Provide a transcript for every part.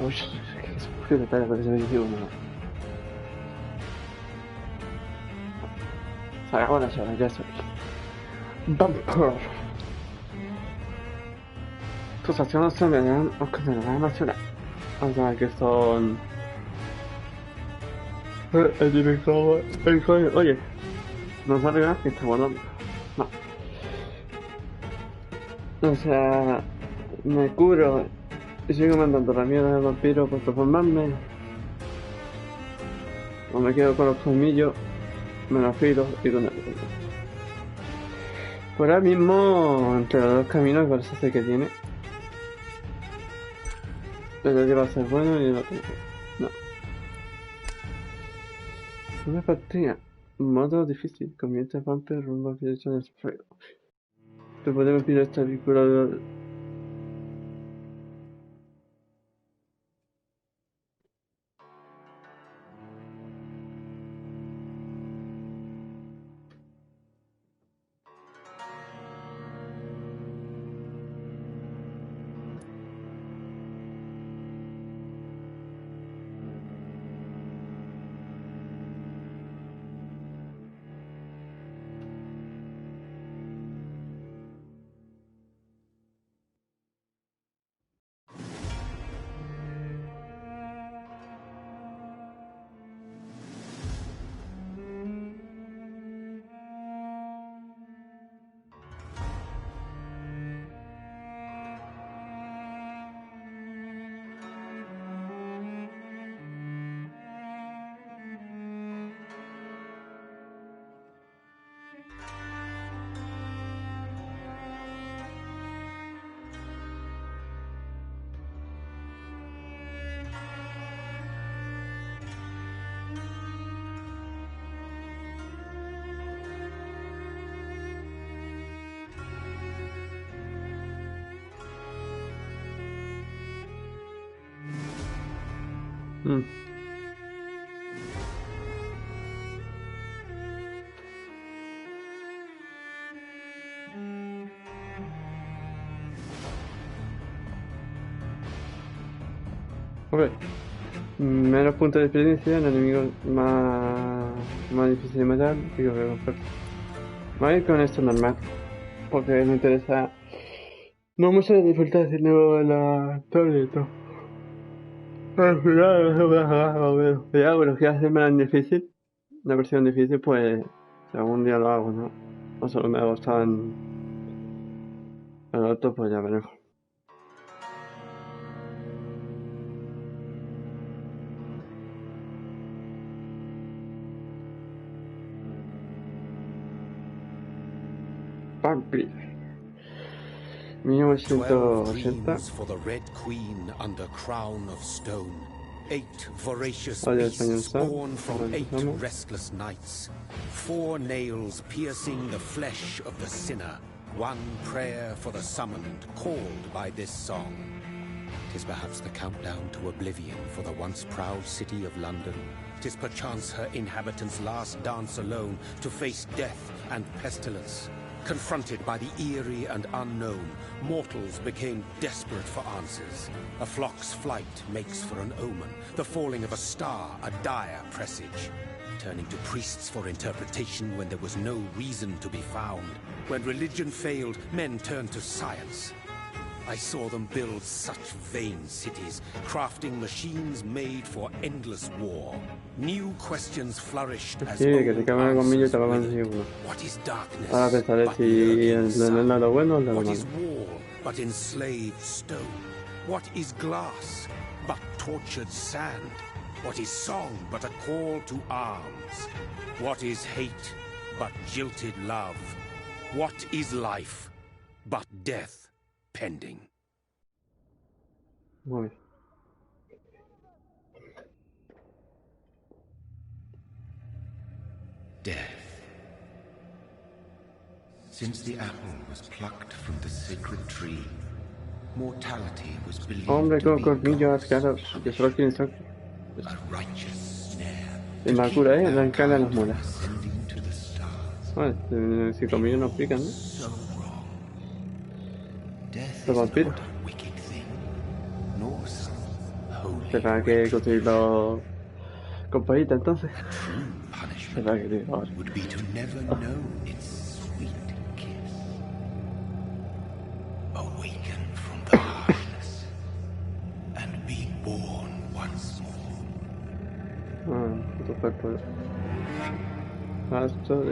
Uy, es un detalle, parece que digo, no. Ahora ya soy. Vampyr. Tus acciones se verán o considerarán nacional. O sea que son. El director. Oye, no salga que está volando. No. O sea, me curo y sigo mandando la mierda del vampiro por transformarme. O me quedo con los colmillos, me los filo y con el. Por ahora mismo, entre los dos caminos, parece que tiene. Pero que va a ser bueno y el otro no. Una partida. Modo difícil. Convierte a Vampyr en un vampiro hecho de spray. Te podemos pedir esta vinculada. Ok. Menos puntos de experiencia, el enemigo más difícil de matar, así que voy a comprar. Voy a ir con esto normal, porque me interesa. No mucho la dificultad haciendo la tableta. Al final, ya, bueno, quiero hacerme la difícil, la versión difícil, pues algún día lo hago, ¿no? O solo me ha gustado en el otro, pues ya veremos. Vampyr 1980. For the Red Queen under crown of stone. 8 voracious Oye, beasts español, born from 8 empezamos. restless nights. 4 nails piercing the flesh of the sinner. 1 prayer for the summoned, called by this song. 'Tis perhaps the countdown to oblivion for the once proud city of London. 'Tis perchance her inhabitants' last dance alone to face death and pestilence. Confronted by the eerie and unknown, mortals became desperate for answers. A flock's flight makes for an omen, the falling of a star a dire presage. Turning to priests for interpretation when there was no reason to be found. When religion failed, men turned to science. I saw them build such vain cities, crafting machines made for endless war. New questions flourished as Sí, que te caben conmigo y te va a conseguir uno. What is darkness? Ahora pensaré si el lado bueno o el lado What malo. is wall but enslaved stone? What is glass but tortured sand? What is song but a call to arms? What is hate but jilted love? What is life but death pending? Muy bien. Death. Since the apple was plucked from the sacred tree, mortality was believed Hombre to con be colmillos God's caros, que solo quieren sangre. a righteous snare. En la cura, la encana las muelas. Ascending to the stars. Vale, si colmillos no pican, ¿no? So wrong. Death Los is vampiros. not a wicked thing, nor some Tendrá que conseguirlo con pollita entonces. True punishment Tendrá que ir ahora. would be to never know its sweet kiss. Awaken from the heartless and be born once more. Otro cuerpo. Esto.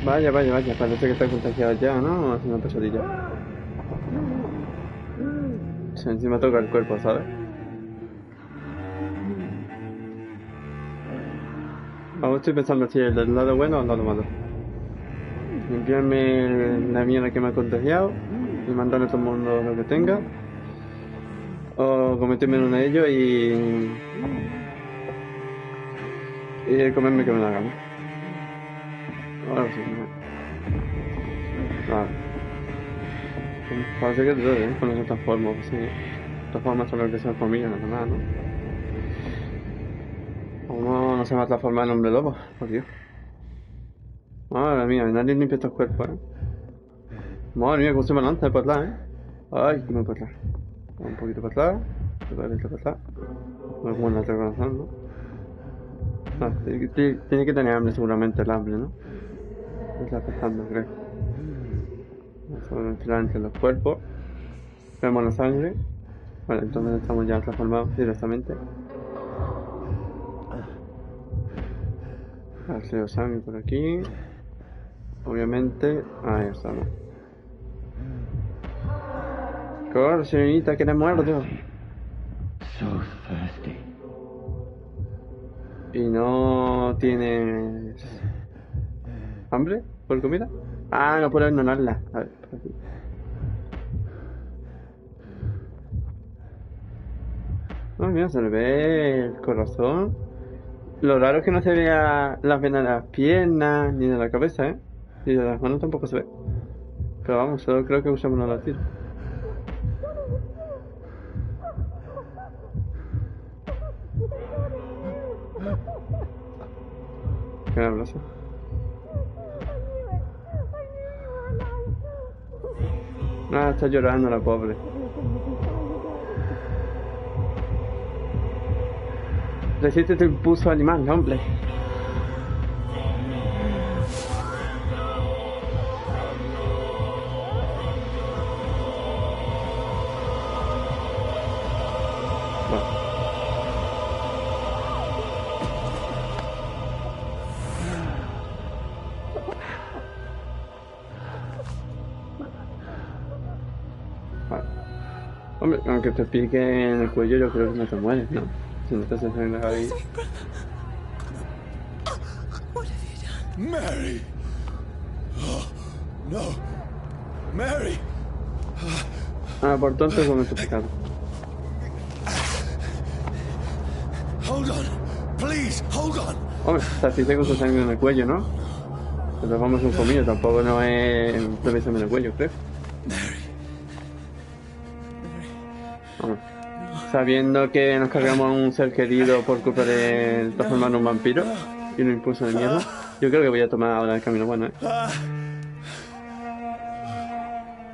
Vaya, parece que está contagiado ya, ¿no? Es una pesadilla. Si encima toca el cuerpo, ¿sabes? Ahora estoy pensando si es del lado bueno o del lado malo. Limpiarme la mierda que me ha contagiado y mandarle a todo el mundo lo que tenga. O convertirme en uno de ellos y comerme que me da gana. Ahora sí, no. Vale. Parece que es todo, ¿eh? Con estas formas, sí. Estas formas son las que se comían, nada más, ¿no? ¿Cómo no se va a transformar en hombre lobo? Por Dios. Madre mía, nadie limpia estos cuerpos, ¿eh? Madre mía, cómo se me lanza para atrás, ¿eh? Ay, que me para atrás. Un poquito para atrás. Para atrás. No es como la corazón, ¿no? Ah, tiene que tener hambre seguramente el hambre, ¿no? Está afectando, creo. Vamos a entrar entre los cuerpos. Vemos la sangre. Vale, entonces estamos ya transformados directamente. Hacer sangre por aquí. Obviamente. Ahí estamos. Corre, señorita, que te muerdo. So thirsty. ¿Y no tienes hambre por comida? Ah, no puedo ignorarla. A ver, por aquí. Ah, mira, se le ve el corazón. Lo raro es que no se vea las venas de las piernas ni de la cabeza, ¿eh? Y de las manos tampoco se ve. Pero vamos, solo creo que usamos la tira. ¿Qué abrazo? Ah, está llorando la pobre. Resiste tu impulso animal, hombre. Hombre, aunque te pique en el cuello, yo creo que no te mueres, ¿no? Si no te haces sangre ahí. Mary! Oh, no! Mary! Ah, por tonto comete pecado. Hold on! Please, hold on! Hombre, te asiste con tu sangre en el cuello, ¿no? Pero vamos un comido, tampoco no es prevención en el cuello, creo. Vamos. Sabiendo que nos cargamos a un ser querido por culpa de transformarnos en un vampiro y un impulso de mierda, yo creo que voy a tomar ahora el camino bueno, ¿eh?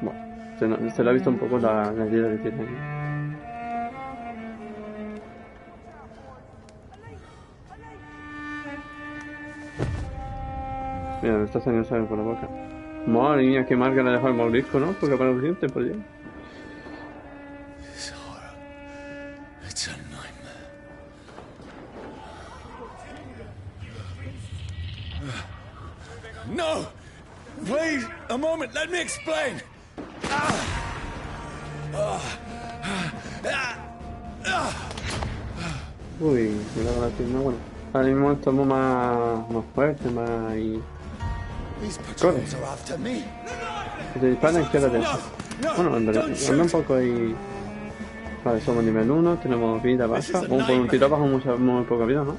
Bueno, se lo ha visto un poco la herida que tiene. Mira, me está saliendo sangre por la boca. Madre mía, qué marca le ha dejado el mordisco, ¿no? Porque para los dientes, por Dios. It's a nightmare. No! Please, a moment, let me explain! Uy, cuidado con la pierna, bueno. Ahora mismo estamos más fuertes, más y... These patrols are after me. Si te disparan, izquierda derecha. Bueno, anda un poco ahí. Vale, somos nivel 1, tenemos vida baja. Por un tiro bajo muy poca vida, ¿no?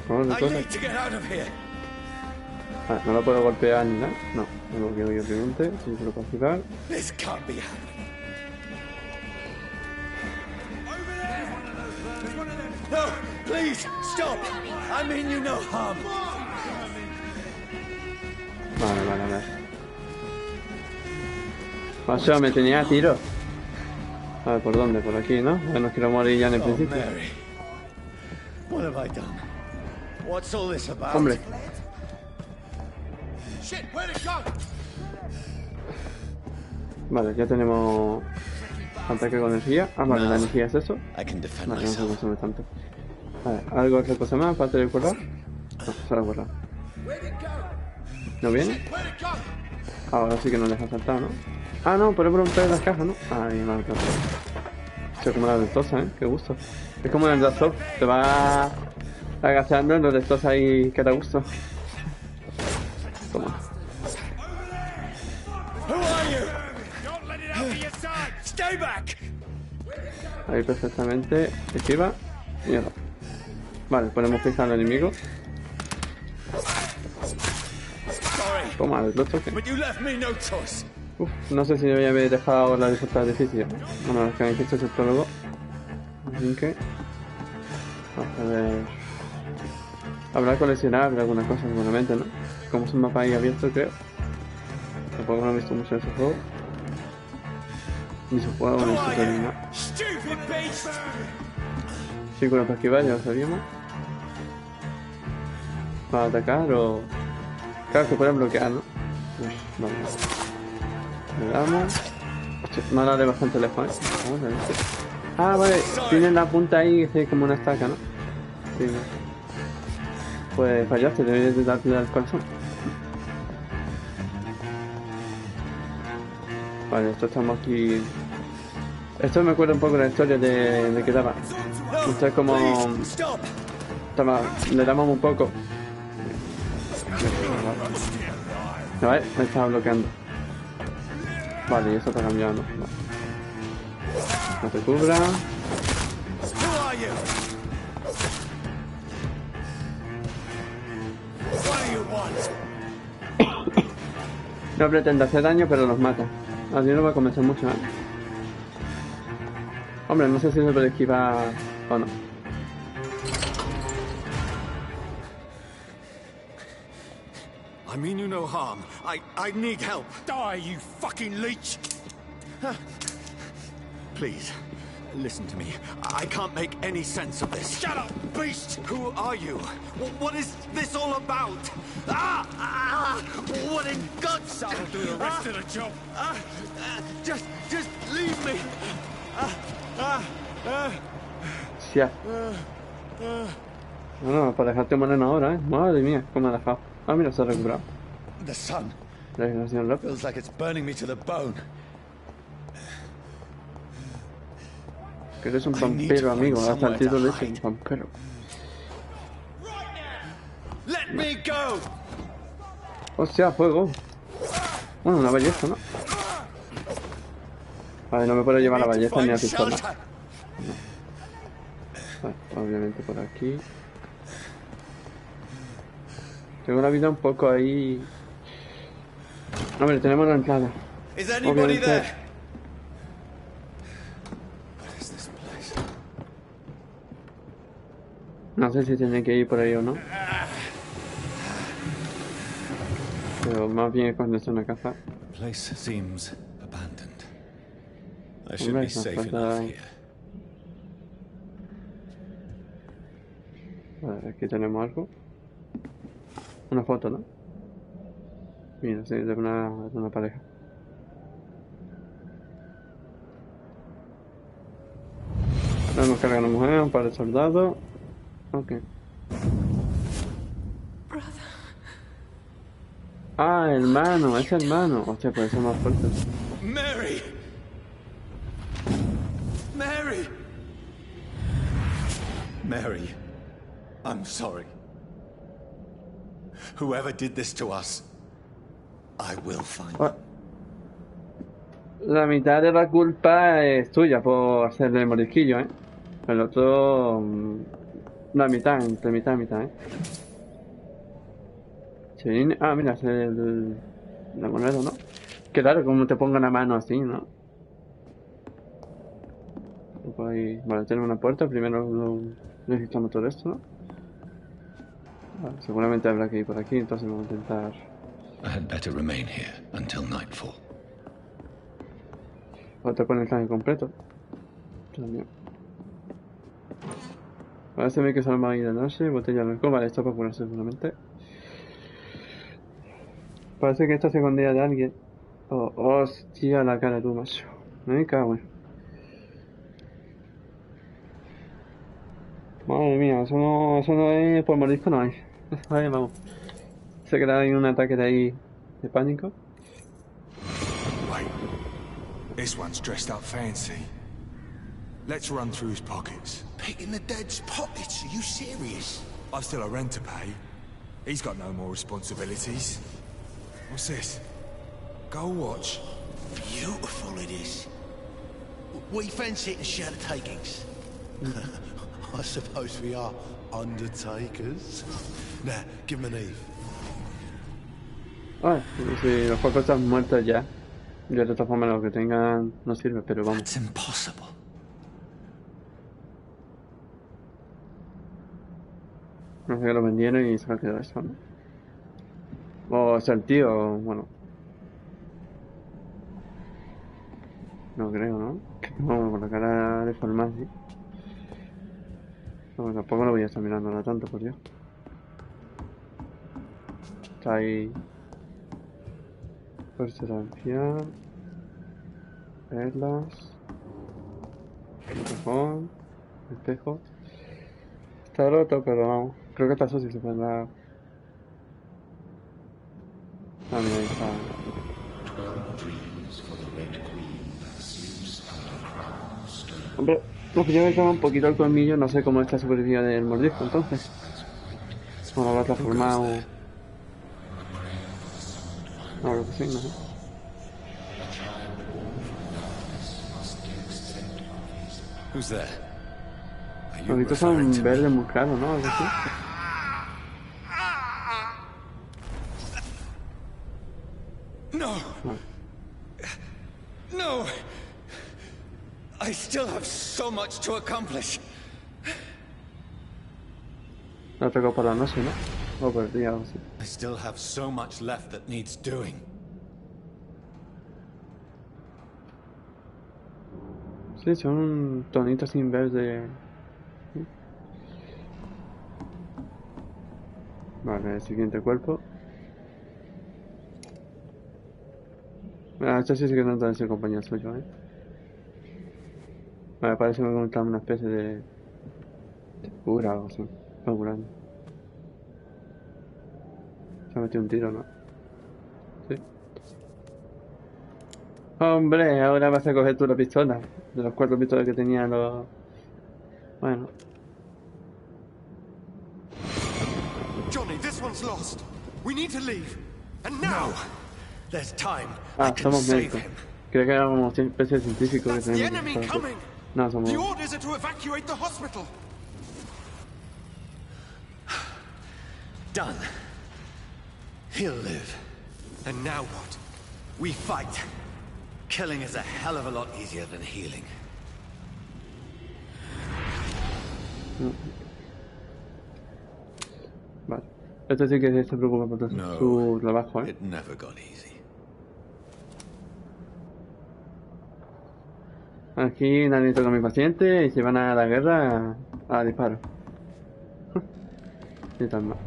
Vamos, I entonces. need to get out of here. Vale, no lo puedo golpear ni nada. No, no lo quiero yo obviamente. Si puedo castigar. This can't be happening. No, please, stop! I mean you no harm. Macho, me tenía a tiro. A ver, ¿por dónde? Por aquí, ¿no? No quiero morir ya en el principio. Mary. What have I done? What's all this about? Hombre. Shit, where'd it go? Vale, ya tenemos ataque con energía. Ah, vale, la energía es eso. I can defend Vale, no se myself. consume tanto. Vale, ¿algo otra cosa más aparte de curar? No, solo curar. ¿No viene? Where'd it go? Ahora sí que nos deja saltar, ¿no? Ah, no, podemos romper las cajas, ¿no? Ay, madre mía. Es como la ventosa, ¿eh? Qué gusto. Es como en el Dark Souls. Te va agachando en los restos ahí que te gusta. Toma. Who are you? Don't let it out of your side! Stay back! Ahí perfectamente. Esquiva. Mierda. Vale, ponemos fija al enemigo. Sorry, Toma, el toque. but you left me no choice. Uf, no sé si me había dejado la dificultad difícil. Bueno, es que me dijiste esto luego. Así que... Vamos a ver... Habrá coleccionar alguna cosa seguramente, ¿no? Como es un mapa ahí abierto, creo. Tampoco no he visto mucho de ese juego. Ni su juego, ni su terminal. Stupid beast! Círculo para esquivar, ya lo sabíamos. ¿Para atacar o...? Claro que pueden bloquear, ¿no? Uf, vale. Le damos... Hostia, me ha dado bastante lejos, ¿eh? Vamos a ver. Ah, vale. Tiene la punta ahí que es como una estaca, ¿no? Sí, no. Pues fallaste, deberías de darle al corazón. Vale, esto estamos aquí... Esto me acuerda un poco de la historia de que daba. Esto es como... Stop! Le damos un poco. Vale, me estaba bloqueando. Vale, y eso está cambiando. Vale. No se cubra. Who are you? What do you want? No pretende hacer daño, pero los mata. Así no va a convencer mucho, ¿eh? Hombre, no sé si se puede esquivar o no. I mean you no harm. I need help. Die, you fucking leech! Please, listen to me. I can't make any sense of this. Shut up, beast! Who are you? What is this all about? What in God's That'll do the rest of the job. Just leave me. Ya. Bueno, para dejarte moreno ahora, ¿eh? Madre mía, cómo me ha dejado. Ah, mira, se ha recuperado. The sun La ignición rápida. feels like it's burning me to the bone. Que eres un I need to vampiro, find amigo. Hasta el somewhere to título ese, un hide. vampiro. Let me go. Hostia, fuego. Bueno, una belleza, ¿no? Vale, no me puedo llevar la Need to belleza ni la find pistola. shelter. Vale, obviamente por aquí. Tengo la vida un poco ahí... Hombre, tenemos la entrada. Is anybody Obviamente... there? What is this place? No sé si tiene que ir por ahí o no. Pero más bien es cuando es una casa. The place seems abandoned. I should Hombre, be nos safe falta... enough here. Vale, aquí tenemos algo. Una foto, ¿no? Mira, sí, de una pareja. Tenemos carga a una mujer, un par de soldados. Ok. Ah, hermano, es hermano. Hostia, puede ser más fuerte. Mary! Mary! Mary, I'm sorry. Whoever did this to us, I will find them. La mitad de la culpa es tuya por hacerle morisquillo, ¿eh? El otro... La mitad, entre mitad y mitad, ¿eh? Sí, ah, mira, es la moneda, ¿no? Qué raro, como te pongan la mano así, ¿no? Ahí, vale, tenemos una puerta, primero necesitamos todo esto, ¿no? Vale, seguramente habrá que ir por aquí, entonces vamos a intentar... I had better remain here until nightfall. Otro con el traje completo. También. Ahora se ve que son más de noche, botella de alcohol. Vale, esto para curarse seguramente. Parece que esta se escondía de alguien. Oh, hostia, la cara tú, macho. Me cago en. Madre mía, eso no es por morisco, no hay. Vale, vamos. Se crea ahí un ataque de ahí de pánico. Wait, this one's dressed up fancy. Let's run through his pockets. Picking the dead's pockets? Are you serious? I've still a rent to pay. He's got no more responsibilities. What's this? Gold watch. Beautiful it is. We fancy it and share the takings. I suppose we are undertakers. Now, give him an Eve. Ay, si los pocos están muertos ya. Ya de todas formas lo que tengan no sirve, pero vamos. That's impossible. No sé que lo vendieron y se ha quedado eso, ¿no? O sea, el tío, bueno. No creo, ¿no? Vamos, con la cara deformada, sí. No, tampoco lo voy a estar mirándola tanto, por Dios. Está ahí. Perseverancia. Perlas. Cajón. Espejo. Está roto, pero vamos. Creo que está sucio, se puede dar. Ah, mira, ahí está. Hombre, lo que yo me clava un poquito el colmillo, no sé cómo es la superficie del mordisco, entonces. O lo habrá transformado. No, lo que sí, no sé. Who's there? Are Los you gritos referring son to me? verdes muy claros, ¿no? Algo así. No! No! I still have so much to accomplish. No tocó por la noche, ¿no? O por el día, algo así. I still have so much left that needs doing. Sí, son tonitos sin verde. Vale, el siguiente cuerpo. Ah, esto sí que no debe ser compañero suyo, ¿eh? Vale, parece que me encontraba una especie de cura o algo así. Está curando. Se ha metido un tiro, ¿no? Sí. Hombre, ahora vas a coger tú la pistola. De los 4 pistolas que tenía los... Bueno. Johnny, this one's lost. We need to leave. And now! There's time. Ah, I can somos save médicos. him. Creo que éramos una especie de científicos que That's the tenemos enemy que estar aquí. coming! No, somos... The orders are to evacuate the hospital. Done. He'll live. And now what? We fight. Killing is a hell of a lot easier than healing. Vale. Esto sí que se preocupa por su trabajo, ¿eh? It never got easy. Aquí nadie toca a mi paciente y se van a la guerra a disparo. Y tal más.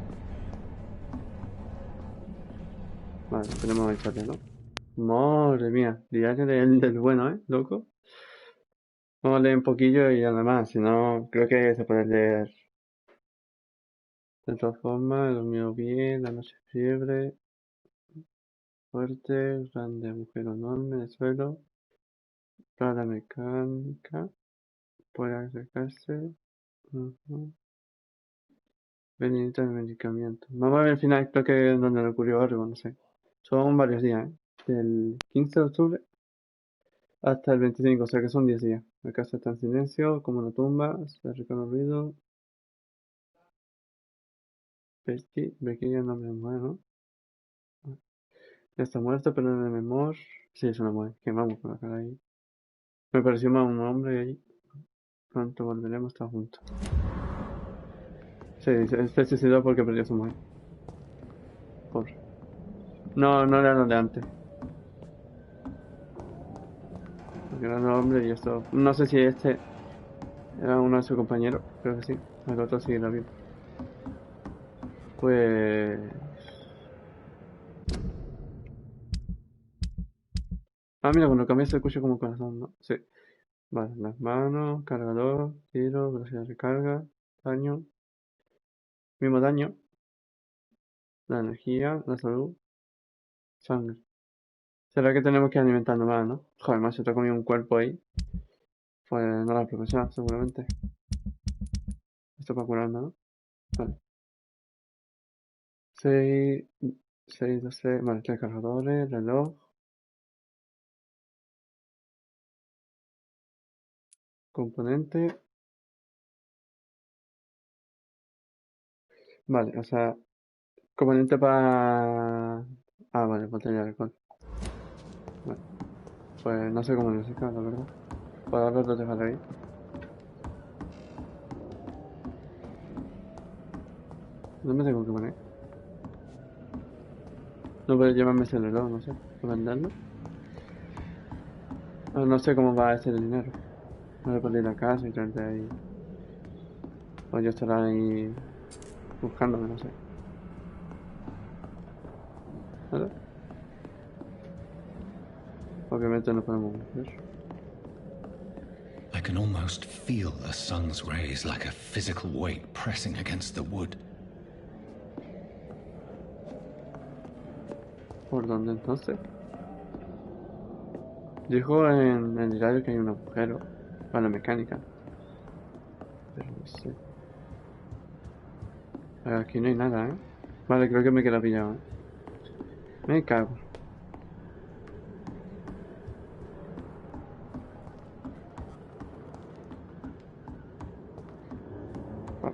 Vale, tenemos el chat, ¿no? Madre mía, diario del bueno, ¿eh? Loco. Vamos a leer un poquillo y además, si no, creo que se puede leer. De todas formas, dormido bien, la noche fiebre, fuerte, grande agujero enorme de suelo, rara mecánica, puede acercarse, venidita de medicamento. Vamos a ver al final, creo que es donde le ocurrió algo, no sé. Son varios días, ¿eh? Del 15 de octubre hasta el 25, o sea que son 10 días. La casa está en silencio, como una tumba, se reconoce ruido. Becky es nombre de mujer, ¿no? Ya está muerto, pero no de memoria. Sí, es una mujer. Que vamos con la cara ahí. Me pareció más un hombre ahí. Pronto volveremos todos juntos. Sí, se suicidó porque perdió a su mujer. Pobre. No, no era lo de antes. gran hombre y esto... No sé si este era uno de sus compañeros, creo que sí. El otro sí lo vi. Pues... Ah, mira, cuando cambié se escucha como corazón, ¿no? Sí. Vale, las manos, cargador, tiro, velocidad de recarga, daño, mismo daño, la energía, la salud, sangre. ¿Será que tenemos que ir alimentando más, no? Joder, más se te ha comido un cuerpo ahí. Pues no la profesión, seguramente. Esto para curarnos, ¿no? Vale. 6, 6, 12, vale, 3 cargadores, reloj, componente. Vale, o sea, componente para... Ah, vale, botella de alcohol. Vale, pues no sé cómo lo sacar, la verdad. Por ahora lo dejaré ahí. ¿Dónde tengo que poner? No puedo llevarme ese reloj, no sé. ¿Puedo venderlo? Ah, no sé cómo va a ser el dinero. No puedo ir a casa y traerte ahí. O yo estaré ahí buscándome, no sé. ¿Vale? Obviamente no podemos ver. I can almost feel the sun's rays like a physical weight pressing against the wood. ¿Por dónde entonces? Dijo en el diario que hay un agujero para la mecánica. Pero no sé. Aquí no hay nada, ¿eh? Vale, creo que me queda pillado, ¿eh? Me cago. Ah,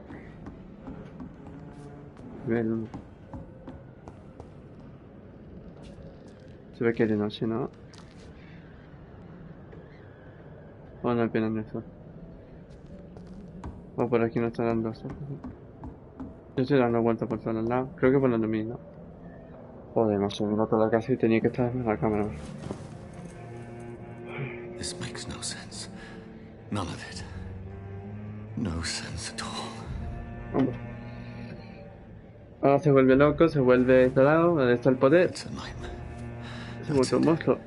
nivel 1. Se ve que es de noche, ¿no? O no hay pena en eso. O por aquí no está dando sol. Yo estoy dando vueltas por todos los lados. Creo que por los domingos, ¿no? Joder, no sé, mira toda la casa y tenía que estar en la cámara. This makes no sense. None of it. No sense at all. Hombre. Ahora se vuelve loco, se vuelve tarado, donde está el poder. It's a nightmare. Se vuelve un monstruo.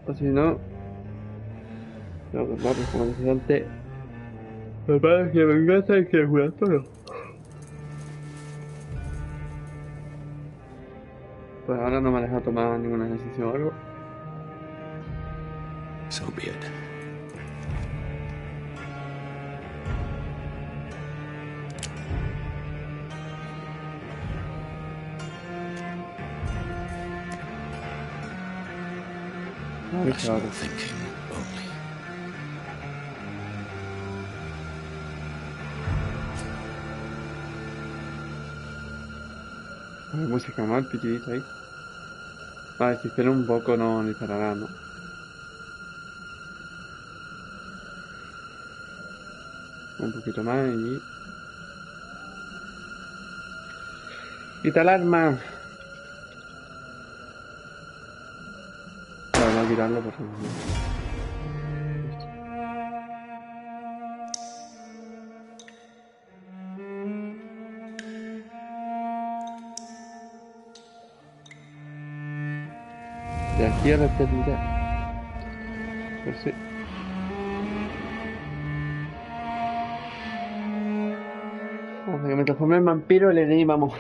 O si no... Lo mato, como decía antes. Me parece que venganza hay que jugar todo. Pues ahora no me ha dejado tomar ninguna decisión o algo. So be it. Rational thinking only. Música mal, pitidito ahí. Vale, si espero un poco no disparará, ¿no? Un poquito más y... ¡Quita el arma! Vale, voy a tirarlo por favor. De aquí a la eternidad. Pues sí. Hasta que me transforme en vampiro le di, vamos.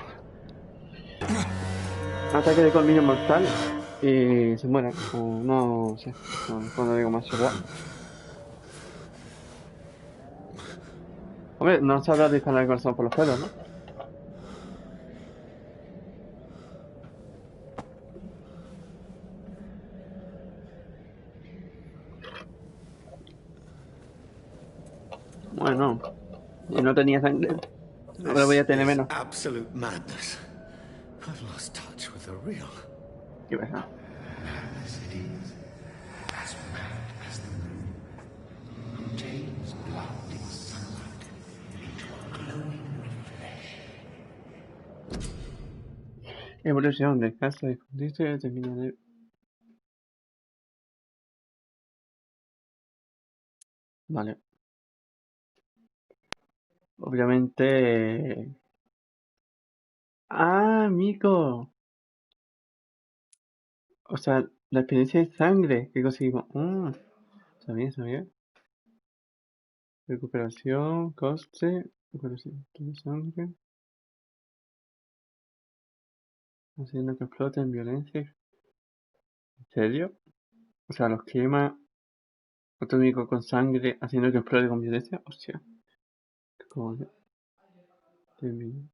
Ataque de colmillo mortal. Y se muere. O no sé. No, cuando digo más verdad. Hombre, no sabrá disparar el corazón por los pelos, ¿no? Bueno. Y no tenía sangre. Ahora voy a tener menos. Absolute madness. I've lost touch with the real. ¿Qué pasa? As it is, as mad as the moon, contains blinding sunlight into a glowing flesh. Evolución de casa de escondite termina de... Vale. Obviamente... ¡Ah, amigo! O sea, la experiencia de sangre que conseguimos. Sabía, sabía. Recuperación, coste, recuperación de sangre. Haciendo que exploten violencia. ¿En serio? O sea, los quema atómico con sangre haciendo que explote con violencia. Hostia. ¿Cómo que? Termino.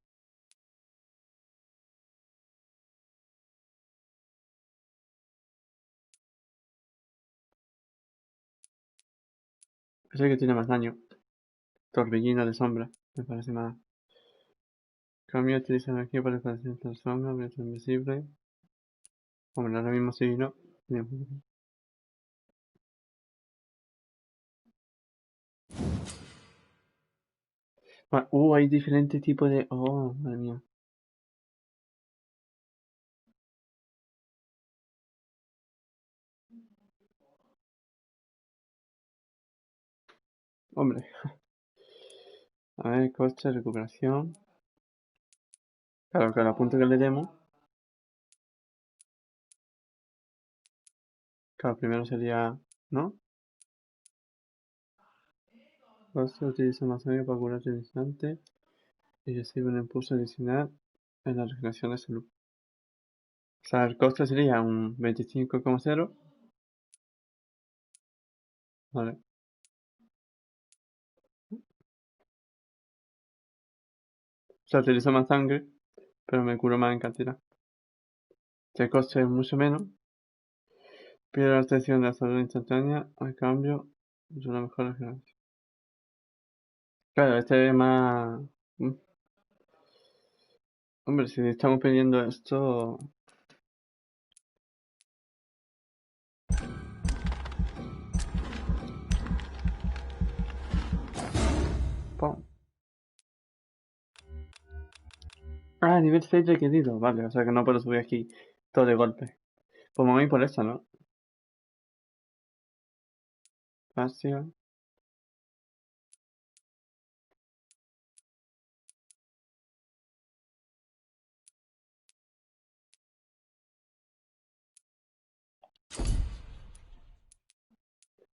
Ese que tiene más daño. Torbellino de sombra. Me parece más. Cambio, utiliza energía para desplazar la sombra, pero es invisible. Hombre, ahora mismo sí, ¿no? Hay diferentes tipos de... Oh, madre mía. Hombre. A ver, coste, recuperación. Claro, cada punto que le demos. Claro, primero sería... ¿No? Coste, utiliza más daño para curarte al instante. Y recibe un impulso adicional en la regeneración de salud. O sea, el coste sería un 25,0. Vale. O sea, utilizo más sangre, pero me curo más en cantidad. El coste es mucho menos. Pierde la obtención de la salud instantánea a cambio de una mejor regeneración. Claro, este es más... Hombre, si estamos pidiendo esto... ¡Pum! Ah, nivel 6 requerido. Vale, o sea que no puedo subir aquí todo de golpe. Pues me voy por eso, ¿no? Gracias.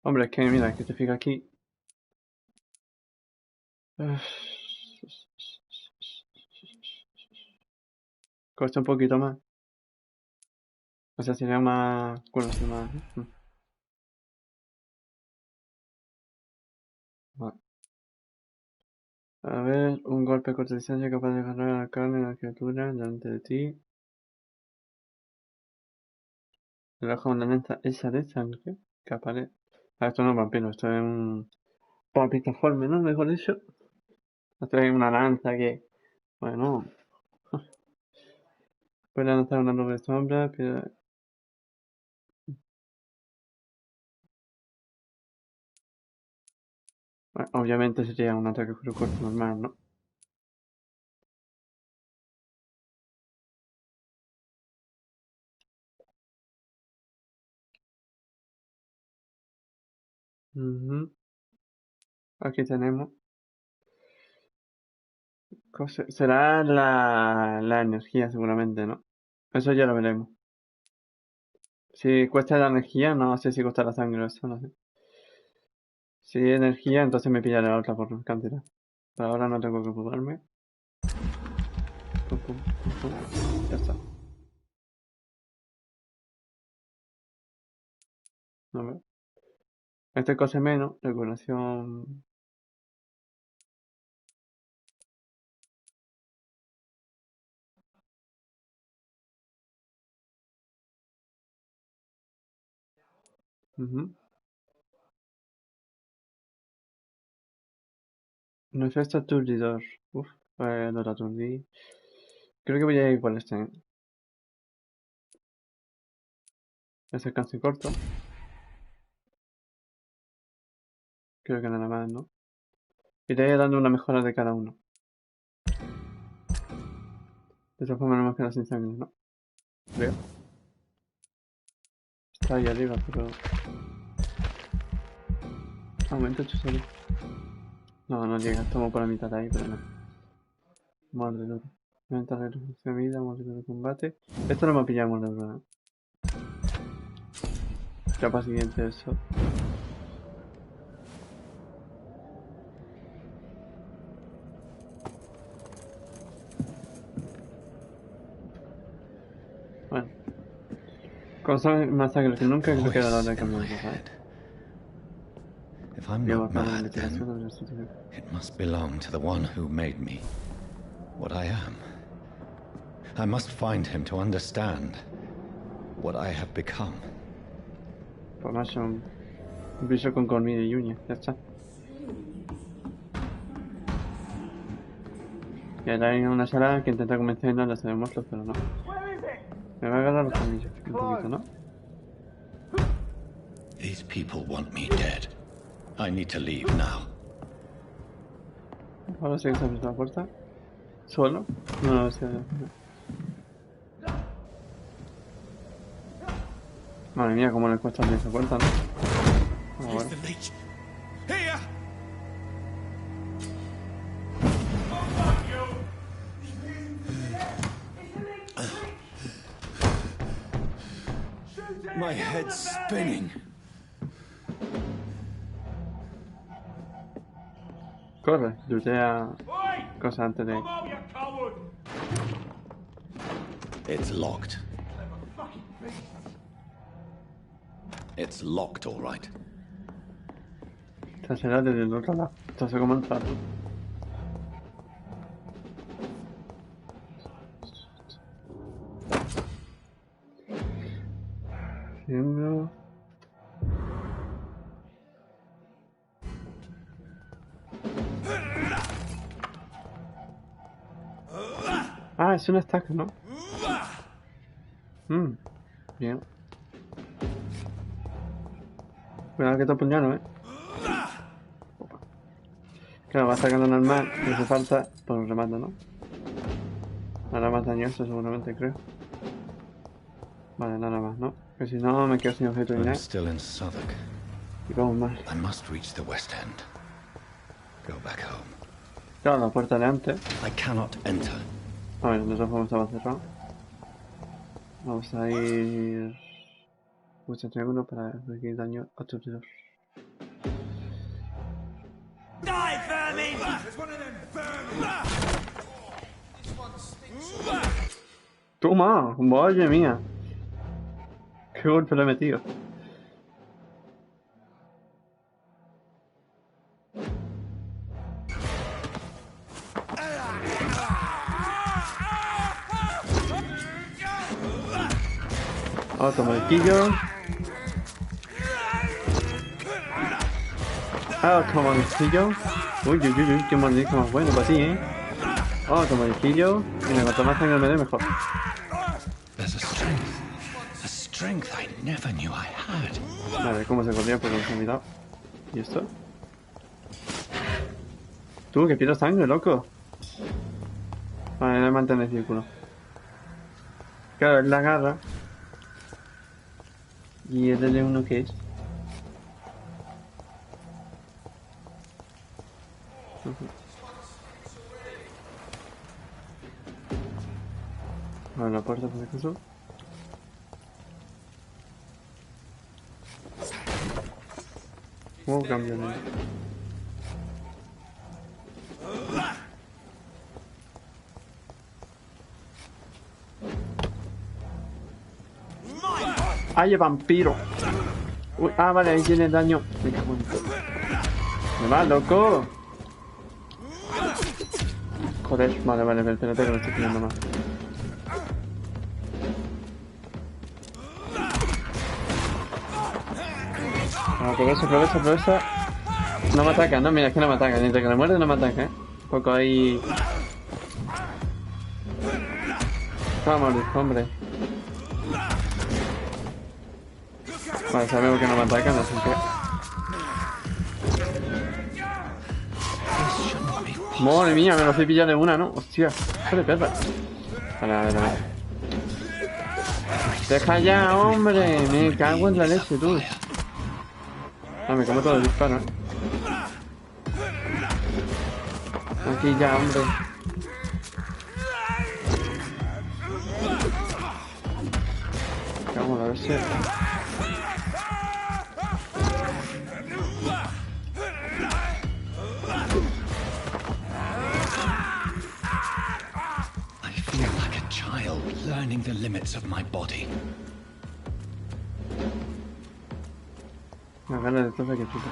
Hombre, es que mira, que te fijas aquí. Cuesta un poquito más. O sea, sería más... Bueno, sería más... Vale. A ver, un golpe a corta distancia capaz de agarrar a la carne de la criatura delante de ti. Relaja una lanza esa de sangre que aparece. Ah, esto no es vampiro, esto es un... Palpitaforme, ¿no? Mejor dicho. Esto es una lanza que... Bueno... Puede lanzar una nube de sombra, pero... Bueno, obviamente sería un ataque por cuerpo normal, ¿no? Aquí tenemos. Será la energía seguramente, ¿no? Eso ya lo veremos. Si cuesta la energía, no sé si cuesta la sangre, eso no sé. Si es energía, entonces me pillaré la otra por cantidad. Pero ahora no tengo que ocuparme. Pum, pum, pum, pum. Ya está. A ver. Este cose menos, regulación. Un efecto aturdidor. Uf, no lo aturdí. Creo que voy a ir por este. Es alcance corto. Creo que nada más, ¿no? Iré dando una mejora de cada uno. De esta forma no me queda sin sangre, ¿no? Creo. Está ahí arriba, pero... Aumenta 8 salud. No, no llega, estamos por la mitad de ahí, pero no. Madre de oro. Aumenta la reducción de vida, múltiplo de combate. Esto no me pillamos, la verdad. Capa siguiente, eso. Bueno. Cosas más sangre que nunca, creo que era la hora de cambiar, ¿sabes? If I'm not mad, then it must belong to the one who made me what I am. I must find him to understand what I have become. Formation. Un bicho con colmillo y uña, ya está. Y ahora hay una sala que intenta convencernos de hacer monstruos, pero no. Me va a agarrar los colmillos, un poquito, ¿no? These people want me dead. I need to leave now. Ahora sí que se abre la puerta. ¿Solo? No, no, sí, no. Madre mía, cómo le cuesta abrir esa puerta, ¿no? Ahora. My head's spinning. Corre, lootea cosas antes de... It's locked. It's locked, all right. Esta será desde el otro lado. Entonces, ¿cómo entrar? Seguiendo. Ah, es una estaca, ¿no? Bien. Cuidado que te apuñalo, Claro, va sacando normal, no hace falta, pues un remate, ¿no? Nada más dañoso seguramente, creo. Vale, nada más, ¿no? Que si no me quedo sin objeto ni nada. Y vamos mal. Claro, la puerta de antes. A ver, nosotros vamos a cerrar. Vamos a ir... Pulsa triángulo para recibir daño a otro. ¡Toma! ¡Madre mía! ¡Qué golpe le he metido! Otro mordisquillo. Otro mordisquillo. Uy, qué mordisco más bueno para ti, Otro mordisquillo. Y cuanto más sangre me dé, mejor. Vale, cómo se corría porque se ha mirado. ¿Y esto? Tú, que pierdo sangre, loco. Vale, no mantener el círculo. Claro, él la agarra. ¿Y el L1 qué es? Vale, la puerta por acaso. Campeón. ¡Ay, el vampiro! Uy, vale, ahí tiene daño. Me cago en todo. ¡Me va, loco! Joder, vale, espérate que me estoy pillando más. Aprovecha. No me ataca, no, mira, es que no me ataca. Mientras que le muerde no me ataca, Un poco ahí... Vamos, hombre. Vale, sabemos que no me atacan, así que... Madre mía, me lo estoy pillando de una, ¿no? Hostia, hijo de perra. Vale, a ver. Deja ya, hombre. Me cago en la leche, tú. Me como todo el disparo, Aquí ya, hombre. Vamos a ver si... I feel like a child learning the limits of my body. La gana de toda que chuta.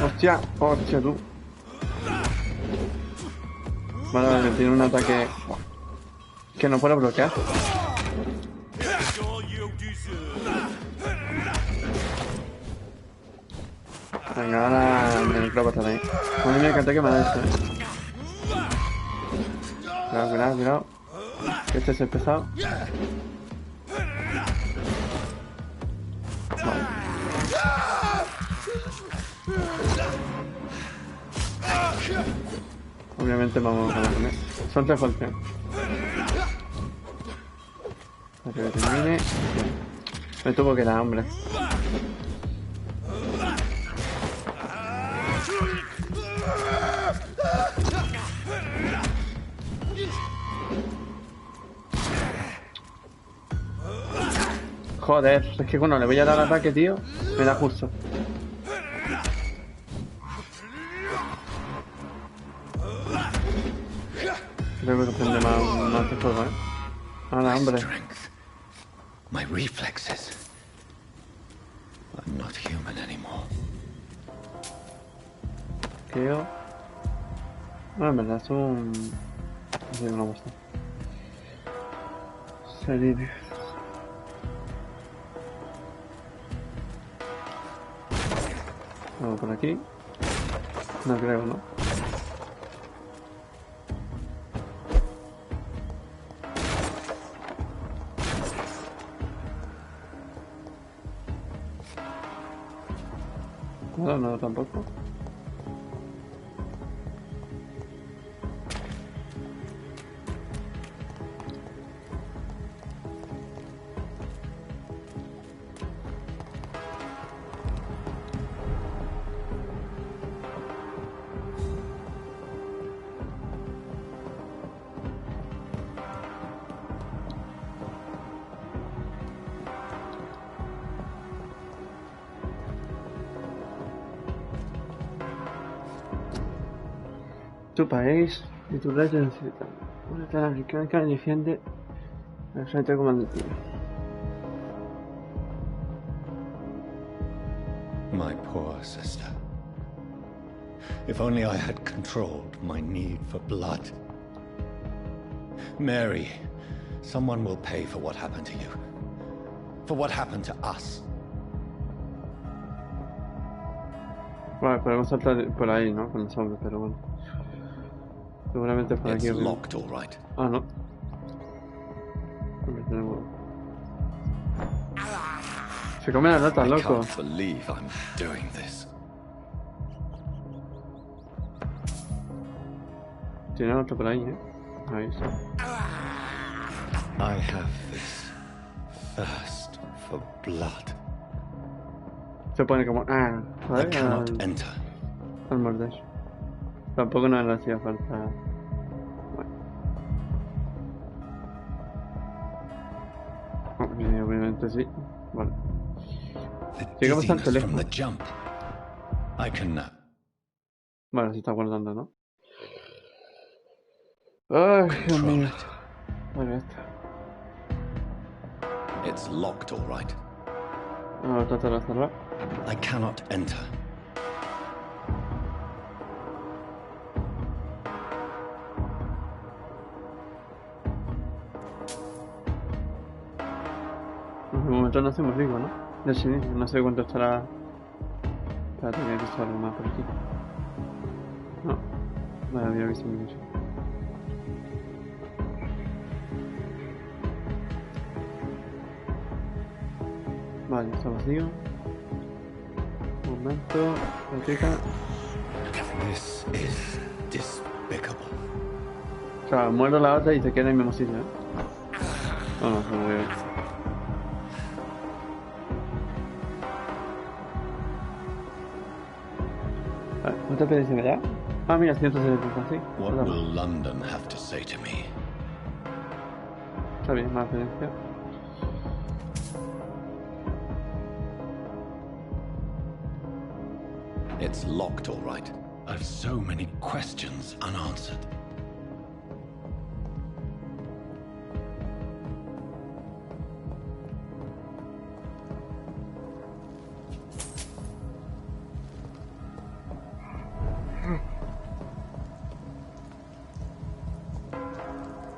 ¡Hostia! ¡Hostia, tú! Vale, tiene un ataque que no puedo bloquear. Venga, ahora el micrófono ahí. A mí me encanta que me ha hecho, Cuidado, cuidado, cuidado. Este es el pesado. Vale. Obviamente vamos a poner. Son 3 golpes. Para que termine. Me tuvo que dar, hombre. Joder, es que cuando le voy a dar ataque, tío, me da justo. Creo que depende más de juego, Ahora, hombre. My reflexes. I'm not human anymore. Creo. No, en verdad es un... No sé, no me gusta. Seguir. Vamos por aquí. No creo, ¿no? No, no, tampoco. Tu país y tu red necesitan una tela africana que defiende el frente comandativo. My poor sister. If only I had controlled my need for blood. Mary, someone will pay for what happened to you. For what happened to us. Bueno, podemos saltar por ahí, ¿no? Con los hombres, pero bueno. Seguramente por aquí. It's locked, all right. Ah, no. Se come la rata, loco. I can't believe I'm doing this. Tiene otro por ahí, Ahí está. I have this thirst for blood. Se pone como... I cannot enter. Al morder. Tampoco no le hacía falta... Bueno. Obviamente sí. Vale. Llegamos al teléfono. Vale, se está guardando, ¿no? Ay, Dios mío. Vale, está. It's locked, all right. Ahora tratar de cerrar. I cannot enter. De momento no hacemos rico, ¿no? Del inicio, no sé cuánto estará. Espérate, que he visto algo más por aquí. No, no había visto mucho. Vale, está vacío. Un momento, practica. This is despicable. O sea, muerdo la otra y se queda en el mismo sitio, No, no, se movió. Vale, ¿cuánta experiencia me da? Ah, mira, 170, sí. What will London have to say to me? Está bien, más referencia. It's locked, all right. I've so many questions unanswered.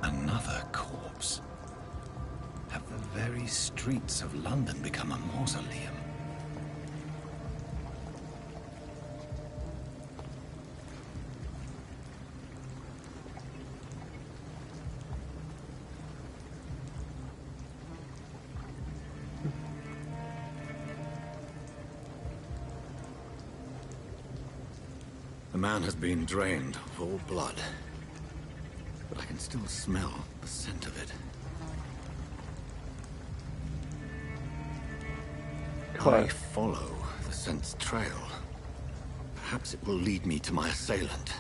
Another corpse. Have the very streets of London become a mausoleum? The man has been drained of all blood, but I can still smell the scent of it. I follow the scent's trail. Perhaps it will lead me to my assailant.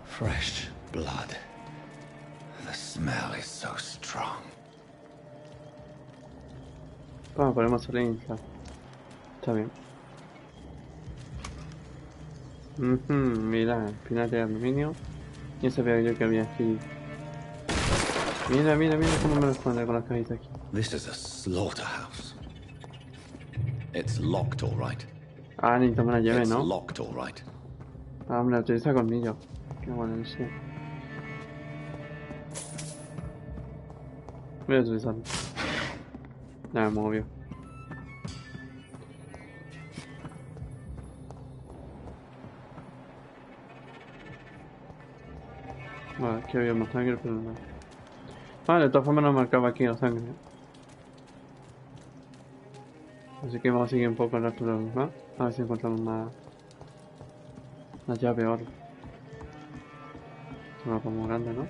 Fresh blood. The smell is so strong. Vamos, ponemos el Insta. Está bien. Mira, final de aluminio. Y sabía yo que había aquí. Mira, mira, mira cómo me lo esconde con las cajitas aquí. This is a slaughterhouse. It's locked, all right. Ah, necesito me la lleve, It's ¿no? locked, all right. Ah, me la utiliza conmigo. Qué bueno, no sé. Voy a utilizarlo. Ya me movió. Vale, aquí había más sangre, pero no. Vale, de todas formas no marcaba aquí la sangre. Así que vamos a seguir un poco el resto de los demás. A ver si encontramos más. Una llave oro. Es un mapa muy grande, ¿no?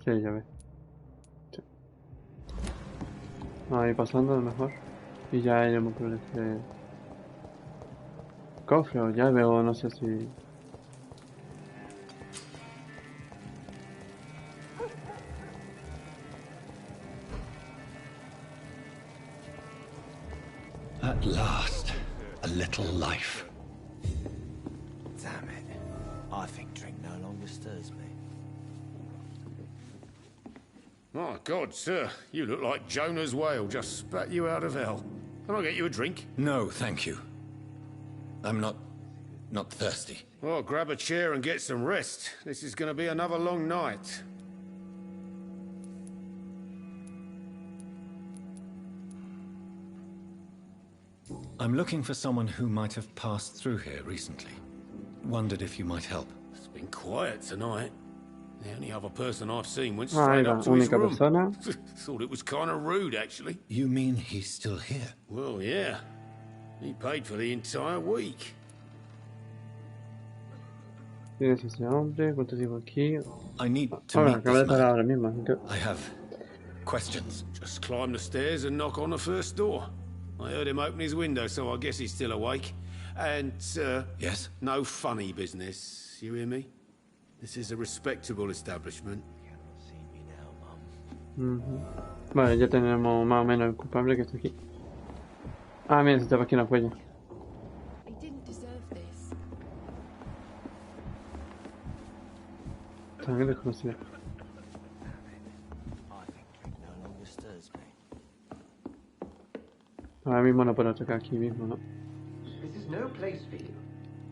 Sí, llave. Sí. Vamos a ir pasando a lo mejor. Y ya iremos por este cofre o llave o no sé si. At last, a little life. Damn it. I think drink no longer stirs me. My God, sir, you look like Jonah's whale just spat you out of hell. Can I get you a drink? No, thank you. I'm not thirsty. Well, grab a chair and get some rest. This is going to be another long night. I'm looking for someone who might have passed through here recently. Wondered if you might help. It's been quiet tonight. The only other person I've seen went Ah, ahí straight va, up to his única room. persona. Thought it was kind of rude, actually. You mean he's still here? Well, yeah. He paid for the entire week. Tienes ese hombre, ¿cuánto tiempo aquí? I need to Ahora, meet acabo de this estar man. ahora mismo. Así que... I have questions. Just climb the stairs and knock on the first door. I heard him open his window, so I guess he's still awake. And, Yes? no funny business. You hear me? This is a respectable establishment. Vale, ya tenemos más o menos el culpable que está aquí. Ah, mira, se estaba aquí en la cuella. I didn't deserve this. También desconocida. I think drink no longer stirs me. Ahora mismo no puedo atacar aquí mismo, ¿no? This is no place for you.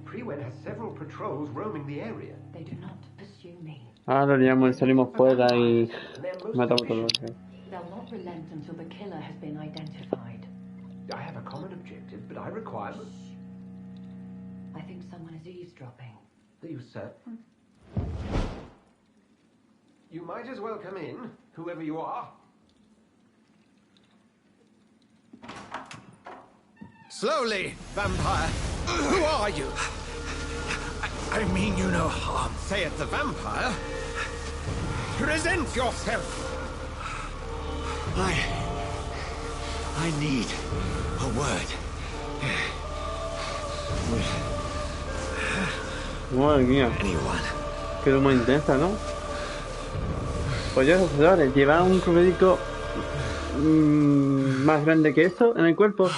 Freewen has several patrols roaming the area. They do not pursue me. Ahora liamos, salimos fuera y matamos a todos. They'll not relent until the killer has been identified. I have a common objective, but I require... I think someone is eavesdropping. Are you certain? You might as well come in, whoever you are. Slowly, vampire. Who are you? I mean you no harm, saith the vampire. I need a word. Madre mía. Anyone. Quedó muy intensa, ¿no? Pues ya, señores, lleva un cosmético más grande que esto en el cuerpo.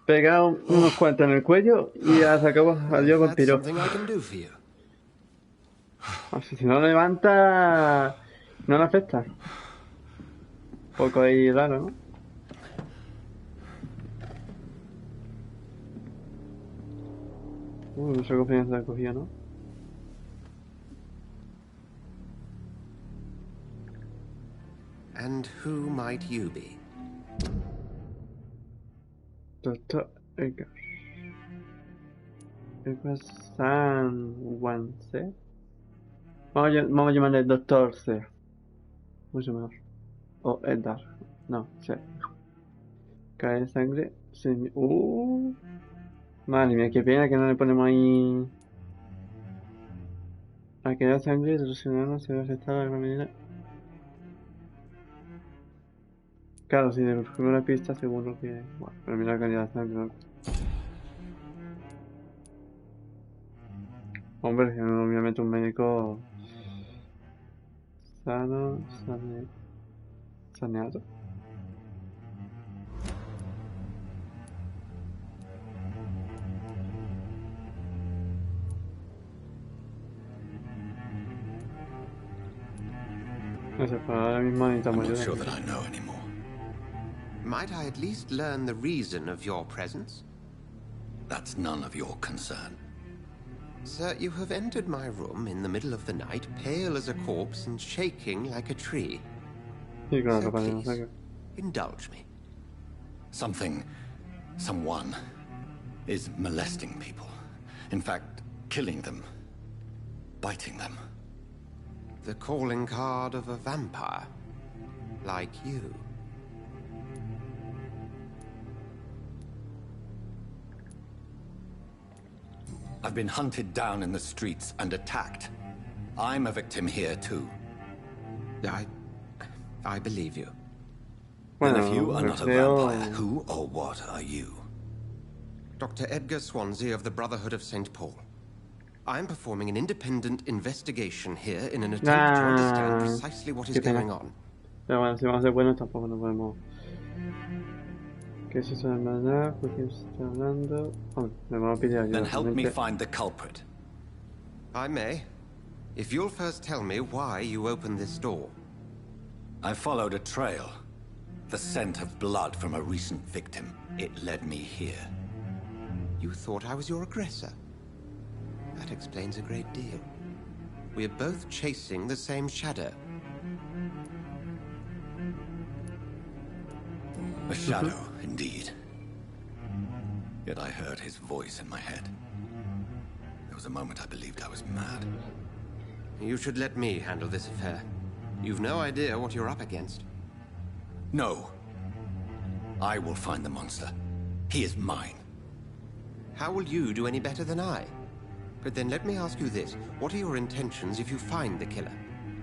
Pegado unos cuantos en el cuello y ya se acabó. Adiós, vampiro. Así, si no levanta, no le afecta. Un poco ahí raro, ¿no? No sé qué se la cogía, ¿no? And who might you be? Doctor Edgar. Edgar San Juan C. Vamos a llamarle Doctor C. Mucho mejor. O Edgar. No, C. Cae sangre. Madre mía, qué pena que no le ponemos ahí. A que da sangre, erosionando se ve afectada de la medida. Claro, si de primera pista seguro que... Bueno, pero mira la calidad de sangre, ¿no? Hombre, que no me meto un médico... Saneado. No sé, pero ahora mismo necesitamos ayuda. I'm not sure that I know anymore. Might I at least learn the reason of your presence? That's none of your concern. Sir, you have entered my room in the middle of the night, pale as a corpse and shaking like a tree. Sí, claro, So para please, indulge me. Someone is molesting people. In fact, killing them. Biting them. The calling card of a vampire. Like you. I've been hunted down in the streets and attacked. I'm a victim here too. I believe you. Then if you are not a vampire, who or what are you? Dr. Edgar Swansea of the Brotherhood of St. Paul. I'm performing an independent investigation here in an attempt to understand precisely what is going on. Pero bueno, si vamos a ser buenos tampoco nos podemos... ¿Qué es eso de verdad? ¿Por qué está hablando? Hombre, me van a pedir ayuda. Then help me find the culprit. I may. If you'll first tell me why you opened this door. I followed a trail. The scent of blood from a recent victim. It led me here. You thought I was your aggressor? That explains a great deal. We're both chasing the same shadow. A shadow, indeed. Yet I heard his voice in my head. There was a moment I believed I was mad. You should let me handle this affair. You've no idea what you're up against. No. I will find the monster. He is mine. How will you do any better than I? But then let me ask you this. What are your intentions if you find the killer?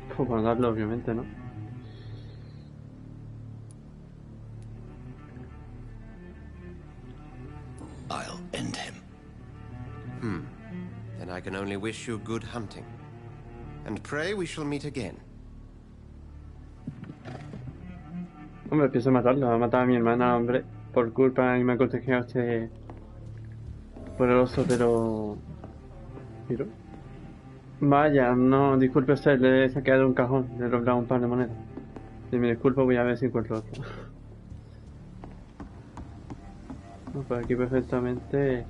Pues para darle, obviamente, ¿no? I'll end him. Then I can only wish you good hunting. And pray we shall meet again. Hombre, pienso matarlo. Va a matar a mi hermana, hombre. Por culpa y me ha contagiado este... Por el oso, pero... ¿Miro? Vaya, no, disculpe usted, le he saqueado un cajón. Le he robado un par de monedas. Si me disculpo, voy a ver si encuentro otro. No, por aquí perfectamente...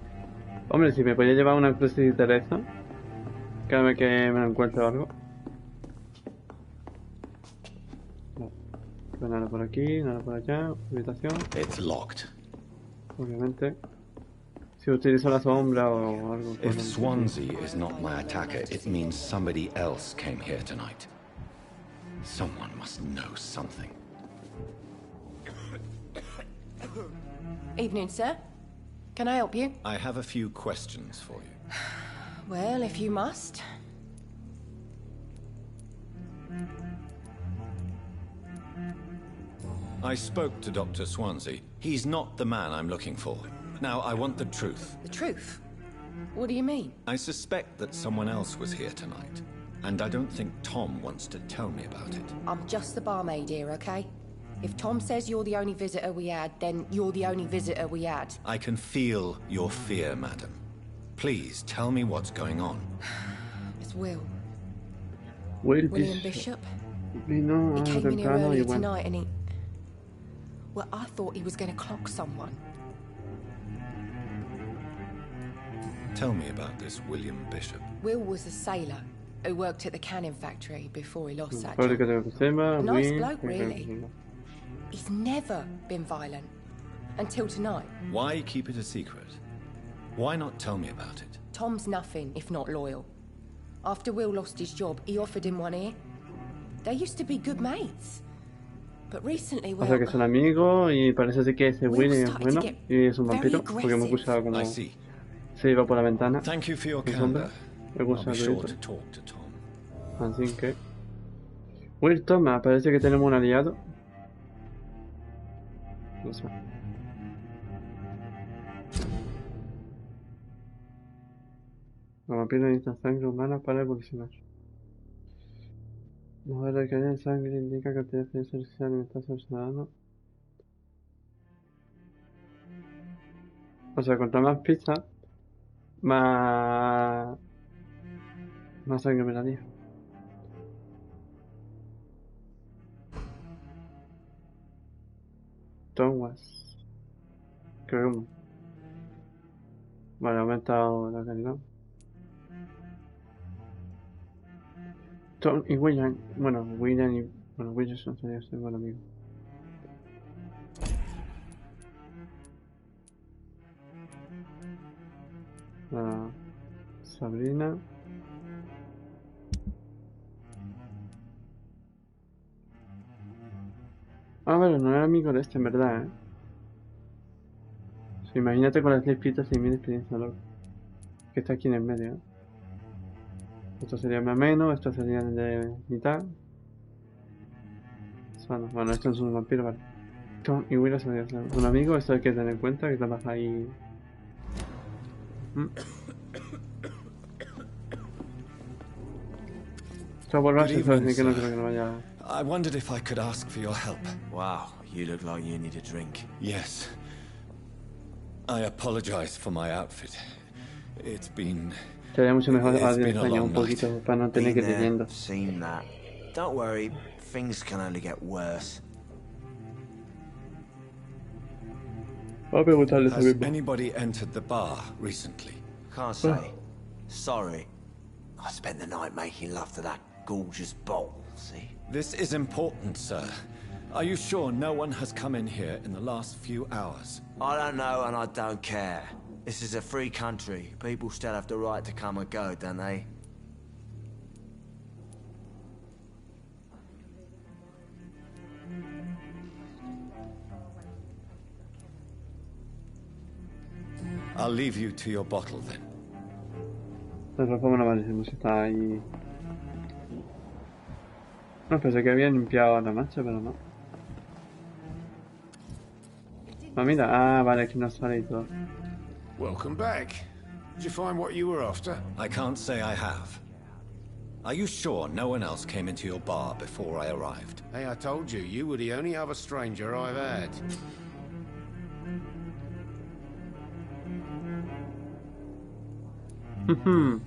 Hombre, si me podía llevar una crucecita de eso. Cada vez que me lo encuentro algo. No. Pues nada por aquí, nada por allá. Habitación. It's locked. Obviamente. Si utilizo la sombra o algo. If Swansea is not my attacker, it means somebody else came here tonight. Someone must know something. Evening, sir. Can I help you? I have a few questions for you. Well, if you must. I spoke to Dr. Swansea. He's not the man I'm looking for. Now, I want the truth. The truth? What do you mean? I suspect that someone else was here tonight. And I don't think Tom wants to tell me about it. I'm just the barmaid here, okay? If Tom says you're the only visitor we had, then you're the only visitor we had. I can feel your fear, madam. Please, tell me what's going on. It's Will. William Bishop. He came in here earlier tonight and he... Well, I thought he was going to clock someone. Tell me about this William Bishop. Will was a sailor who worked at the canning factory before he lost that job. A nice bloke, really. He's never been violent. Until tonight. Why keep it a secret? Why not tell me about it? Tom's nothing if not loyal. After Will lost his job, he offered him one ear. They used to be good mates. But recently, well... O sea que son amigos y parece ser que ese William es bueno y es un vampiro porque hemos escuchado como se iba por la ventana. Thank you for your candor. I'll be sure to talk to Tom. Así que... Will, toma, parece que tenemos un aliado. No sé. Los vampiros necesitan sangre humana para evolucionar. No ver la calidad de sangre indica que te debe ser alimentarse al ciudadano. O sea, cuanto más pizza, más sangre me daría. Thomas. Creo que... Vale, ha aumentado la calidad. Tom y William, bueno, Williamson sería ser buen amigo. Sabrina. Ah, pero no era amigo de este, en verdad, ¿eh? O sea, imagínate con las 10 pistas y 1000 experiencia, loco. Que está aquí en el medio, ¿eh? Esto sería más o menos, esto sería de mitad. Bueno, esto es un vampiro, vale. Tom y Will sería un amigo, esto hay que tener en cuenta, que trabaja ahí. Esto por base, así que no creo que no vaya. I wondered if I could ask for your help. Wow, you look like you need a drink. Yes. I apologize for my outfit. It's been... Sería mucho mejor enseñar un poquito para no tener que ir leyendo. Seen that. Don't worry, things can only get worse. Has anybody entered the bar recently? Can't say. Sorry. I spent the night making love to that gorgeous bottle, see? This is important, sir. Are you sure no one has come in here in the last few hours? I don't know and I don't care. This is a free country. People still have the right to come and go, don't they? I'll leave you to your bottle then. De todas formas no vale, si está ahí... No, pensé que había limpiado la mancha, pero no. Ah, mira, vale, aquí no sale y todo. Welcome back. Did you find what you were after? I can't say I have. Are you sure no one else came into your bar before I arrived? Hey, I told you, you were the only other stranger I've had.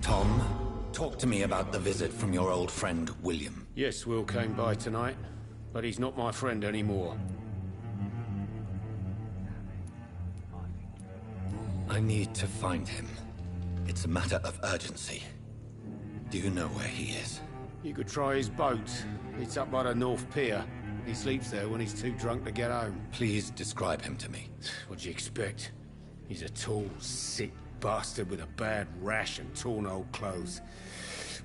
Tom, talk to me about the visit from your old friend, William. Yes, Will came by tonight, but he's not my friend anymore. I need to find him. It's a matter of urgency. Do you know where he is? You could try his boat. It's up by the North Pier. He sleeps there when he's too drunk to get home. Please describe him to me. What do you expect? He's a tall, sick bastard with a bad rash and torn old clothes.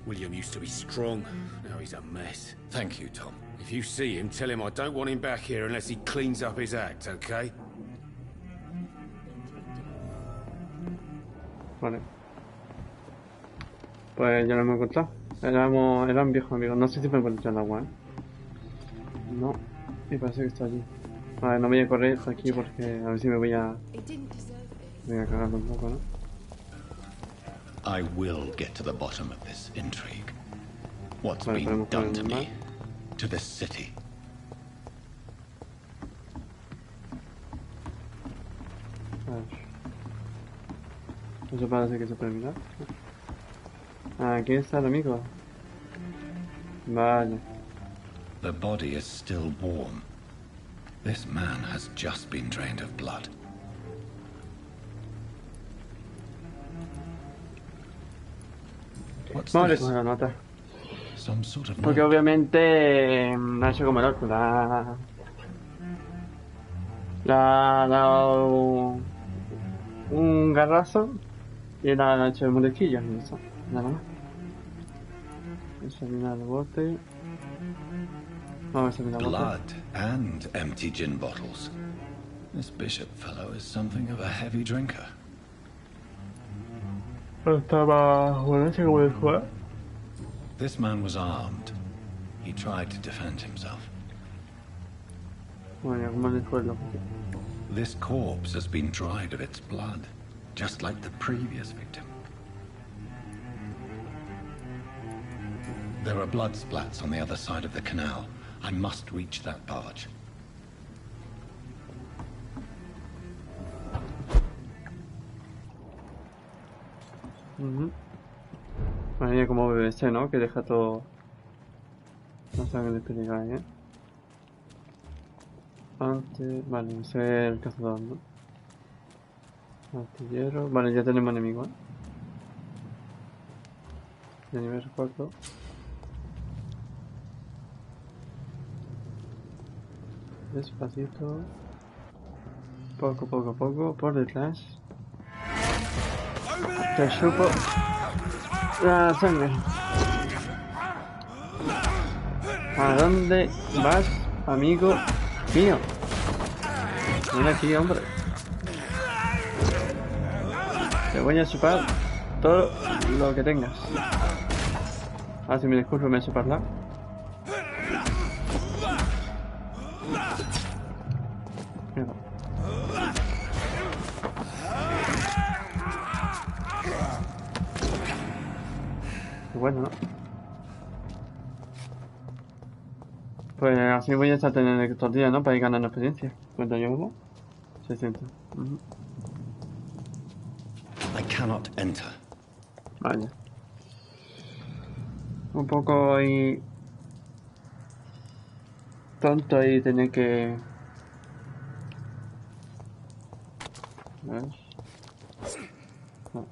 William used to be strong. Now he's a mess. Thank you, Tom. If you see him, tell him I don't want him back here unless he cleans up his act, okay? Vale. Pues ya lo hemos encontrado. Eran viejos amigos. No sé si me encuentro en el agua, ¿eh? No. Y parece que está allí. A ver, no voy a correr aquí porque a ver si me voy a cagar un poco, ¿no? I will get to the bottom of this intrigue. What's Vale, been podemos done poner to normal. me, to this city. A ver. Eso parece que se puede mirar. Aquí está el amigo. Vale. The body is still warm. This man has just been drained of blood. What's Vamos a this? recoger la nota. Some sort of Porque note. obviamente no ha hecho como el otro. Un garrazo y la ha hecho de mulequillos y eso. Nada más. Examinar el bote. Vamos a examinar el bote. Blood and empty gin bottles. This bishop fellow is something of a heavy drinker. Estaba borracho como el juego. This man was armed. He tried to defend himself. Bueno, como el juego. This corpse has been dried of its blood, just like the previous victim. There are blood splats on the other side of the canal. I must reach that barge. Bueno, como BBC, ¿no? Que deja todo... No saben de peligar, ¿eh? Antes... Vale, ese es el cazador, ¿no? Artillero... Vale, ya tenemos enemigo, ¿eh? De nivel 4. Despacito. Poco, por detrás. Te chupo la sangre. ¿A dónde vas, amigo mío? Ven aquí, hombre. Te voy a chupar todo lo que tengas. Ah, si me disculpo, me he chuparla. Mierda. Bueno, ¿no? Pues así voy a estar teniendo estos días, ¿no? Para ir ganando experiencia. ¿Cuánto llevamos? 600. I cannot enter. Vaya. Un poco ahí... tonto ahí tener que... ¿Ves? No.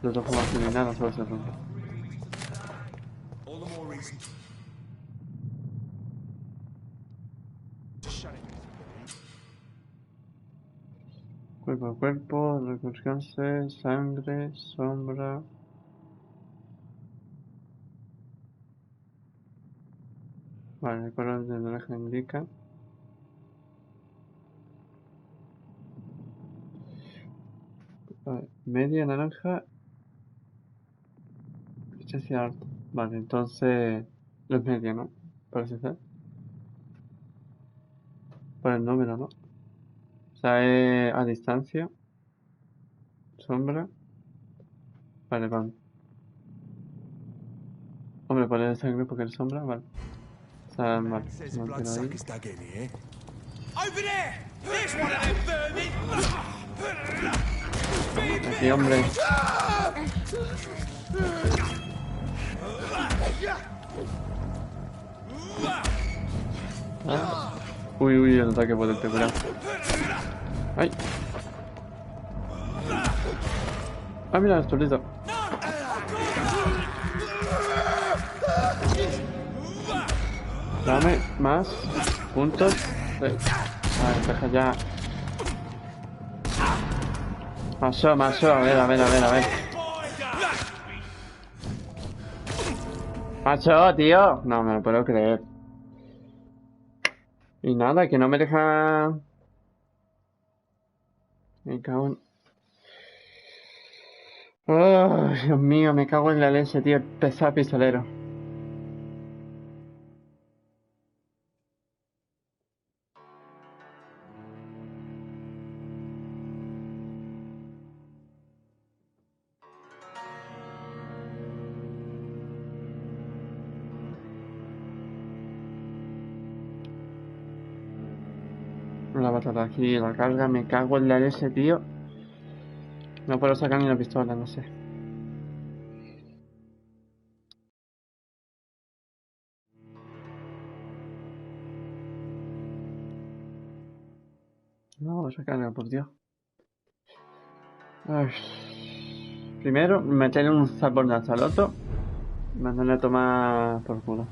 De todas formas, no hay nada, solo se rompe. Cuerpo a cuerpo, recurrence, sangre, sombra. Vale, el color de naranja indica. Vale, media naranja. Fecha hacia alto. Vale, entonces no es media, ¿no? Parece ser. Por el número, ¿no? O sea, es a distancia. Sombra. Vale, vale. Hombre, poner el sangre porque es sombra, vale. O sea, vale. Se mantiene ahí. Aquí, hombre. Ah. Uy, el ataque potente, cuidado. ¡Ay! Ah, mira, el solito. Dame más puntos. Vale, deja ya. Macho, a ver. Macho, tío. No me lo puedo creer. Y nada, que no me deja... Me cago en... Oh, Dios mío, me cago en la leche, tío. Pesado pistolero. La batalla aquí, la carga, me cago en la de ese tío. No puedo sacar ni la pistola, no sé. No, se carga, por Dios. Ay. Primero, meterle un zapornazo al otro. Mandarle a tomar por culo.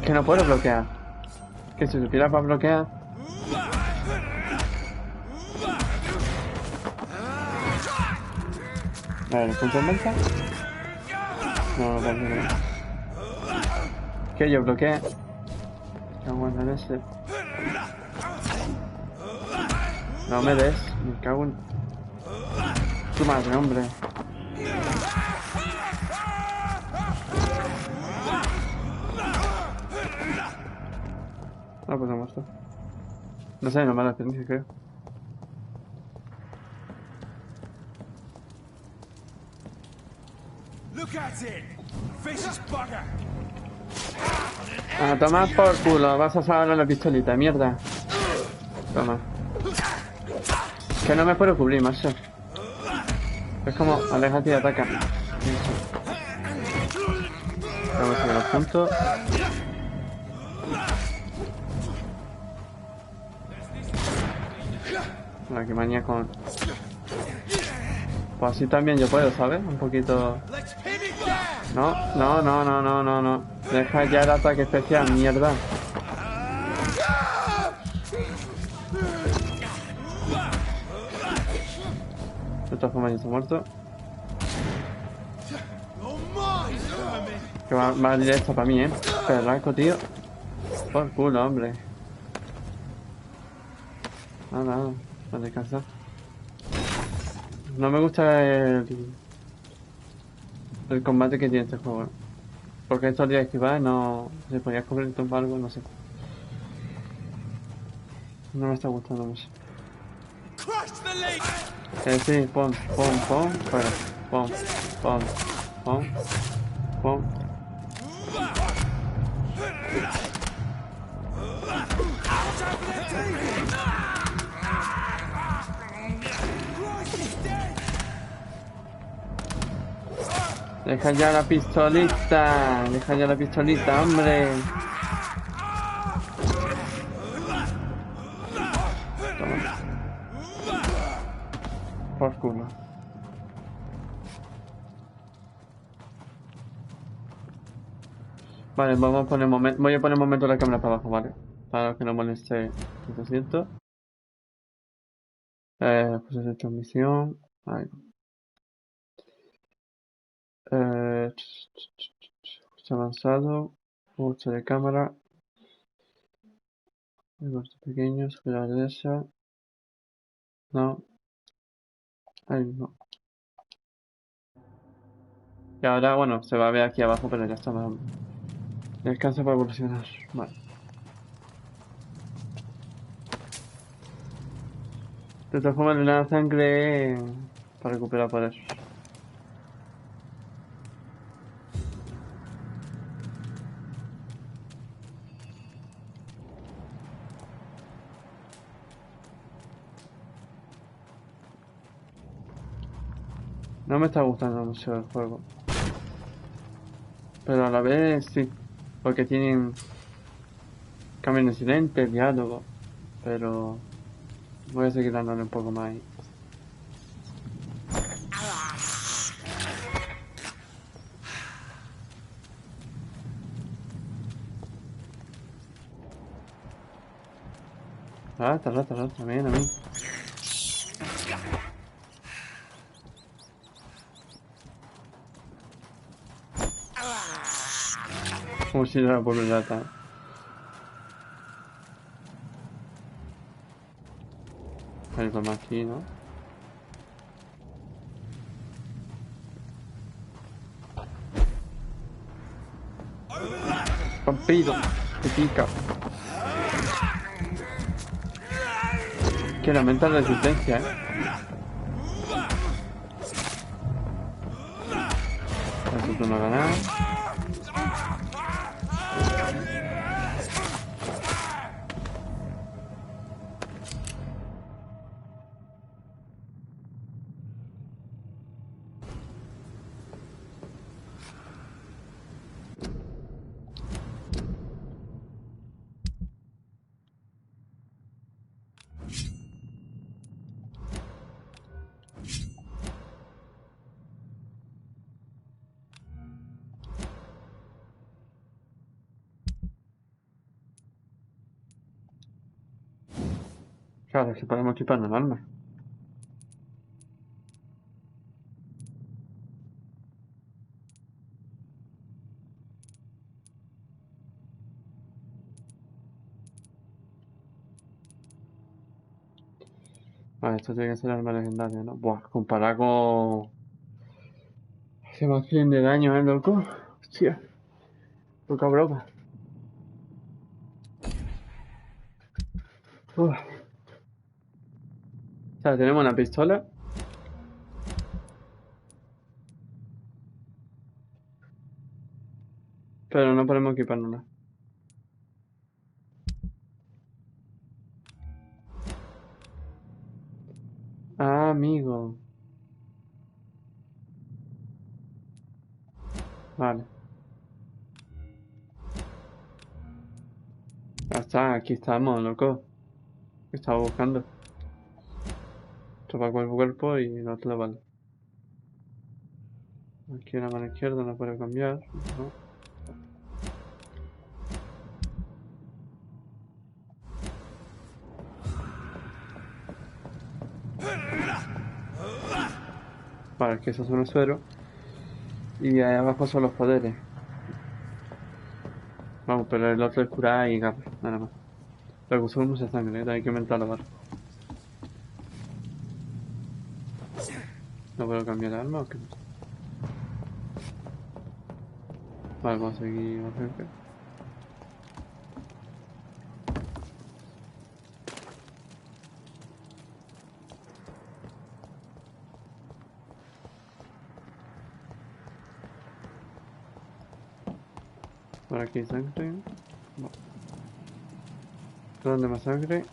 Que no puedo bloquear. Que si supiera para bloquear. A ver, ¿punto en venta? No, no puedo bloquear. Que yo bloqueé. Que aguantar ese. No me des, me cago en tu madre, hombre. Ah, pues no muerto. No sé, no me da experiencia, creo. Ah, toma por culo, vas a usar la pistolita, mierda. Toma. Que no me puedo cubrir, macho. Es como, aléjate y ataca. Vamos a ver los puntos. Bueno, que manía con... Pues así también yo puedo, ¿sabes? Un poquito... No, no, no, no, no, no, no. Deja ya el ataque especial, mierda. De todas formas ya está muerto. Que va directo para mí, Perraco, tío. Por culo, hombre. Nada, a descansar. No me gusta el combate que tiene este juego. Porque esto de esquivar no se podía cubrir todo algo, no sé. No me está gustando mucho. Sí, pon, fuera. Pon. Deja ya la pistolita, hombre. Toma. Por culo. Vale, vamos a poner voy a poner un momento la cámara para abajo, ¿vale? Para que no moleste el asiento. Pues es transmisión. Ahí. Ajuste avanzado. Ajuste de cámara. Ajuste pequeños. A la derecha. No. Ahí no. Y ahora, bueno, se va a ver aquí abajo, pero ya está. Descansa para evolucionar. Vale. De todas formas, la sangre para recuperar poder. No me está gustando mucho el juego. Pero a la vez sí. Porque tienen cambios de incidente, diálogo. Pero voy a seguir dándole un poco más ahí. Rata, bien, a mí. Como si no era por rata. Hay algo más aquí, ¿no? Vampiro, te pica. que le aumenta la resistencia, Eso tú no ganas. Claro, si podemos equiparnos armas. Vale, esto tiene que ser arma legendaria, ¿no? Buah, comparado con... Hace más 100 de daño, loco. Hostia. Poca broma. Uf. O sea, tenemos una pistola. Pero no podemos equiparnos. Ah, amigo. Vale. Ya está, aquí estamos, loco. Estaba buscando. Esto va cuerpo a cuerpo y no te lo vale. Aquí en la mano izquierda no puedo cambiar. No. Vale, que esos son los sueros. Y ahí abajo son los poderes. Vamos, pero el otro es curar y garra, nada más. Lo que usamos mucha sangre, hay que aumentar la barra. ¿No puedo cambiar de arma o qué? Vale, vamos a seguir al jefe. Por aquí hay sangre. No. ¿Dónde más sangre?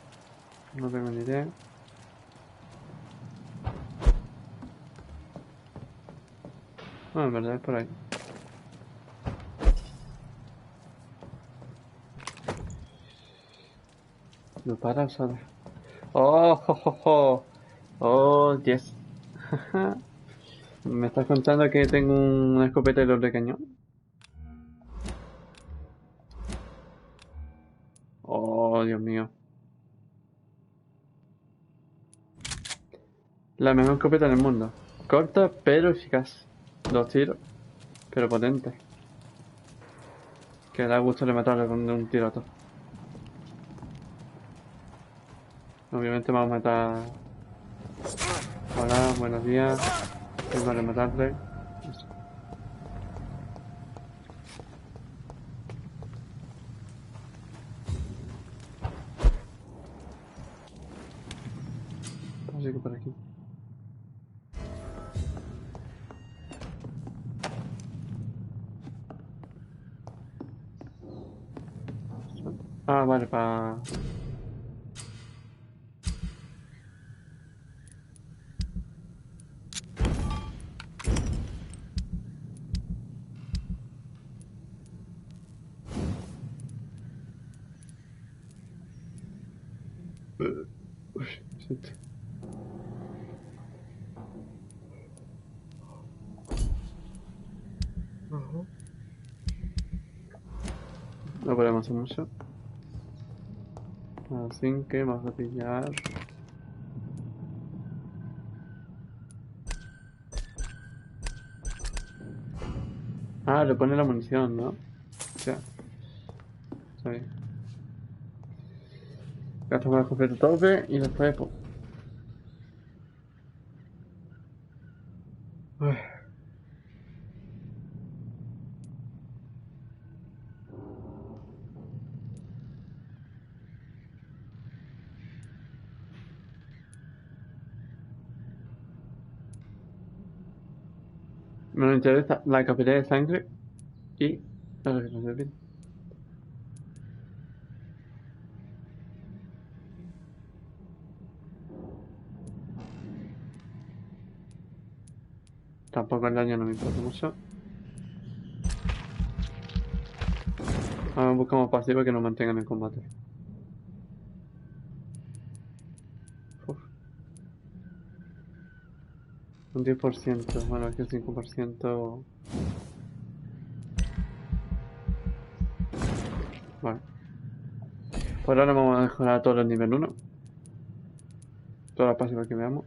No tengo ni idea. No, en verdad es por ahí. No para, Sara. ¡Oh, jo, jo, jo! ¡Oh, yes! ¿Me estás contando que tengo una escopeta de doble cañón? ¡Oh, Dios mío! La mejor escopeta del mundo. Corta, pero eficaz. 2 tiros, pero potente. Que da gusto de matarlo con un tiro a todo. Obviamente vamos a matar... Hola, buenos días. Tengo que matarle. Eso. Así que por aquí. Ah, vale, para... Uy, shit. No podemos hacer mucho. Así que vamos a pillar... Ah, le pone la munición, ¿no? O sea, está bien. Gasto con el completo tope y después, pues... Uy. Me interesa la cantidad de sangre y la regeneración de vida. Tampoco el daño no me importa mucho. Ahora buscamos pasivos que nos mantengan en combate. Uf. Un 10%, bueno, aquí el 5%. Vale. Por ahora vamos a mejorar todos los nivel 1. Todas las pasivas que veamos.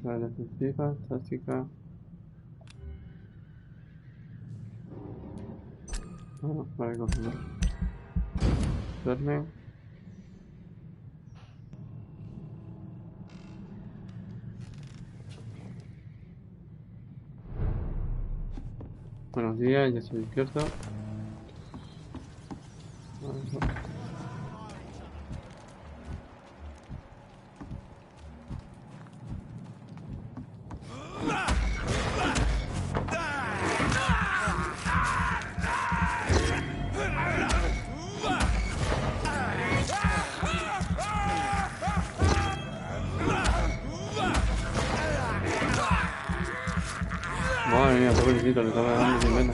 La defensiva, táctica. Vale, confirmar. Darle. Buenos días, ya soy despierto. Madre mía, pobrecito, le estaba dando sin vena.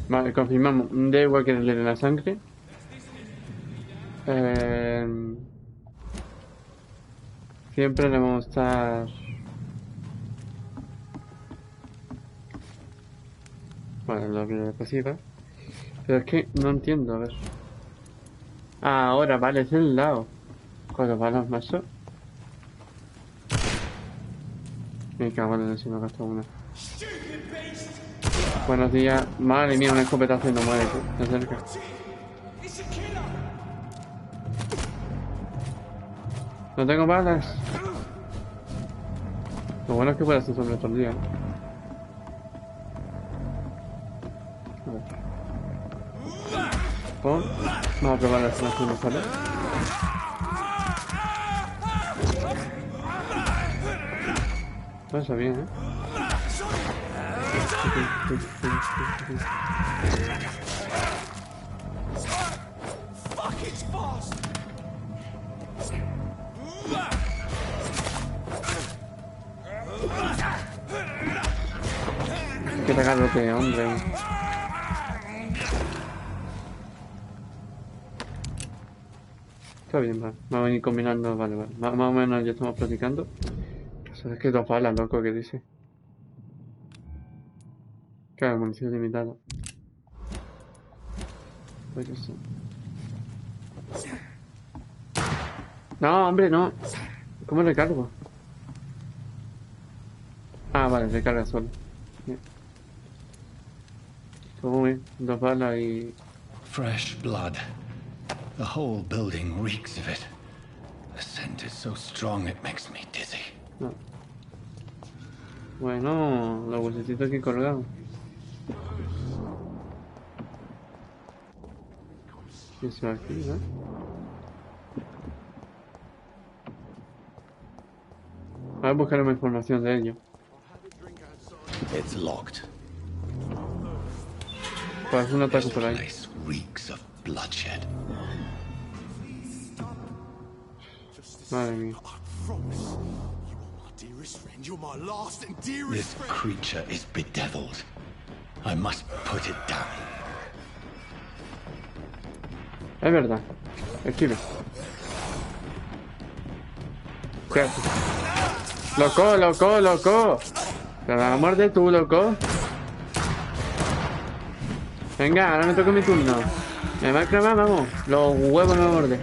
Vale, confirmamos. Da igual que le den la sangre. Siempre le vamos a estar... Bueno, la habilidad pasiva. Pero es que no entiendo, a ver. Ahora, vale, es el lado. Con los balas macho. Me cago en el si me gasto una. Buenos días. Madre mía, una escopetazo y no muere. Se acerca. No tengo balas. Lo bueno es que puede hacer sobre todo el día. A ver. Vamos a probar la sanación, ¿vale? Eso bien, ¿eh? Que te agarrote, hombre. Está bien, vale. Vamos a ir combinando, vale, vale. Más o menos ya estamos practicando. Es que dos balas, loco, que dice. Claro, munición limitada. Pues eso. No, hombre, no. ¿Cómo recargo? Ah, vale, recarga solo. Bien. Todo bien. Dos balas y... Fresh blood. The whole building reeks of it. The scent is so strong it makes me dizzy. No. Bueno, los huesecitos aquí colgados. ¿Qué es aquí, eh? Voy a buscar más información de ello. It's locked. Pues un ataque por ahí. This place reeks of bloodshed. Madre mía. This creature is bedeviled. I must put it down. Es verdad. Esquive. ¿Qué haces? ¡Loco, loco, loco! ¡Te vas a morder tú, loco! Venga, ahora me toca mi turno. Me va a clavar, vamos. Los huevos no me morden.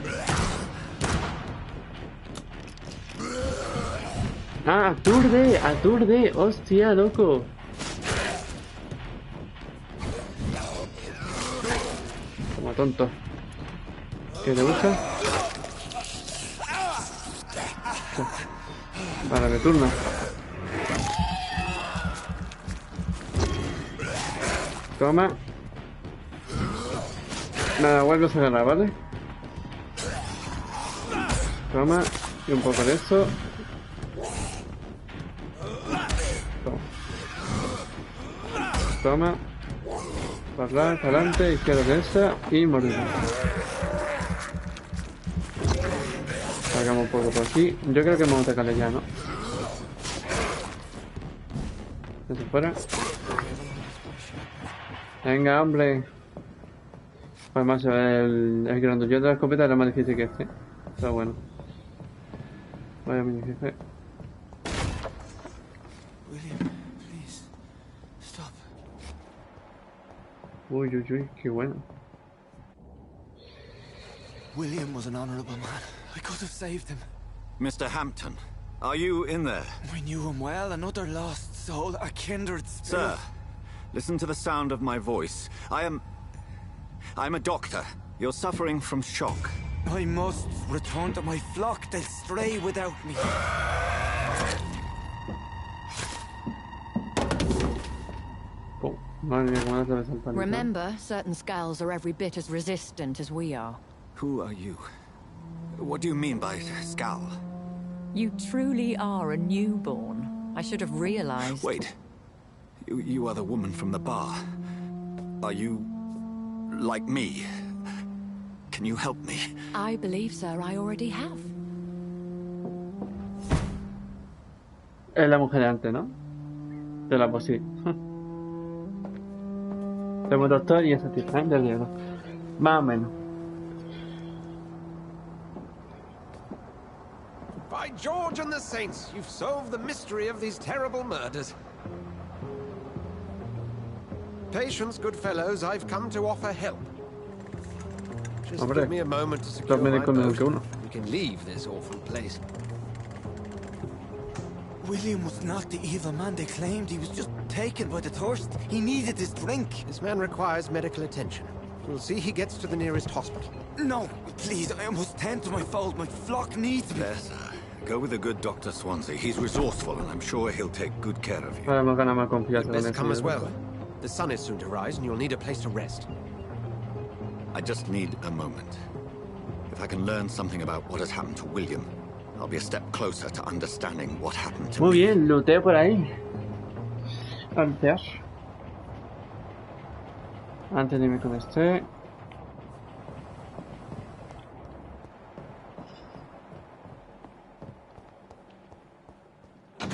Ah, aturde, aturde. Hostia, loco. tonto. ¿Qué te gusta? Vale, me turno. Toma. Nada, vuelves a agarrar, ¿vale? Toma. Y un poco de eso. Toma. Para adelante, izquierda derecha y morir. Salgamos un poco por aquí. Yo creo que vamos a atacarle ya, ¿no? Eso fuera. Venga, hombre. Además, el grandullón de la escopeta era más difícil que este. Pero bueno. Vaya mini jefe. Uy, uy, uy, qué bueno. William was an honorable man. I could have saved him. Mr. Hampton, are you in there? We knew him well, another lost soul, a kindred spirit. Sir, listen to the sound of my voice. I'm a doctor. You're suffering from shock. I must return to my flock. They'll stray without me. Remember, certain skulls are every bit as resistant as we are. Who are you? What do you mean by skull? You truly are a newborn. I should have realized. Wait. You are the woman from the bar. Are you like me? Can you help me? I believe, sir, I already have. Es la mujer de antes, ¿no? De la posible. Tenemos doctor y esa tierra del libro. Más o menos. By George and the Saints, you've solved the mystery of these terrible murders. Patience, good fellows, I've come to offer help. Just give me a moment to secure my boat. We can leave this awful place. William was not the evil man they claimed. He was just taken by the thirst. He needed his drink. This man requires medical attention. We'll see he gets to the nearest hospital. No, please, I must tend to my fold. My flock needs me. Yes, sir. Go with the good Dr. Swansea. He's resourceful, and I'm sure he'll take good care of you. You'd best come as well. The sun is soon to rise, and you'll need a place to rest. I just need a moment. If I can learn something about what has happened to William, I'll be a step closer to understanding what happened to me. Muy bien, looteo por ahí. Antes de irme con este.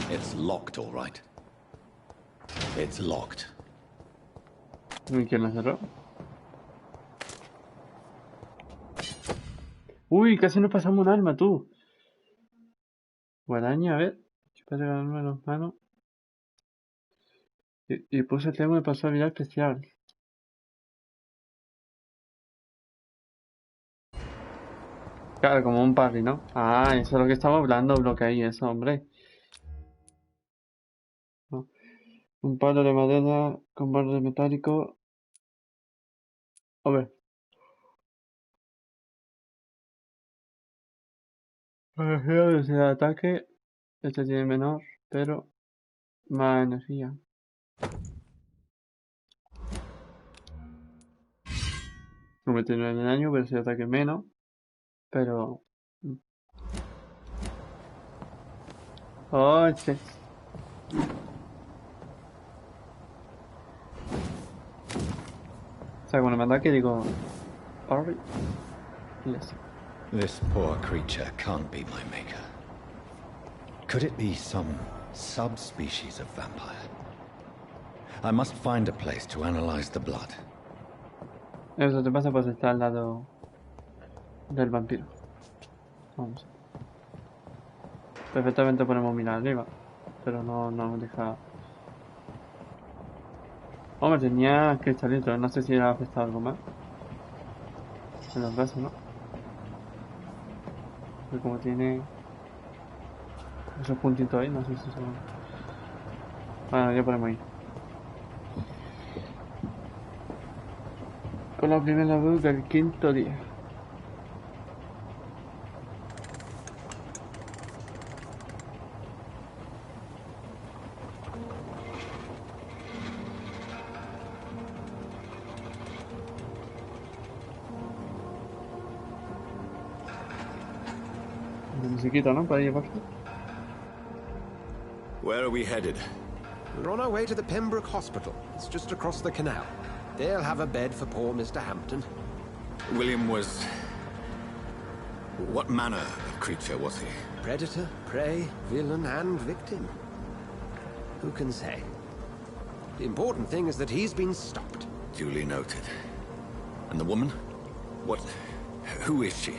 It's locked, all right. It's locked. ¿Quién la cerró? Uy, casi nos pasamos un arma, tú. Guadaña, a ver. Espérate con el arma en las manos. Y puse el tema de paso a vida especial. Claro, como un parry, ¿no? Ah, eso es lo que estamos hablando, bloqueé eso, hombre. No. Un palo de madera con borde metálico. Hombre. Energía de velocidad de ataque. Este tiene menor, pero más energía. No me tiene de daño, velocidad de ataque menos. Pero... Oh, sí. O sea, cuando me ataque digo... Parry. Yes. This poor creature can't be my maker. Could it be some subspecies of vampire? I must find a place to analyze the blood. Eso te pasa pues está al lado del vampiro. Vamos. Perfectamente podemos mirar arriba, pero no nos deja. Hombre, tenía cristalitos, no sé si le ha afectado algo más. En los brazos, ¿no? Porque como tiene esos puntitos ahí, no sé si son... Bueno, ya podemos ir. con la primera luz del quinto día. Musiquita, ¿no? Para llevarse. Where are we headed? We're on our way to the Pembroke Hospital. It's just across the canal. They'll have a bed for poor Mr. Hampton. William was... What manner of creature was he? Predator, prey, villain, and victim. Who can say? The important thing is that he's been stopped. Duly noted. And the woman? What... Who is she?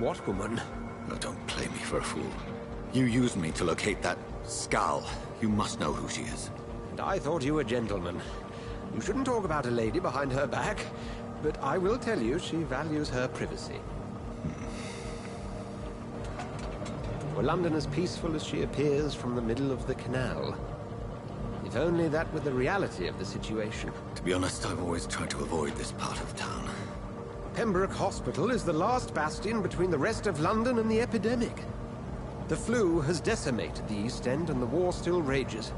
What woman? Oh, don't play me for a fool. You used me to locate that skull. You must know who she is. And I thought you a gentleman. You shouldn't talk about a lady behind her back, but I will tell you she values her privacy. Were London as peaceful as she appears from the middle of the canal? If only that were the reality of the situation. To be honest, I've always tried to avoid this part of town. Pembroke Hospital is the last bastion between the rest of London and the epidemic. The flu has decimated the East End and the war still rages.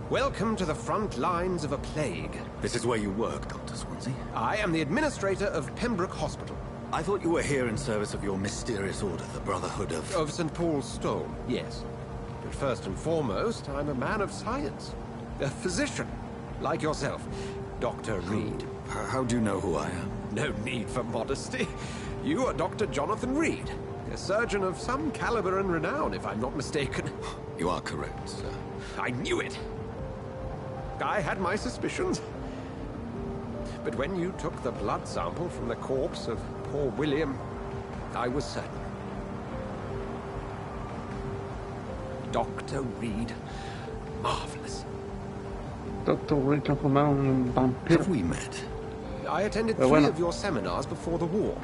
Welcome to the front lines of a plague. This is where you work, Dr. Swansea? I am the administrator of Pembroke Hospital. I thought you were here in service of your mysterious order, the Brotherhood of... Of St. Paul's Stone, yes. But first and foremost, I'm a man of science. A physician, like yourself, Dr. Reed. How do you know who I am? No need for modesty. You are Dr. Jonathan Reed, a surgeon of some caliber and renown, if I'm not mistaken. You are correct, sir. I knew it. I had my suspicions. But when you took the blood sample from the corpse of poor William, I was certain. Dr. Reed. Marvelous. Dr. Reed transformado en un vampiro. Have we met? I attended three of your seminars before the war.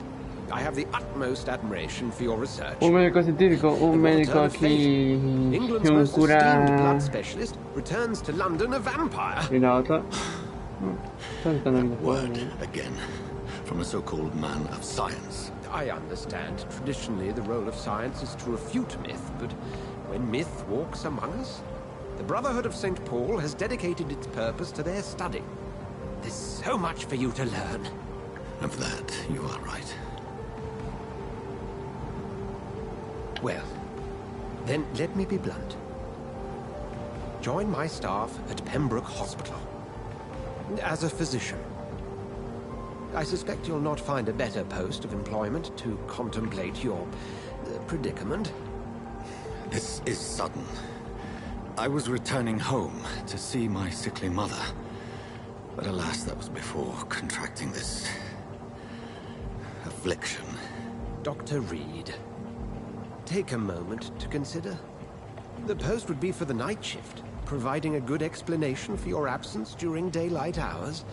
I have the utmost admiration for your research. Un médico científico, un médico aquí, England's un most esteemed cura. blood specialist returns to London a vampire. Y la otra. Word again from a so-called man of science. I understand. Traditionally, the role of science is to refute myth, but when myth walks among us, the Brotherhood of St. Paul has dedicated its purpose to their study. There's so much for you to learn. Of that, you are right. Well, then let me be blunt. Join my staff at Pembroke Hospital. As a physician. I suspect you'll not find a better post of employment to contemplate your predicament. This is sudden. I was returning home to see my sickly mother. But alas, that was before contracting this... affliction. Dr. Reed, take a moment to consider. The post would be for the night shift, providing a good explanation for your absence during daylight hours.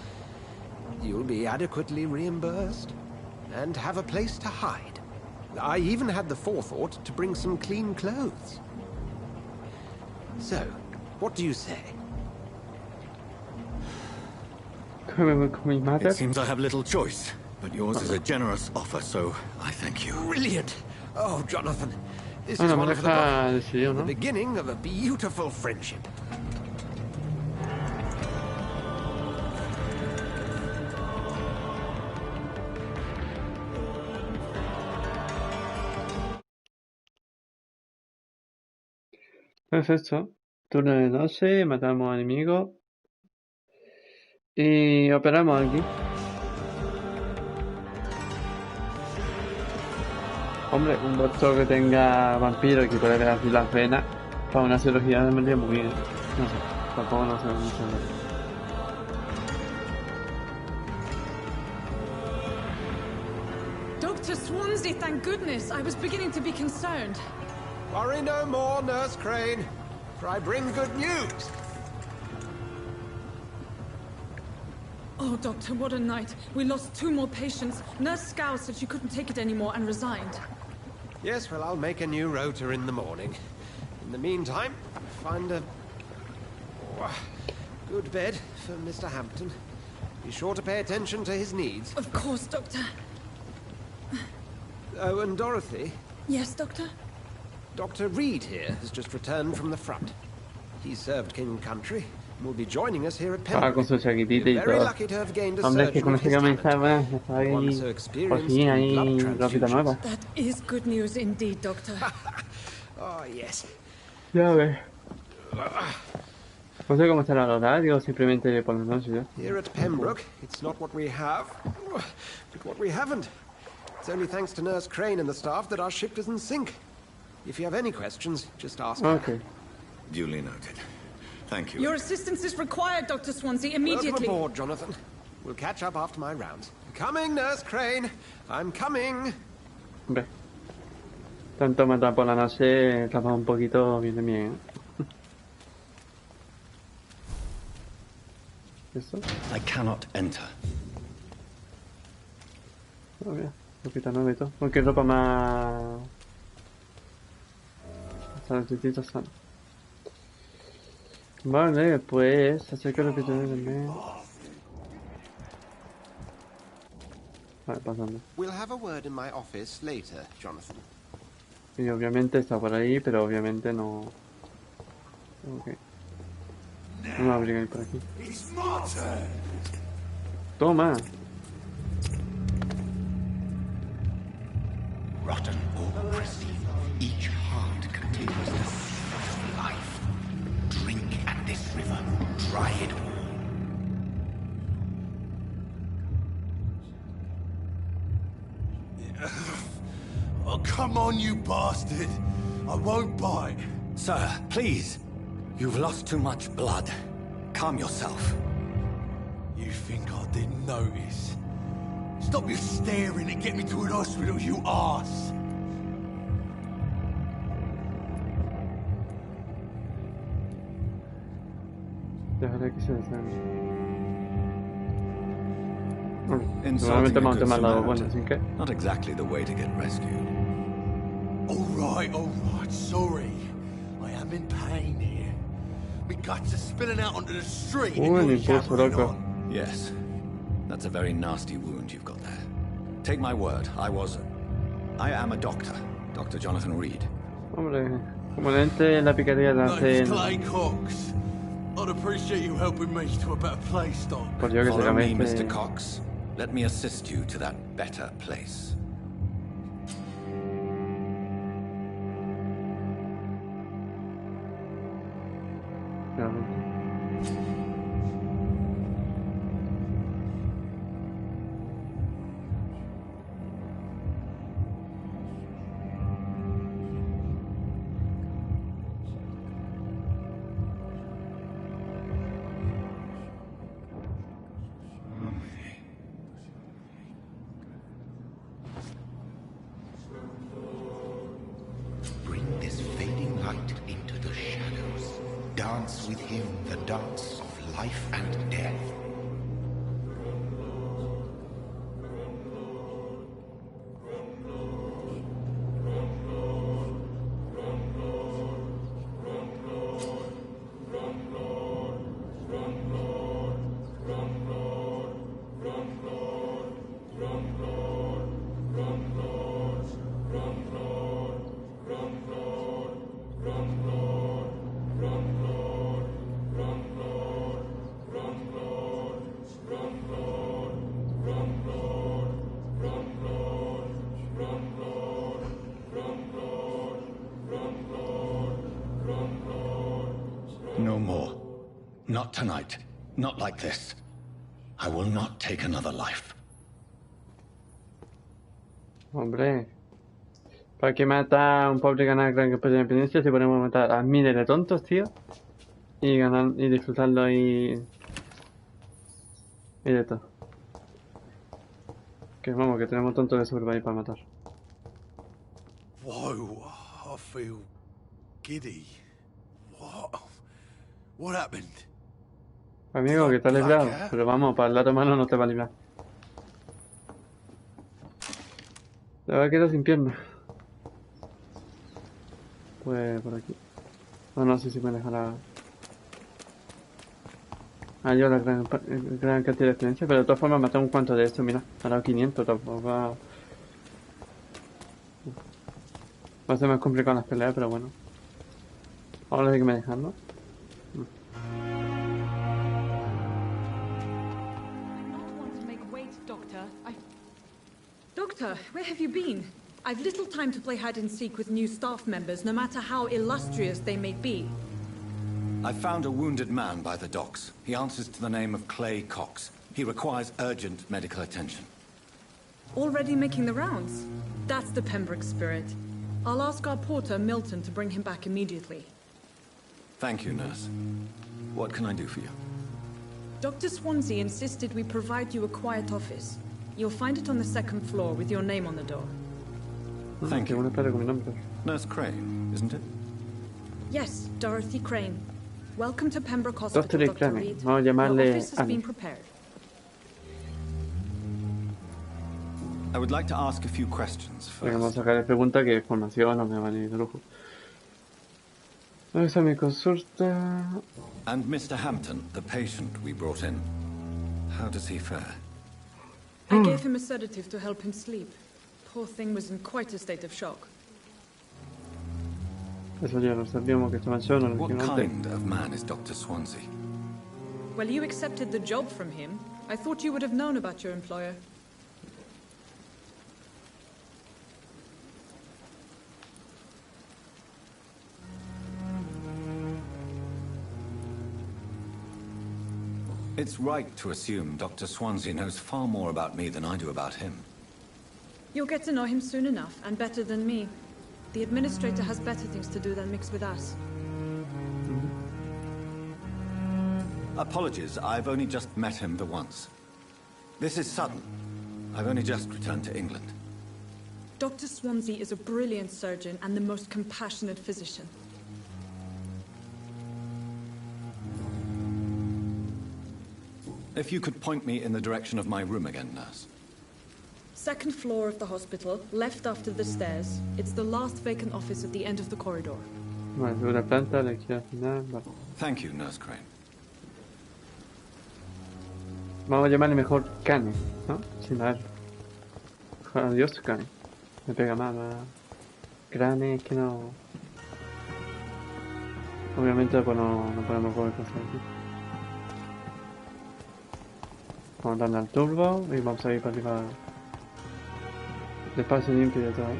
You'll be adequately reimbursed, and have a place to hide. I even had the forethought to bring some clean clothes. So, what do you say? It seems I have little choice, but yours is a generous offer, so I thank you. Brilliant! Oh, Jonathan, this is one of the beginning of a beautiful friendship. Perfecto. Turno de noche, matamos al enemigo. Y operamos aquí. Hombre, un doctor que tenga vampiro y que pueda ver así las venas para una cirugía me vendría muy bien. No sé, tampoco no sé mucho de eso. Dr. Swansea, thank goodness. I was beginning to be concerned. Worry no more, Nurse Crane, for I bring good news. Oh, Doctor, what a night. We lost 2 more patients. Nurse Scow said she couldn't take it anymore and resigned. Yes, well, I'll make a new rota in the morning. In the meantime, find a good bed for Mr. Hampton. Be sure to pay attention to his needs. Of course, Doctor. Oh, and Dorothy? Yes, Doctor? Dr. Reed here has just returned from the front. He served King and Country and will be joining us here at Ah, con Pembroke. su chaquetita y Very todo. lucky to have gained a Hombre, es que surgeon con of ese his cambio talent. estaba ahí, One so por experienced fin in blood ahí, ropita transfusions. nueva. That is good news indeed, Doctor. Oh, yes. Ya ves. No sé cómo estará el horario, simplemente por la noche ya. Here at Pembroke, it's not what we have, but what we haven't. It's only thanks to Nurse Crane and the staff that our ship doesn't sink. If you have any questions, just ask her. Okay. Duly noted. Thank you. Your assistance is required, Dr. Swansea, immediately. Welcome aboard, Jonathan. We'll catch up after my rounds. Coming, Nurse Crane. I'm coming. Hombre. Tanto matar por la noche, estamos un poquito bien, ¿eh? ¿Eso? I cannot enter. Oh, mira, ropita nueva y todo. Porque ropa más... Saltititos son. Vale, pues... Acerca de ropita nueva también. Vale, pasando. We'll have a word in my office later, Jonathan. Y obviamente está por ahí, pero obviamente no... Ok. No me obligan a ir por aquí. Toma. Rotten or pristine, each heart contains the seed of life. Drink at this river, try it all. Oh, come on, you bastard! I won't bite. Sir, please. You've lost too much blood. Calm yourself. You think I didn't notice? Stop your staring and get me to an hospital, you arse! Dejaré que se deshaga. Insulting Normalmente me a han good tomado lado bueno, Samaritan. sin que... Not exactly the way to get rescued. All right, sorry. I am in pain here. My guts are spilling out onto the street and Uy, you're el impulso, yabbering loco. on. Yes. That's a very nasty wound you've got there. Take my word, I am a doctor. Dr. Jonathan Reed. Hombre, como la gente la picaría la hace... Name's Clay Cox. I'd appreciate you helping me to a better place, Doc. Pues yo que Follow me, seguramente... Mr. Cox. Let me assist you to that better place. Bring this fading light into the shadows. Dance with him the dance of life and death. No more. Not tonight. Not like this. I will not take another life. Hombre. ¿Para qué mata a un pobre ganar gran independencia si podemos matar a miles de tontos, tío? Y ganar y disfrutarlo y de todo. Que vamos, que tenemos tontos de sobrevivir para matar. Whoa, I feel giddy. What happened? Amigo, que te has librado. Pero vamos, para el lado malo no te va a librar. Te va a quedar sin piernas. Pues por aquí. No sé si me dejará. Yo la gran cantidad de experiencia, pero de todas formas maté un cuanto de esto, mira, ha dado 500, tampoco va a ser más complicado las peleas, pero bueno. Ahora sí que me dejan, ¿no? Doctor, where have you been? I've little time to play hide and seek with new staff members, no matter how illustrious they may be. I found a wounded man by the docks. He answers to the name of Clay Cox. He requires urgent medical attention. Already making the rounds? That's the Pembroke spirit. I'll ask our porter, Milton, to bring him back immediately. Thank you, nurse. What can I do for you? Dr. Swansea insisted we provide you a quiet office. You'll find it on the second floor with your name on the door. Thank you. Nurse Crane, isn't it? Yes, Dorothy Crane. Welcome to Pembroke Hospital, Dr. Dr. Reed. Vamos a Your llamarle office has been prepared. I would like to ask a few questions first. Vamos a sacar preguntas que formación no me van a ir de lujo. Esa es mi consulta. And Mr. Hampton, the patient we brought in, how does he fare? I gave him a sedative to help him sleep. Poor thing was in quite a state of shock. Eso ya lo sabíamos que estaban solos. What kind of man is Dr. Swansea? Well, you accepted the job from him. I thought you would have known about your employer. It's right to assume Dr. Swansea knows far more about me than I do about him. You'll get to know him soon enough, and better than me. The administrator has better things to do than mix with us. Apologies, I've only just met him the once. This is sudden. I've only just returned to England. Dr. Swansea is a brilliant surgeon and the most compassionate physician. If you could point me in the direction of my room again, nurse. Second floor of the hospital, left after the stairs. It's the last vacant office at the end of the corridor. Una planta, la izquierda final. Thank you, Nurse Crane. Vamos a llamarle mejor Cane, ¿no? Sin dar. Adiós, Cane. Me pega más. Crane, es que no. Obviamente, pues no podemos comer cosas aquí. Vamos a darle al turbo y vamos a ir para arriba. Despacio limpio y todo.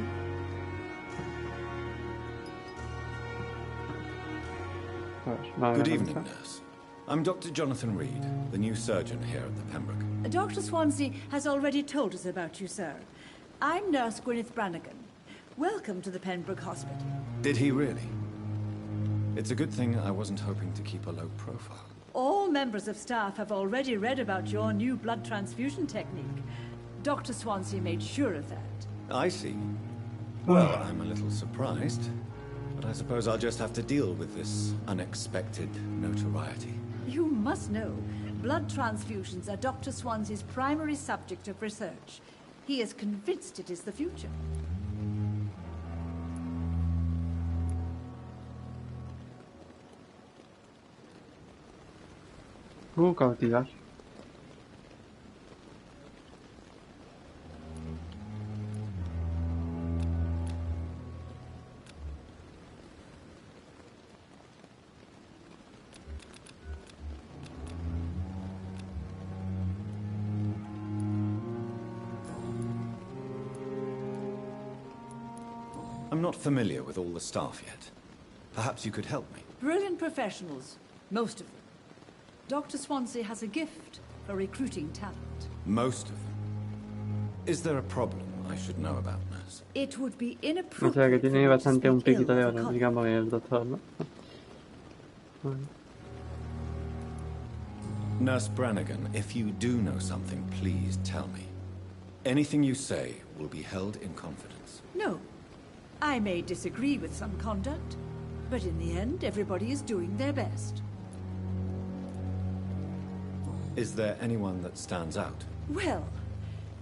Good evening, nurse. I'm Dr. Jonathan Reed, the new surgeon here at the Pembroke. Dr. Swansea has already told us about you, sir. I'm Nurse Gwyneth Brannigan. Welcome to the Pembroke Hospital. Did he really? It's a good thing I wasn't hoping to keep a low profile. All members of staff have already read about your new blood transfusion technique. Dr. Swansea made sure of that. I see. Well, I'm a little surprised, but I suppose I'll just have to deal with this unexpected notoriety. You must know, blood transfusions are Dr. Swansea's primary subject of research. He is convinced it is the future. Cautivar. I'm not familiar with all the staff yet. Perhaps you could help me. Brilliant professionals, most of them. Dr. Swansea has a gift for recruiting talent. Most of them. Is there a problem I should know about, nurse? It would be O inappropriate. sea que tiene bastante un piquito de oro, for digamos, el doctor, ¿no? Bueno. Nurse Brannigan, if you do know something, please tell me. Anything you say will be held in confidence. No. I may disagree with some conduct, but in the end, everybody is doing their best. Is there anyone that stands out? Well,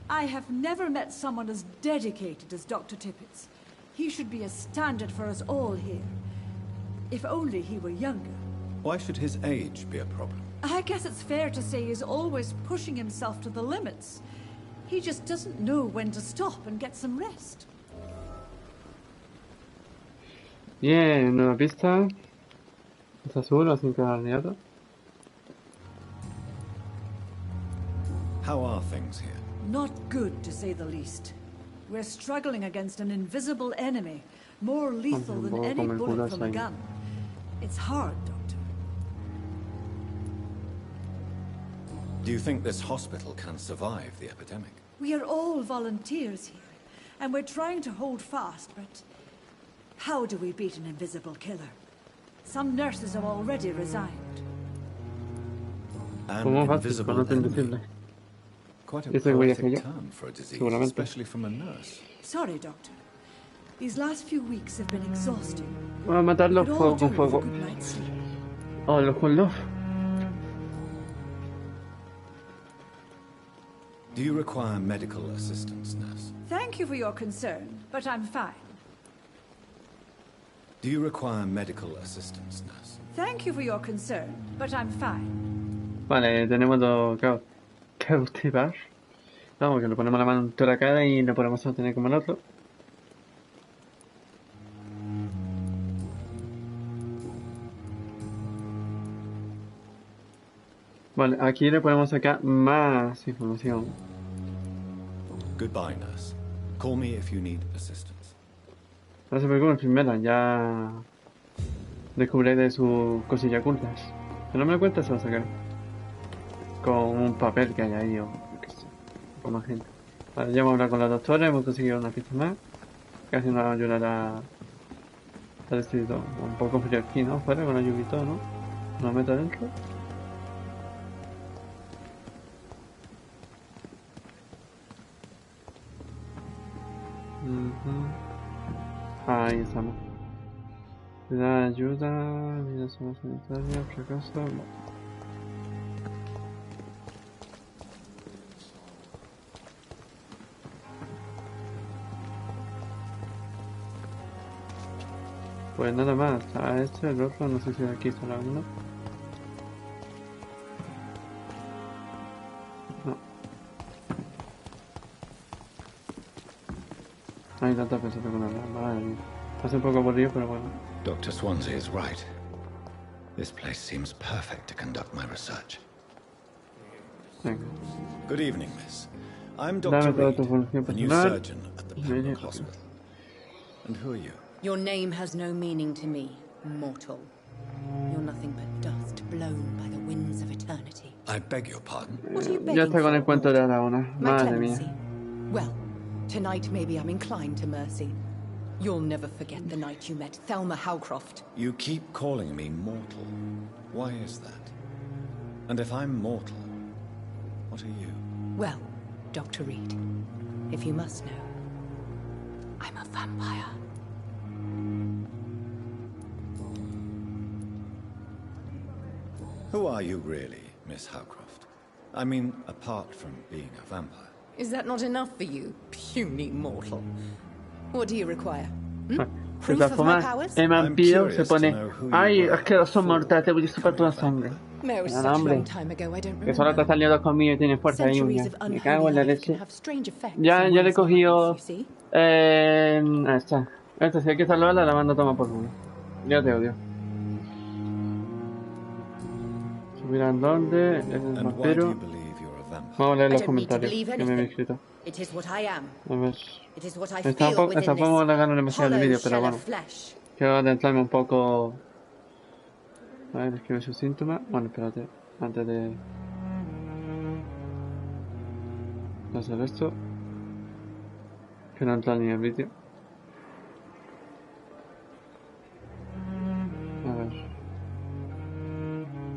I have never met someone as dedicated as Dr. Tippett. He should be a standard for us all here. If only he were younger. Why should his age be a problem? I guess it's fair to say he's always pushing himself to the limits. He just doesn't know when to stop and get some rest. Bien, nueva pista. Es azul, así que aliado. How are things here? Not good, to say the least. We're struggling against an invisible enemy, more lethal than any bullet from a gun. It's hard, Doctor. Do you think this hospital can survive the epidemic? We are all volunteers here, and we're trying to hold fast, but how do we beat an invisible killer? Some nurses have already resigned. An invisible enemy. Quite a poetic term for a disease, especially from a nurse. Sorry, Doctor. These last few weeks have been exhausting. Voy a matarlos fuego con fuego. Oh, los con los. Do you require medical assistance, nurse? Thank you for your concern, but I'm fine. Do you require medical assistance, nurse? Thank you for your concern, but I'm fine. Vale, tenemos dos cautivar. Vamos, que le ponemos la mano en toda la cara y lo podemos sostener como el otro. Vale, aquí le podemos sacar más información. Goodbye, nurse. Call me if you need assistance. No se preocupen, primera, ya descubriré de sus cosillas ocultas. Si no me lo cuenta, se lo sacaré. Con un papel que hay ahí o qué sé, con más gente. Vale, ya hemos hablado con la doctora, hemos conseguido una pista más. Casi nos ayudará a decidir un poco frío aquí, ¿no? Fuera con la lluvia y todo, ¿no? Nos meto adentro. Ahí estamos. Le da ayuda, vida zona sanitaria, fracaso. Pues nada más, a este, el otro, no sé si de aquí está la uno. No. Hay tanta pensando con hablar, madre mía. Hace un poco aburrido, pero bueno. Dr. Swansea is right. This place seems perfect to conduct my research. Venga. Good evening, miss. I'm Dr. Reed, a new surgeon at the Pembroke Hospital. And who are you? Your name has no meaning to me, mortal. You're nothing but dust blown by the winds of eternity. I beg your pardon. What are you begging Ya está con el cuento de la una. Madre mía. Well, tonight maybe I'm inclined to mercy. You'll never forget the night you met Thelma Howcroft. You keep calling me mortal. Why is that? And if I'm mortal, what are you? Well, Dr. Reed, if you must know, I'm a vampire. Who are you really, Miss Howcroft? I mean, apart from being a vampire. Is that not enough for you, puny mortal? What do you require? De todas formas, el vampiro se pone, ay, es que son mortales, te voy a chupar toda sangre. No, hombre, que solo te están liados conmigo y tienes fuerza y uñas. Me cago en la leche. Ya le he cogido. Ahí está. Esta, si hay que salvarla, la mando a tomar por culo. Ya te odio. Subirán dónde, es el vampiro. Vamos a leer los comentarios que me han escrito. A ver. Tampoco le gano demasiado el vídeo, pero bueno. Quiero adentrarme un poco. A ver, escribe sus síntomas. Bueno, espérate. Antes de hacer esto. Que no entra ni en el vídeo. A ver.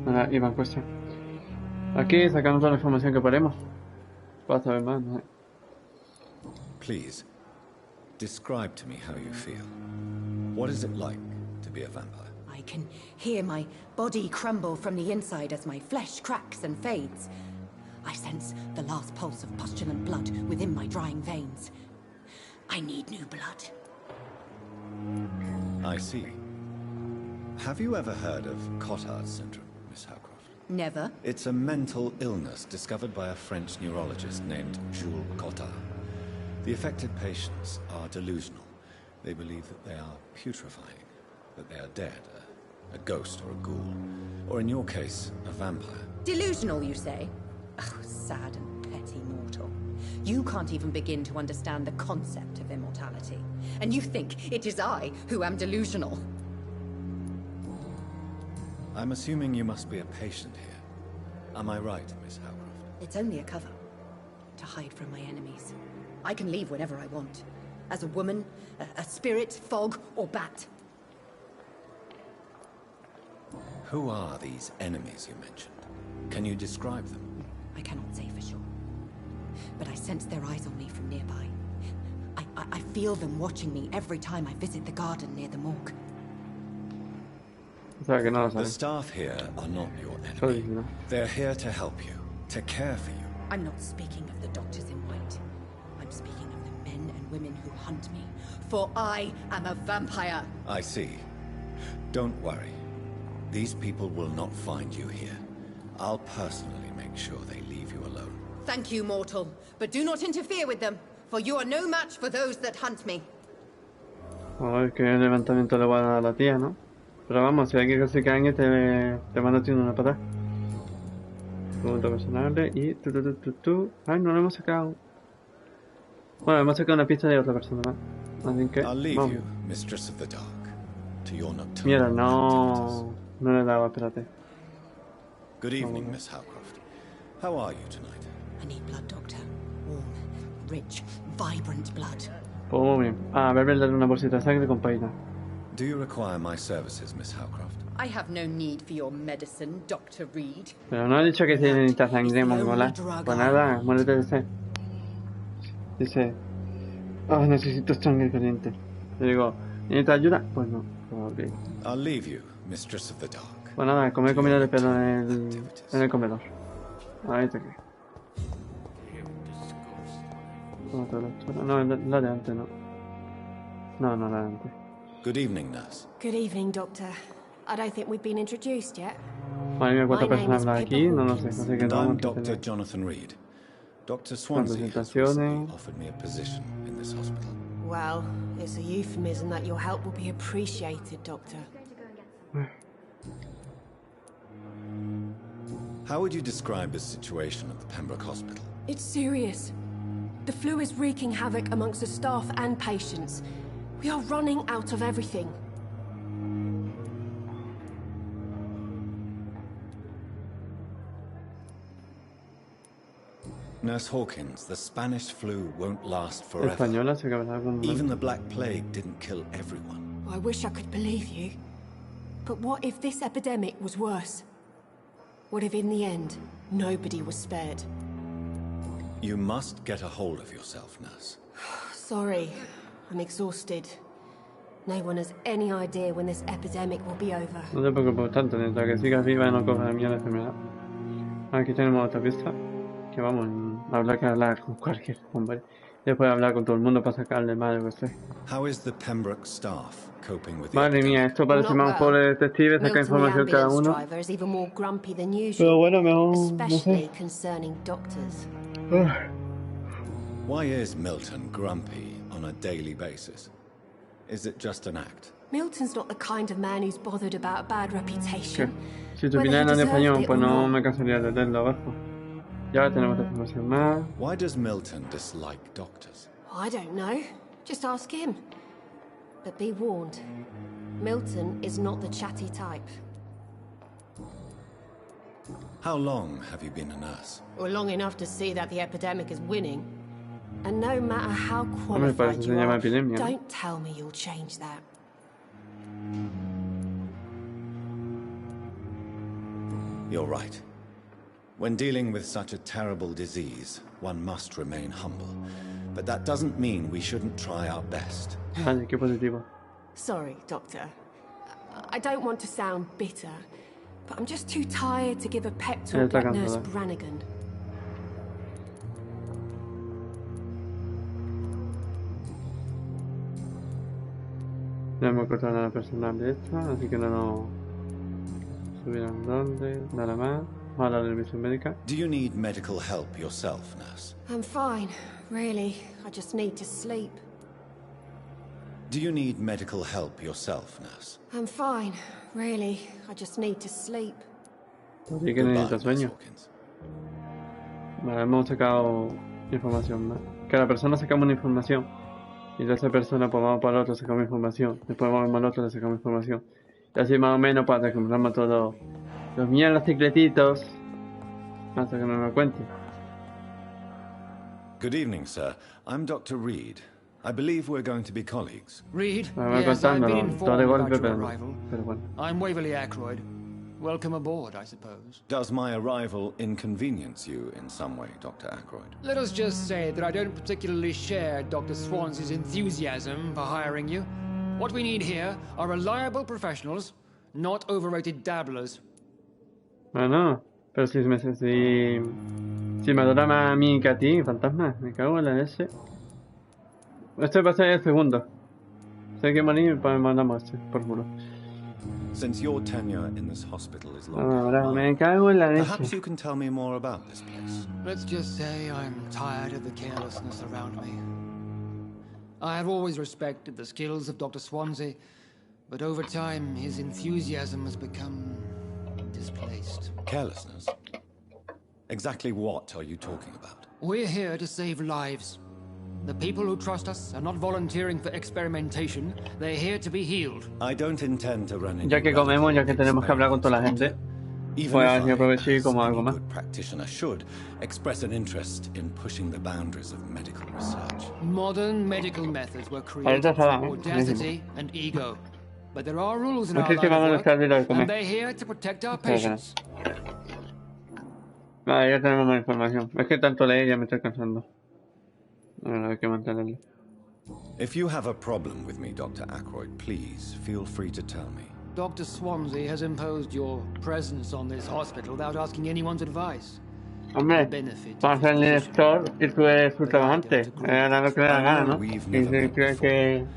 Ahora, Iván Cuesta. Aquí sacamos toda la información que podemos. Para saber más, ¿no? Please, describe to me how you feel. What is it like to be a vampire? I can hear my body crumble from the inside as my flesh cracks and fades. I sense the last pulse of pustulant blood within my drying veins. I need new blood. I see. Have you ever heard of Cotard's syndrome, Miss Howcroft? Never. It's a mental illness discovered by a French neurologist named Jules Cottard. The affected patients are delusional. They believe that they are putrefying, that they are dead, a ghost or a ghoul, or in your case, a vampire. Delusional, you say? Oh, sad and petty mortal. You can't even begin to understand the concept of immortality. And you think it is I who am delusional. I'm assuming you must be a patient here. Am I right, Miss Howcroft? It's only a cover. To hide from my enemies. I can leave whenever I want. As a woman, a spirit, fog, or bat. Who are these enemies you mentioned? Can you describe them? I cannot say for sure. But I sense their eyes on me from nearby. I feel them watching me every time I visit the garden near the morgue. The staff here are not your enemy. They're here to help you, to care for you. I'm not speaking of the doctors in white. I'm speaking of the men and women who hunt me. For I am a vampire. I see. Don't worry. These people will not find you here. I'll personally make sure they leave you alone. Thank you, mortal. But do not interfere with them, for you are no match for those that hunt me. A ver qué levantamiento le voy a dar a la tía, ¿no? Pero vamos, si hay que casi caña te mando tiene una patada. Punto personal y Ay, no lo hemos sacado. Bueno, hemos sacado una pista de otra persona más. Así que vamos. Mierda, no le he dado, espérate. Good evening, Miss Howcroft. How are you tonight? I need blood, doctor. Warm, rich, vibrant blood. Pues muy bien. A ver, darle una bolsita de sangre con paina. Do you require my services, Miss Howcroft? I have no need for your medicine, Dr. Reed. Pero no he dicho que se necesita sangre, mongola. Pues nada, muérete de sed. Dice, oh, necesito sangre caliente. Le digo, ¿necesitas ayuda? Pues no. Okay. I'll leave you, Mistress of the Dark. Pues nada, comer comida de pelo en el comedor. Ahí está aquí. No, la de antes no. No, la de antes. Good evening, nurse. Good evening, Doctor. I don't think we've been introduced yet. Madre mía, ¿cuántas personas hablan aquí? No lo sé, así que no I'm vamos a Dr. tener. Jonathan Reed. Dr. Swansea has recently offered me a position in this hospital. Well, it's a euphemism that your help will be appreciated, Doctor. How would you describe the situation at the Pembroke Hospital? It's serious. The flu is wreaking havoc amongst the staff and patients. We are running out of everything. Nurse Hawkins, the Spanish flu won't last forever. Española se acabará con... Even the Black Plague didn't kill everyone. I wish I could believe you. But what if this epidemic was worse? What if in the end, nobody was spared? You must get a hold of yourself, nurse. Sorry, I'm exhausted. No one has any idea when this epidemic will be over. No te preocupes tanto, mientras que sigas viva y no cojas la mierda de enfermedad. Aquí tenemos otra pista. Que vamos, habrá que hablar con cualquier hombre. Después hablar con todo el mundo para sacarle madre que sé. How is the Pembroke staff coping with Madre mía, esto parece más un pobre detective, saca información cada uno. Pero bueno, mejor, no sé. Why is Milton grumpy on a daily basis? Is it just an act? Milton's not the kind of man who's bothered about a bad reputation. Si supieran en español, pues no me cansaría de leerlo abajo. Ya tenemos esta información más. Why does Milton dislike doctors? I don't know. Just ask him. But be warned, Milton is not the chatty type. How long have you been a nurse? Well, long enough to see that the epidemic is winning. And no matter how qualified you are, don't tell me you'll change that. You're right. When dealing with such a terrible disease, one must remain humble. But that doesn't mean we shouldn't try our best. Vale, qué positivo. Sorry, Doctor. I don't want to sound bitter, but I'm just too tired to give a pep talk like Nurse Brannigan. Ya hemos cortado la personal de esta, así que no nos subirán donde, nada más. Vamos a hablar de visión médica. Do you need medical help yourself, nurse? I'm fine, really. I just need to sleep. Do you need medical help yourself, nurse? I'm fine, really. I just need to sleep. Así que necesita sueño. Vale, hemos sacado información más. Cada persona sacamos una información. Y de esa persona pues vamos para el otro, sacamos información. Después vamos al otro, le sacamos información. Y así más o menos para acostumbrarnos a todos los mierdas secretitos. Hasta que no me cuente. Good evening, sir. I'm Dr. Reed. I believe we're going to be colleagues. Reed? Yes, I've been informed about your arrival. I'm Waverly Ackroyd. Welcome aboard, I suppose. Does my arrival inconvenience you in some way, Dr. Ackroyd? Let us just say that I don't particularly share Dr. Swans's enthusiasm for hiring you. What we need here are reliable professionals, not overrated dabblers. Bueno, pero si me adora más a mí que a ti, fantasma, me cago en la leche. Este va a ser el segundo. Sé que morir para mandamos este, por culo. Since your tenure in this hospital is long, ahora me cago en la leche. Perhaps you can tell me more about this place. Let's just say I'm tired of the carelessness around me. I have always respected the skills of Dr. Swansea, but over time his enthusiasm has become displaced. Carelessness? Exactly what are you talking about? We're here to save lives. The people who trust us are not volunteering for experimentation. They're here to be healed. I don't intend to run into ya que comemos, ya que tenemos que hablar con toda la gente, pues así aproveché y como algo más. Practitioner should express an interest in pushing the boundaries of medical research. Modern medical methods were created for audacity and ego. But there are rules in our line of work, and they're here to protect our patients. Vale, ya tenemos más información. Es que tanto leer ya me estoy cansando. Ahora hay que mantenerlo. If you have a problem with me, Dr. Ackroyd, please feel free to tell me. Dr. Swansea has imposed your presence on this hospital without asking anyone's advice. Hombre, para ser el director y tú eres su trabajante. Era lo que le da gana, ¿no? Y si cree que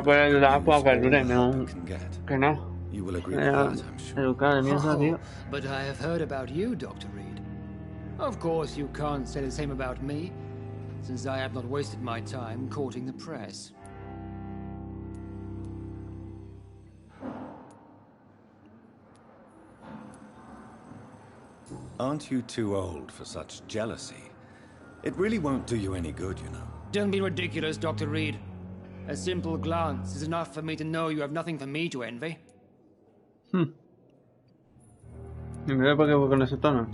puede ayudar, pues a perdure, no. Que no. Educado de mierda, tío. But I have heard about you, Dr. Reed. Of course, you can't say the same about me, since I have not wasted my time courting the press. Aren't you too old for such jealousy? It really won't do you any good, you know. Don't be ridiculous, Dr. Reed. A simple glance is enough for me to know you have nothing for me to envy. ¿Y me ve por qué voy con ese tono?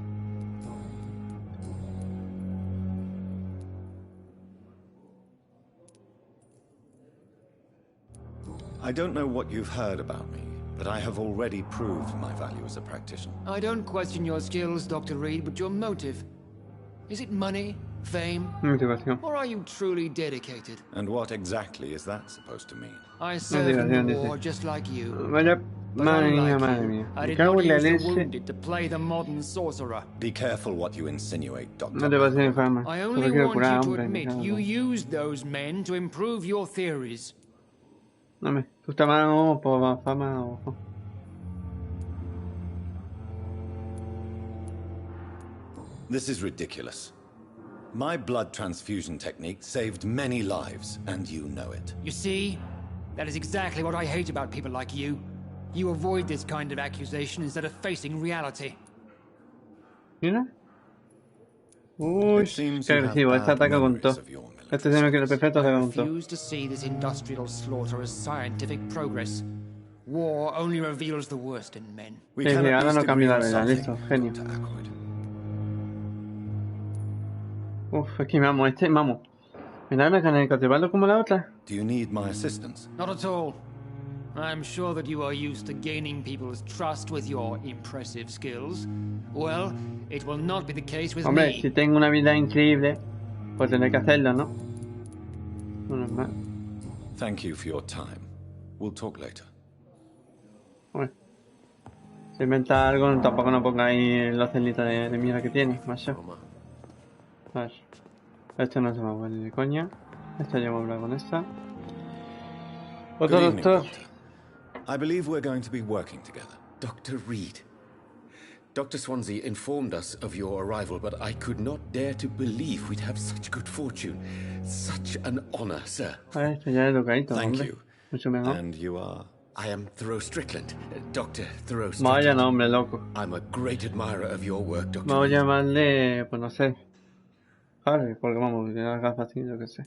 I don't know what you've heard about me, but I have already proved my value as a practitioner. I don't question your skills, Dr. Reed, but your motive. Is it money, fame, or are you truly dedicated? And what exactly is that supposed to mean? I served in the war just like you. Madre mía. I did not use the wounded to play the modern sorcerer. Be careful what you insinuate, Doctor. No te vas a infamar. I only want you to admit you used those men to improve your theories. Dame, tú estás mal por fama o... This is ridiculous. My blood transfusion technique saved many lives, and you know it. You see? That is exactly what I hate about people like you. You avoid this kind of accusation instead of facing reality. Mira. Uy, qué agresivo, este ataca con todo. Este se me queda perfecto, ataca con todo. I refuse to see this industrial slaughter as scientific progress. War only reveals the worst in men. Sí, ahora no cambia la verdad, listo, genio. Uf, es que vamos, vamos. Mira, mecánica, ¿te vale como la otra? Do you need my assistance? Not at all. I'm sure that you are used to gaining people's trust with your impressive skills. Well, it will not be the case with Hombre, me. Si tengo una vida increíble, pues tendré que hacerlo, ¿no? Normal. Thank you for your time. We'll talk later. Bueno. Si inventa algo, tampoco no ponga ahí la celita de mierda que tiene, macho. A ver. Esto no se me va a de coña. Esta ya voy a hablar con esta. Otro doctor. I believe we're going to be working together. Dr. Reed. Dr. Swansea informed us of your arrival, but I could not dare to believe we'd have such good fortune. Such an honor, sir. Este ya es educadito, Thank hombre. you. Mucho mejor. And you are? I am Thoreau Strickland, Dr. Thoreau Vaya Strickland. nombre, loco. I'm a great admirer of your work, Dr. Vamos a Reed. llamarle, pues no sé. Harvey, porque vamos, tiene las gafas así, yo qué sé.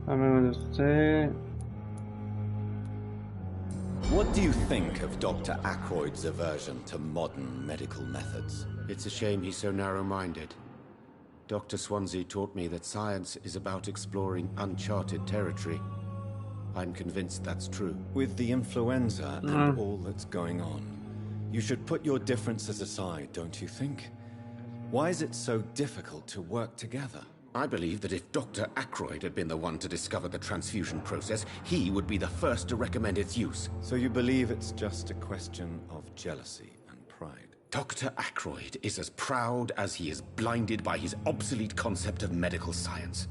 A ver, usted. What do you think of Dr. Ackroyd's aversion to modern medical methods? It's a shame he's so narrow-minded. Dr. Swansea taught me that science is about exploring uncharted territory. I'm convinced that's true. With the influenza and all that's going on, you should put your differences aside, don't you think? Why is it so difficult to work together? I believe that if Dr. Ackroyd had been the one to discover the transfusion process, he would be the first to recommend its use. So you believe it's just a question of jealousy and pride? Dr. Ackroyd is as proud as he is blinded by his obsolete concept of medical science.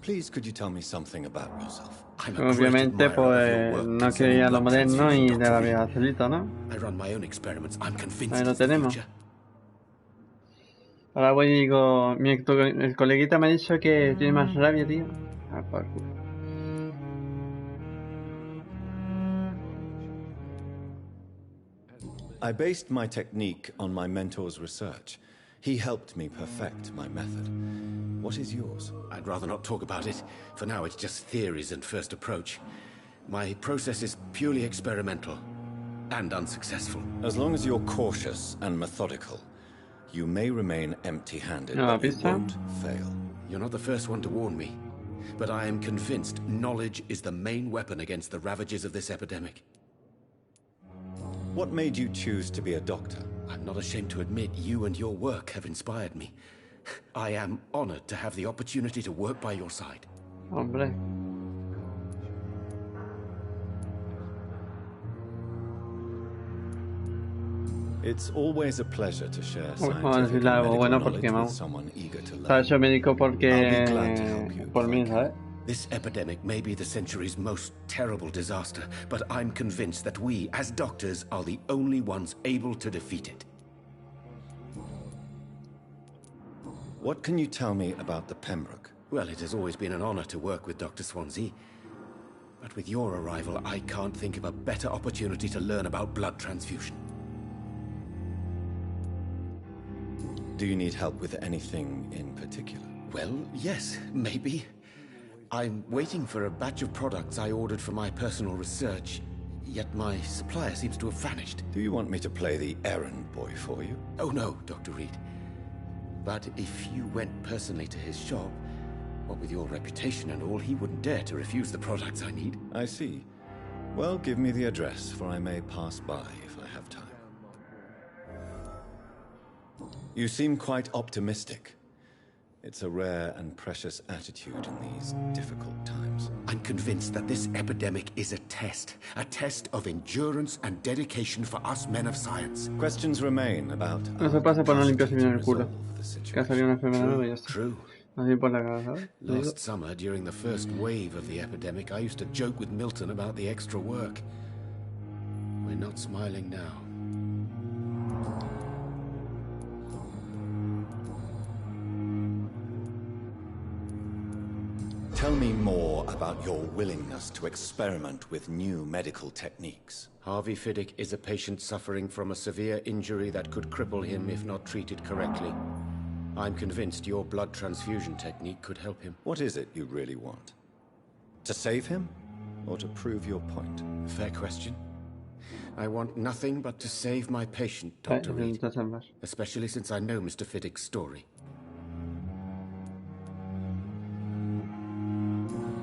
Please, could you tell me something about yourself? Obviamente, pues no quería lo moderno y de la vieja celita, ¿no? I run my own experiments. I'm convinced Ahí lo it's the tenemos. future. Ahora voy y digo, el coleguita me ha dicho que tiene más rabia, tío. Ah, por culo. I based my technique on my mentor's research. He helped me perfect my method. What is yours? I'd rather not talk about it. For now, it's just theories and first approach. My process is purely experimental and unsuccessful. As long as you're cautious and methodical, you may remain empty-handed, but you won't fail. You're not the first one to warn me, but I am convinced knowledge is the main weapon against the ravages of this epidemic. What made you choose to be a doctor? I'm not ashamed to admit you and your work have inspired me. I am honored to have the opportunity to work by your side. Hombre. It's always a pleasure to share Vamos a scientific decirle and algo medical bueno knowledge porque with vamos. someone eager to learn. Está hecho médico porque I'll be glad to help you por mí, ¿sabes? This epidemic may be the century's most terrible disaster, but I'm convinced that we, as doctors, are the only ones able to defeat it. What can you tell me about the Pembroke? Well, it has always been an honor to work with Dr. Swansea. But with your arrival, I can't think of a better opportunity to learn about blood transfusion. Do you need help with anything in particular? Well, yes, maybe. I'm waiting for a batch of products I ordered for my personal research, yet my supplier seems to have vanished. Do you want me to play the errand boy for you? Oh no, Dr. Reed. But if you went personally to his shop, what with your reputation and all, he wouldn't dare to refuse the products I need. I see. Well, give me the address, for I may pass by if I have time. You seem quite optimistic. It's a rare and precious attitude in these difficult times. I'm convinced that this epidemic is a test of endurance and dedication for us men of science. Questions remain about No se pasa por no limpiarse bien el culo. Que ha salido una enfermedad nueva y ya está. True. Así por la cara, ¿sabes? Last summer, during the first wave of the epidemic, I used to joke with Milton about the extra work. We're not smiling now. Tell me more about your willingness to experiment with new medical techniques. Harvey Fiddick is a patient suffering from a severe injury that could cripple him if not treated correctly. I'm convinced your blood transfusion technique could help him. What is it you really want? To save him? Or to prove your point? Fair question. I want nothing but to save my patient, Dr. Reed. Especially since I know Mr. Fiddick's story.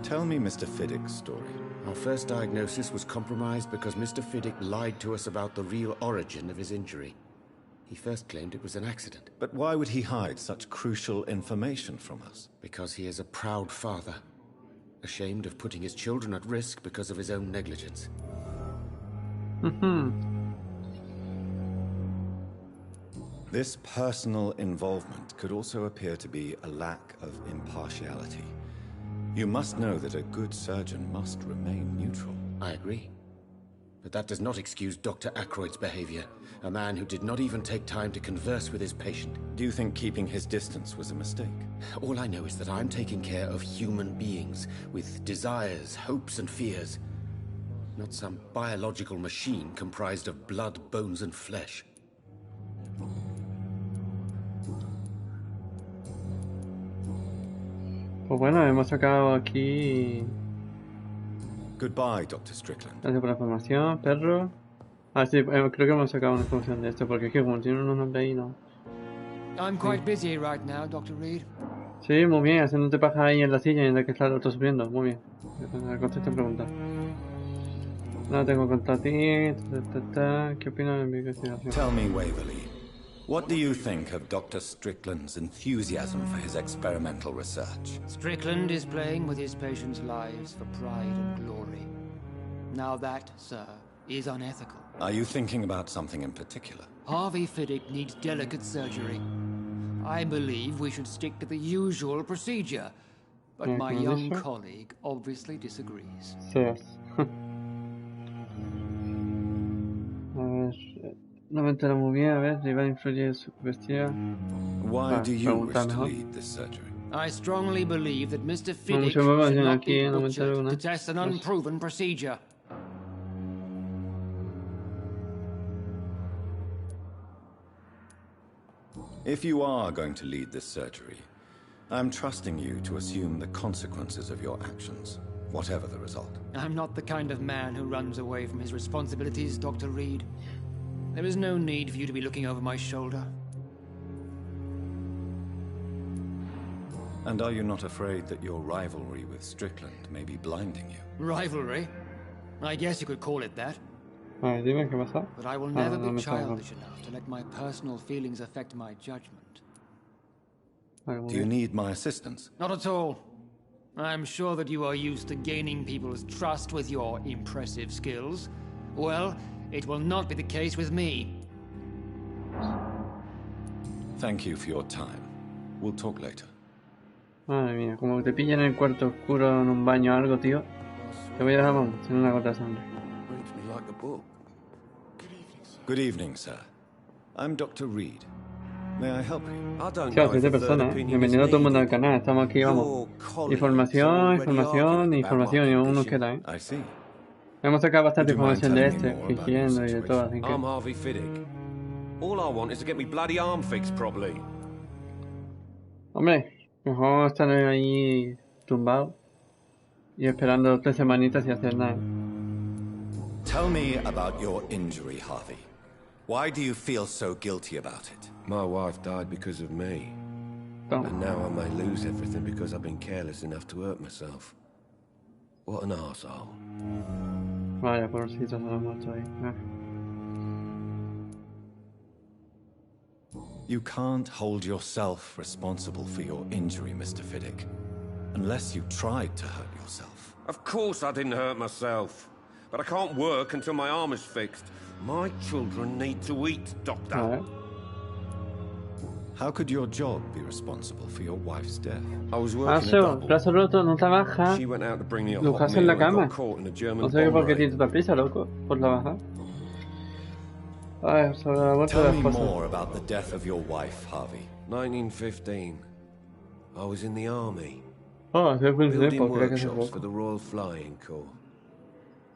Tell me Mr. Fiddick's story. Our first diagnosis was compromised because Mr. Fiddick lied to us about the real origin of his injury. He first claimed it was an accident. But why would he hide such crucial information from us? Because he is a proud father, ashamed of putting his children at risk because of his own negligence. This personal involvement could also appear to be a lack of impartiality. You must know that a good surgeon must remain neutral. I agree. But that does not excuse Dr. Ackroyd's behavior. A man who did not even take time to converse with his patient. Do you think keeping his distance was a mistake? All I know is that I'm taking care of human beings with desires, hopes, and fears. Not some biological machine comprised of blood, bones, and flesh. Pues bueno, hemos acabado aquí. Goodbye, Dr. Strickland. Gracias por la información, perro. Ah, sí, creo que hemos sacado una información de esto, porque es que como tiene unos nombres ahí, no. I'm quite busy right now, Dr. Reed. Sí, muy bien, haciéndote paja ahí en la silla mientras que está el otro subiendo, muy bien. Contesta preguntas. No tengo contra ti. ¿Qué opinas de mi investigación? Tell me, Waverly, what do you think of Dr. Strickland's enthusiasm for his experimental research? Strickland is playing with his patients' lives for pride and glory. Now that, sir, is unethical. Are you thinking about something in particular? Harvey Fiddick needs delicate surgery. I believe we should stick to the usual procedure, but my young colleague obviously disagrees. Yes. No me entero muy bien, a ver, si va a influir su vestida. Why do you wish to lead this surgery? I strongly believe that Mr. Fiddick should not be butchered to test an unproven procedure. If you are going to lead this surgery, I'm trusting you to assume the consequences of your actions, whatever the result. I'm not the kind of man who runs away from his responsibilities, Dr. Reed. There is no need for you to be looking over my shoulder. And are you not afraid that your rivalry with Strickland may be blinding you? Rivalry? I guess you could call it that. Dime qué pasa. But I will never be childish enough to let my personal feelings affect my judgment. Do you need my assistance? Not at all. I'm sure that you are used to gaining people's trust with your impressive skills. Well, it will not be the case with me. Thank you for your time. We'll talk later. Madre mía, como te pillan en el cuarto oscuro en un baño o algo, tío. Te voy a dejar, vamos, sin una gota de sangre. Good evening, sir. I'm Dr. Reed. May I help you? Claro, soy de persona, ¿eh? Bienvenido a todo el mundo al canal. Estamos aquí, vamos. Información, y aún nos queda, ¿eh? Hemos sacado bastante información de este, fingiendo y de todo, así que... I'm Harvey Fiddick. All I want is to get me bloody arm fixed properly. Hombre, mejor estar ahí tumbado y esperando 3 semanitas y hacer nada. Tell me about your injury, Harvey. Why do you feel so guilty about it? My wife died because of me. And now I may lose everything because I've been careless enough to hurt myself. What an arsehole. Vaya, pobrecito, se lo ha muerto ahí. You can't hold yourself responsible for your injury, Mr. Fiddick, unless you tried to hurt yourself. Of course I didn't hurt myself. But I can't work until my arm is fixed. My children need to eat, Doctor. How could your job be responsible for your wife's death? I was working a double. Brazo roto, no trabaja. She went out to bring me a Lo hot hace en meal la and cama. got caught in a German No sé por bomb qué raid. tienes tanta prisa, loco, por trabajar. Ay, sobre la vuelta de Tell las me cosas. more about the death of your wife, Harvey. 1915. I was in the army. Oh, hace buen Building tiempo, creo que hace workshops poco. for the Royal Flying Corps.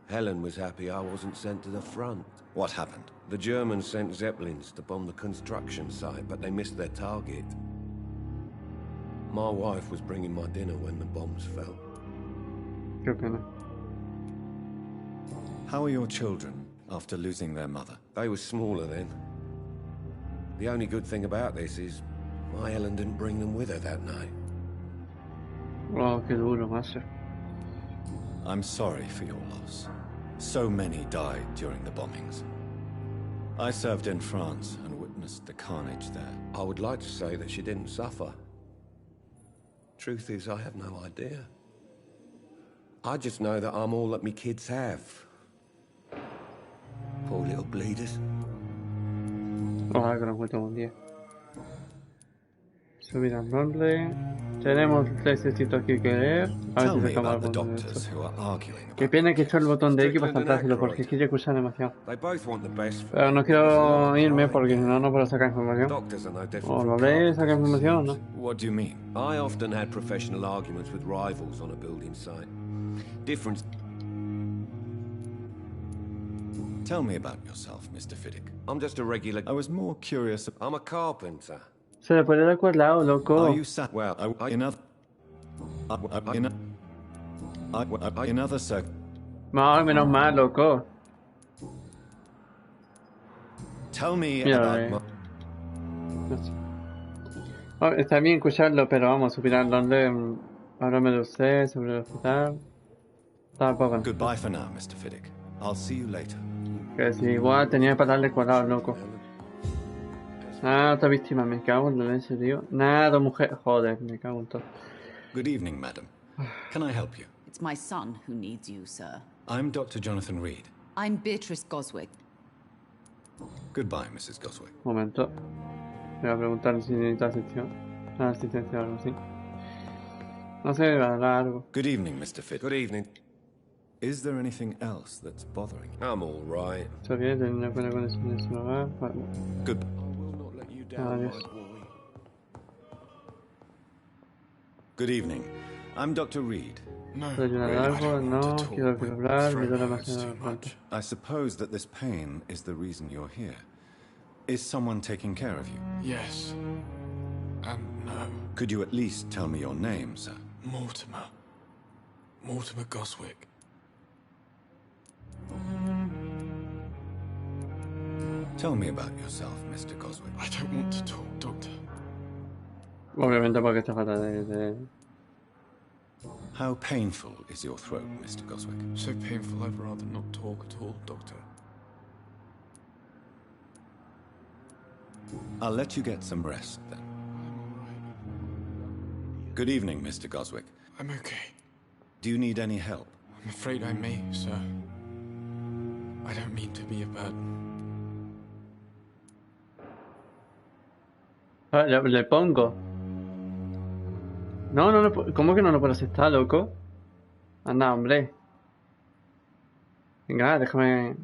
Helen was happy I wasn't sent to the front. What happened? The Germans sent Zeppelins to bomb the construction site, but they missed their target. My wife was bringing my dinner when the bombs fell. Qué pena. How are your children after losing their mother? They were smaller then. The only good thing about this is my Helen didn't bring them with her that night. Oh, qué duro, macho. I'm sorry for your loss. So many died during the bombings. I served in France and witnessed the carnage there. I would like to say that she didn't suffer. Truth is, I have no idea. I just know that I'm all that me kids have. Poor little bleeders. Ojalá que lo encuentre un día. Subir al roleplay. Tenemos 3 textitos aquí que leer. A ver si sacamos algo de esto. Qué pena que he hecho el botón de X para saltárselo porque es que ya usan demasiado. Pero no quiero irme porque si no, no puedo sacar información. O lo lees, saca información o no. What do you mean? I often had professional arguments with rivals on a building site. Difference. Tell me about yourself, Mr. Fiddick. I'm just a regular. I was more curious. I'm a carpenter. Se le puede dar cuadrado, loco. Are you sat? Well, in other circ. Menos mal, loco. Tell me mira, about. No sé. Oh, está bien escucharlo, pero vamos, subir al donde. Háblame de usted, sobre el hospital. Tampoco. Goodbye for now, Mr. Fiddick. I'll see you later. Que si igual tenía para darle cuadrado, loco. Ah, otra víctima, me cago en la leche, tío. Nada, mujer. Joder, me cago en todo. Good evening, madam. Can I help you? It's my son who needs you, sir. I'm Dr. Jonathan Reed. I'm Beatrice Goswick. Goodbye, Mrs. Goswick. Momento. Me voy a preguntar si necesita asistencia o algo así. No sé, va a dar algo. Good evening, Mr. Fiddick. Good evening. Is there anything else that's bothering you? I'm all right. Está bien, tener una buena conexión en su hogar. Good. Adiós. Good evening. I'm Dr. Reed. ¿Puedo ayudar algo? No, quiero hablar, me duele demasiado pronto. I suppose that this pain is the reason you're here. Is someone taking care of you? Yes. And no. Could you at least tell me your name, sir? Mortimer. Mortimer Goswick. Tell me about yourself, Mr. Goswick. I don't want to talk, Doctor. Obviamente porque está falta de... How painful is your throat, Mr. Goswick? So painful I'd rather not talk at all, Doctor. I'll let you get some rest, then. Good evening, Mr. Goswick. I'm okay. Do you need any help? I'm afraid I may, sir. I don't mean to be a burden. Le pongo. No, ¿cómo que no lo puedo aceptar, loco? Anda, hombre. Venga, déjame...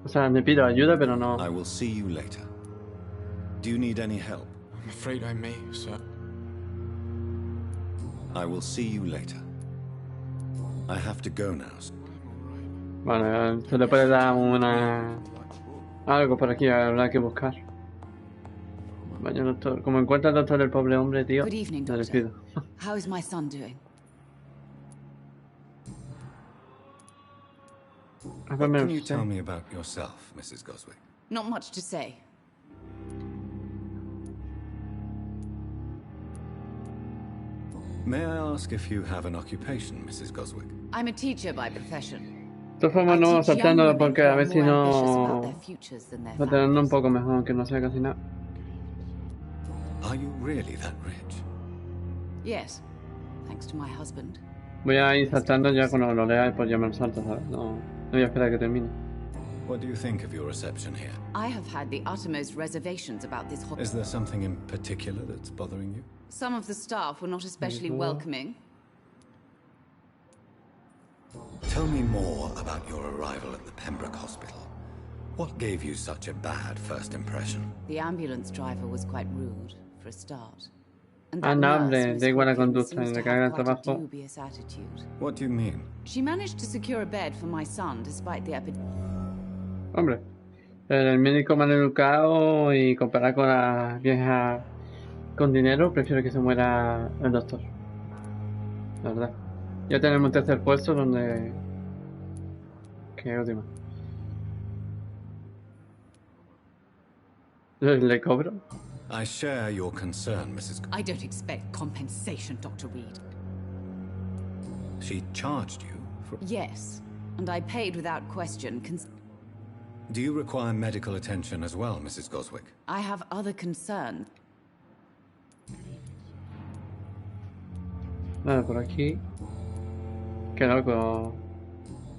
O sea, me pido ayuda, pero no... I will see you later. Do you need any help? I'm afraid I may, sir. I will see you later. I have to go now. Bueno, se le puede dar una... Algo por aquí, habrá que buscar. Vaya doctor, como encuentra el doctor el pobre hombre, tío, Good evening, le Doctor. despido. How is my son doing? What can you tell me about yourself, Mrs. Goswick? Not much to say. May I ask if you have an occupation, Mrs. Goswick? I'm a teacher by profession. De todas formas, no saltando porque a ver si no... Va a tener un poco mejor, que no sea casi nada. Are you really that rich? Yes, thanks to my husband. Voy a ir saltando ya cuando lo lea y pues ya me lo salto, ¿sabes? No voy a esperar a que termine. What do you think of your reception here? I have had the uttermost reservations about this hospital. Is there something in particular that's bothering you? Some of the staff were not especially welcoming. Tell me more about your arrival at the Pembroke Hospital. What gave you such a bad first impression? The ambulance driver was quite rude, for a start. And Ah, no, hombre, da igual la conducta, le caga el trabajo. dubious attitude. What do you mean? She managed to secure a bed for my son despite the epidemic. Hombre, el médico mal educado y comparar con la vieja con dinero, prefiero que se muera el doctor. La verdad. Ya tenemos un tercer puesto donde... ¿Qué última? ¿Le cobro? I share your concern, Mrs. I don't expect compensation, Dr. Reed. She charged you for... Yes, and I paid without question. Do you require medical attention as well, Mrs. Goswick? I have other concerns. Nada, por aquí. Qué loco.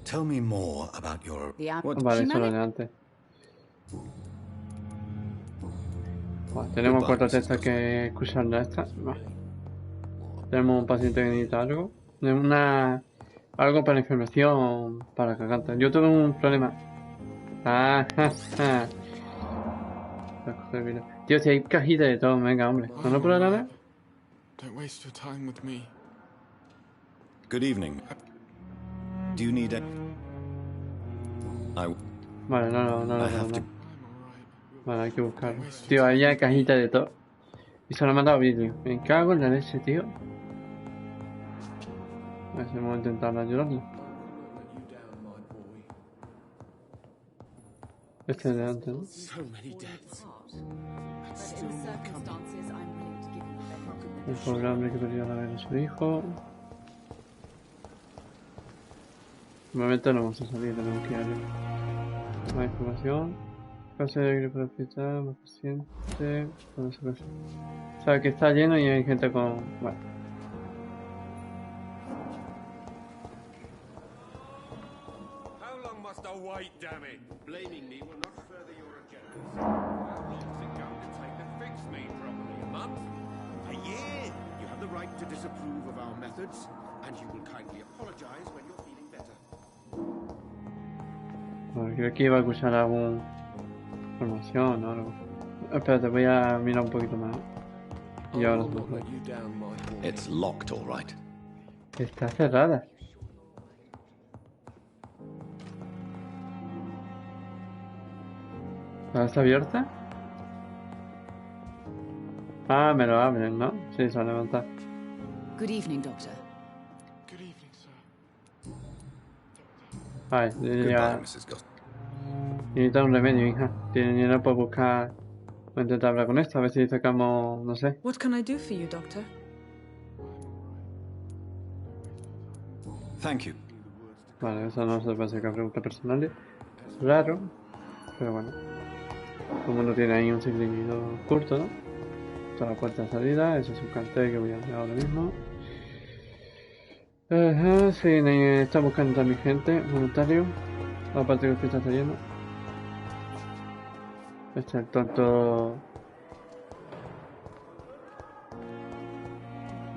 Tell me more about your... Vale, eso lo de antes. Bueno, tenemos 4 textos que escuchar de estas. Vale. Tenemos un paciente que necesita algo. Algo para información para que cante. Yo tuve un problema. Ah, tío, si hay cajita de todo, venga, hombre. ¿No puedo nada? Don't waste your time with me. Good evening. Do you need a... Vale, no. Vale, hay que buscarlo. Tío, ahí hay cajita de todo. Y se lo ha mandado vídeo. Me cago en la leche, tío. A ver si vamos a intentar ayudarlo. Este es de antes, ¿no? El pobre hombre que perdió la vida a su hijo. De momento no vamos a salir, tenemos que ir arriba. Más información. Caso de gripe del hospital, más paciente. O sea que está lleno y hay gente con... Bueno. How long must I wait, damn it? Blaming me will not further your agendas. How long is it going to take to fix me properly? A month? A year? You have the right to disapprove of our methods, and you will kindly apologize when you're feeling better. Bueno, creo que iba a escuchar alguna información o algo. Espérate, voy a mirar un poquito más. Y ahora se It's locked, all right. Está cerrada. ¿Está abierta? Ah, me lo abren, ¿no? Sí, se va a levantar. Good evening, Doctor. Good evening, sir. Vale, Goodbye, Mrs. Ghost. necesita un remedio, hija. Tiene dinero para buscar... Voy a intentar hablar con esto, a ver si sacamos... no sé. What can I do for you, Doctor? Thank you. Vale, eso no se puede sacar preguntas personales. Raro. Pero bueno. Como no tiene ahí un seguimiento corto, ¿no? Esta es la puerta de salida. Ese es un cartel que voy a hacer ahora mismo. Sí, está buscando también gente, voluntario. Aparte que el hospital está lleno. Este es el tonto.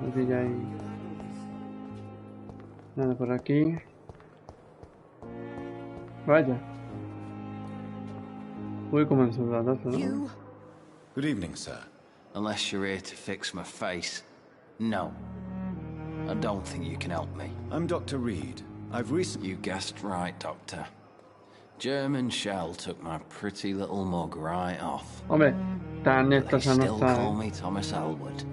Aquí ya hay nada por aquí. Vaya. Uy, como en soldadazo, ¿no? Good evening, sir. Unless you're here to fix my face. No. I don't think you can help me. I'm Dr. Reed. I've recently... You guessed right, Doctor. German shell took my pretty little mug right off. Hombre, tan They esta no still está. call me Thomas Elwood.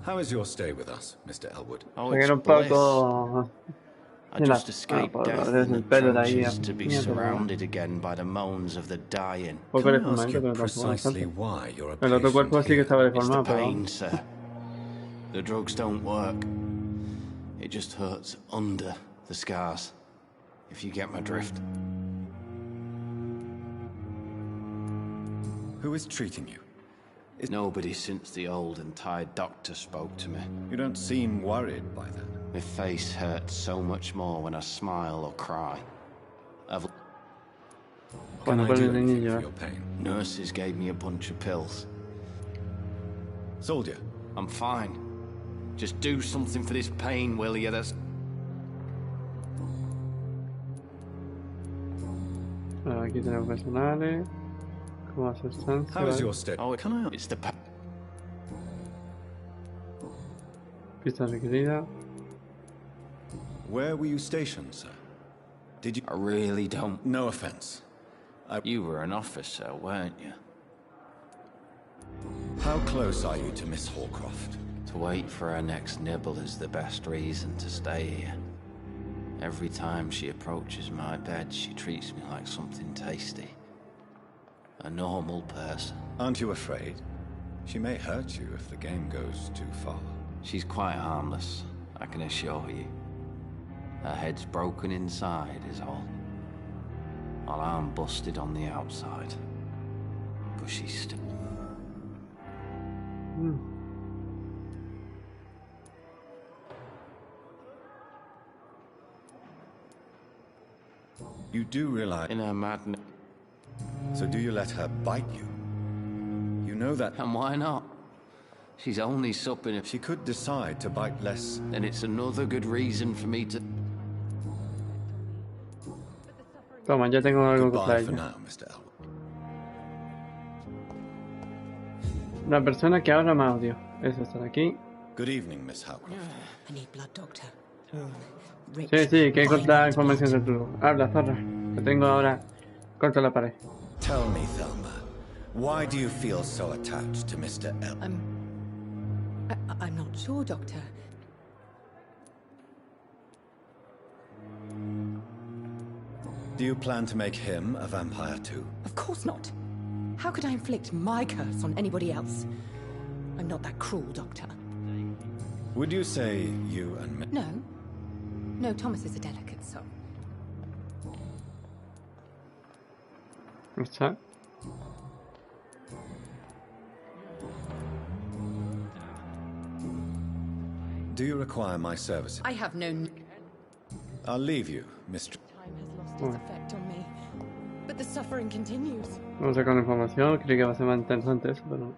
How is your stay with us, Mr. Elwood? Oh, Era it's un bliss. poco. I just escaped death and the pelo de ahí. trenches to be surrounded again by the moans of the dying. Poco Can I ask deformante, you pero tampoco precisely bastante. why you're a El otro cuerpo patient sí que estaba It's the deformado, pero. pain, sir. The drugs don't work. It just hurts under the scars. If you get my drift. Who is treating you? Nobody since the old and tired doctor spoke to me. You don't seem worried by that. My face hurts so much more when I smile or cry. Can I do anything for your pain? Nurses gave me a bunch of pills. Soldier. I'm fine. Just do something for this pain, will you? That's... Aquí tenemos personales. Como asistencia. How is your stay? Oh, can I? It's the Pista requerida. Where were you stationed, sir? Did you... I really don't... No offense. You were an officer, weren't you? How close are you to Miss Hallcroft? To wait for her next nibble is the best reason to stay here. Every time she approaches my bed, she treats me like something tasty. A normal person. Aren't you afraid? She may hurt you if the game goes too far. She's quite harmless, I can assure you. Her head's broken inside is all. While I'm busted on the outside. But she's still... You do realize... In her madness... So do you let her bite you? You know that... And why not? She's only supping if she could decide to bite less. Then it's another good reason for me to... Toma, ya tengo algo contra Goodbye for ella. now, Mr. Elwood. La persona que ahora más odio es esta de aquí. Good evening, Miss Howcroft. I need blood, doctor. Sí, sí, que encontrar información del club. Habla, zorra. Que tengo ahora contra la pared. Tell me, Thelma, why do you feel so attached to Mr. Elwood? I'm not sure, doctor. Do you plan to make him a vampire too? Of course not. How could I inflict my curse on anybody else? I'm not that cruel, doctor. Would you say you and me... No. No, Thomas is a delicate soul. What's that? Do you require my services? I have no... I'll leave you, Mr. Time has lost its effect on me. But the suffering continues. Vamos a sacar información. Creí que va a ser más interesante eso, pero...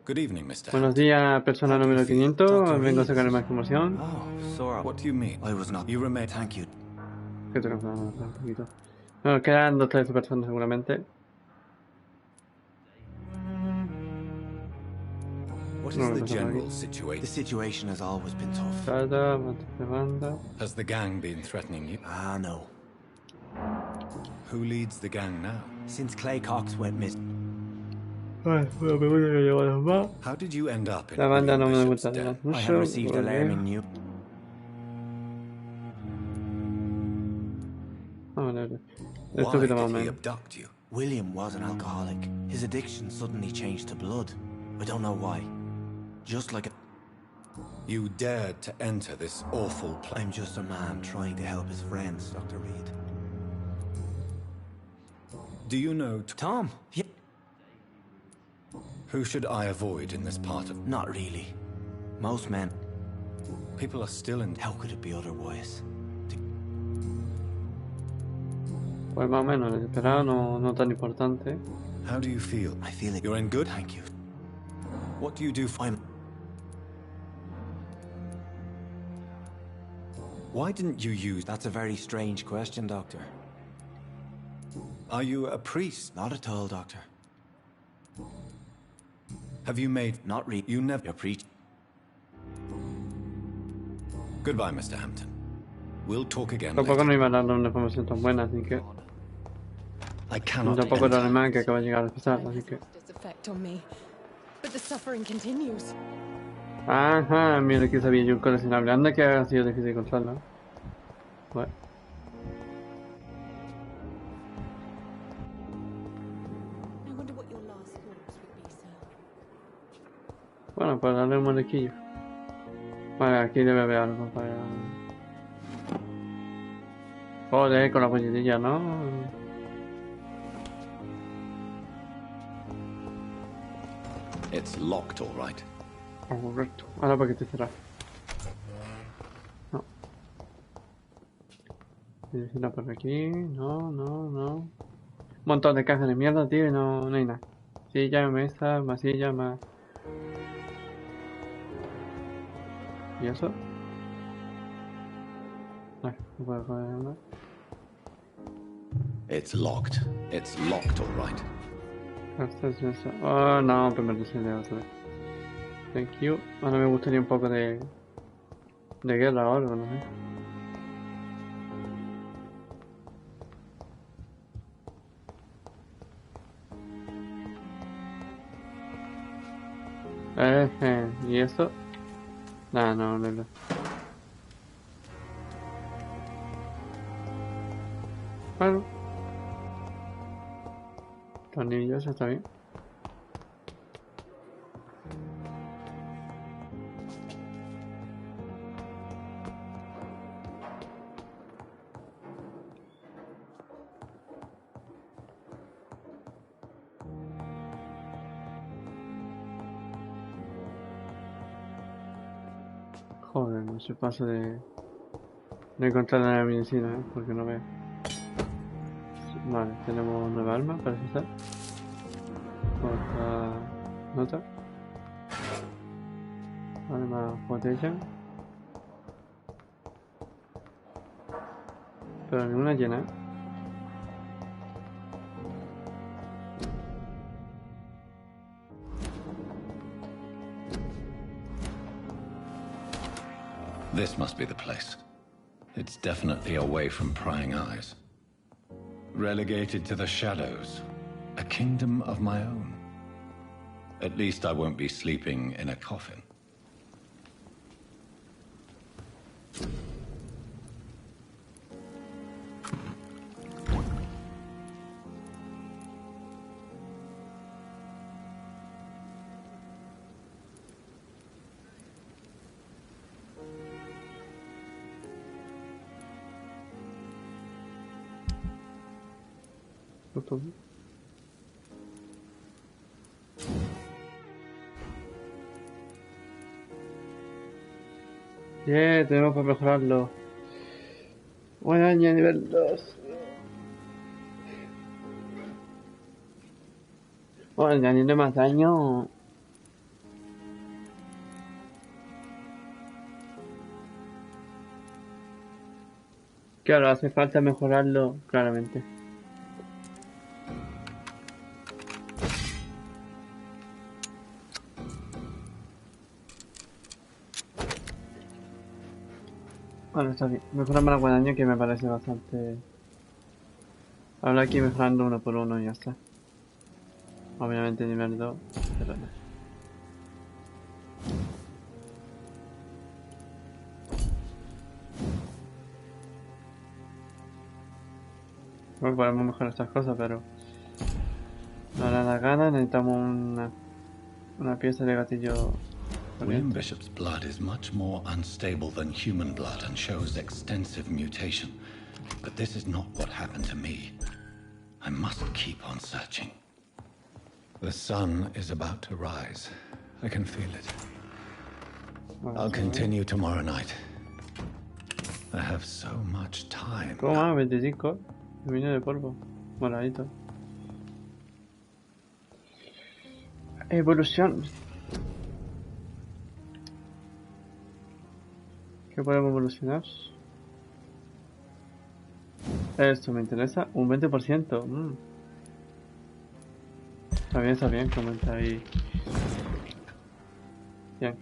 Good evening, Mr. Buenos días, persona número 500. Vengo a sacar más información. Oh, Sora. What do you mean? I was not... You remain... Thank you. Que te canso un poquito. Bueno, quedan 2 o 3 personas seguramente. What is the general situation? The situation has always been tough. Has the gang been threatening you? Ah, no. Who leads the gang now? Since Clay Cox went missing. How did you end up in La banda no me gusta I mucho. have received alarming news. Esto que toma Why did he menos. abduct you? William was an alcoholic. His addiction suddenly changed to blood. I don't know why. Just like a... You dared to enter this awful place. I'm just a man trying to help his friends, Dr. Reed. Do you know... Tom? Yeah. Who should I avoid in this part of... Not really. Most men... People are still in... How could it be otherwise? Pues más o menos, esperado, no tan importante. How do you feel? I feel it. You're in good? Thank you. What do you do for... Why didn't you use... That's a very strange question, Doctor. Are you a priest? Not at all, Doctor. Have you made... Not really. You never... A priest. Goodbye, Mr. Hampton. We'll talk again Tampoco later. no iba a darle una información tan buena, así que... I cannot... Tampoco era alemán que acaba de llegar al hospital, así que... Its effect on me. But the suffering continues. Ajá, mira que sabía yo un coleccionable. Anda que ha sido difícil encontrarlo. Bueno. I wonder what your last thoughts would be, sir. Bueno, pues darle un molequillo. Vale, aquí debe haber algo para... Joder, con la polletilla, ¿no? It's locked, all right. Correcto. Ahora para que te cerrar. No. Medicina por aquí. No. Un montón de cajas de mierda, tío, y no hay nada. Silla, mesa, más silla, más... ¿Y eso? No puedo poner nada. It's locked. It's locked, all right. Esto es eso. Oh, no, primer diseño otra vez. Thank you. Ahora me gustaría un poco de guerra o algo, no sé. ¿Y esto? Nah, no. Bueno. Tornillos, está bien. Joder, no se paso de encontrar la medicina, porque no veo. Vale, tenemos nueva arma, parece ser. Otra nota. Vale, más botella. Pero ninguna llena. This must be the place. It's definitely away from prying eyes. Relegated to the shadows. A kingdom of my own. At least I won't be sleeping in a coffin. Yeah, tenemos para mejorarlo. Buen año nivel 2. Bueno, añadirle más daño. Claro, hace falta mejorarlo claramente. Bueno, está bien. Mejora más buen daño, que me parece bastante... Ahora aquí mejorando uno por uno y ya está. Obviamente nivel 2, pero no. Bueno, podemos mejorar estas cosas, pero... No le da gana, necesitamos una pieza de gatillo. William Bishop's blood is much more unstable than human blood and shows extensive mutation. But this is not what happened to me. I must keep on searching. The sun is about to rise. I can feel it. I'll continue tomorrow night. I have so much time. ¿Cómo va? 25. Termino de polvo. Moradito. Evolución. ¿Qué podemos evolucionar? Esto me interesa. Un 20%. Está bien, comenta ahí. Bien.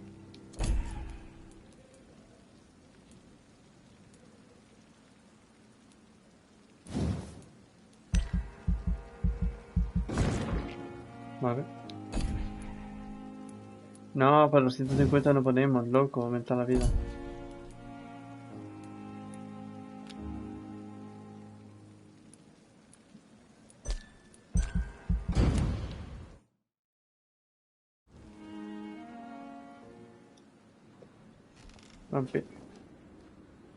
Vale. No, para los 150 no ponemos, loco, aumenta la vida. Vampyr.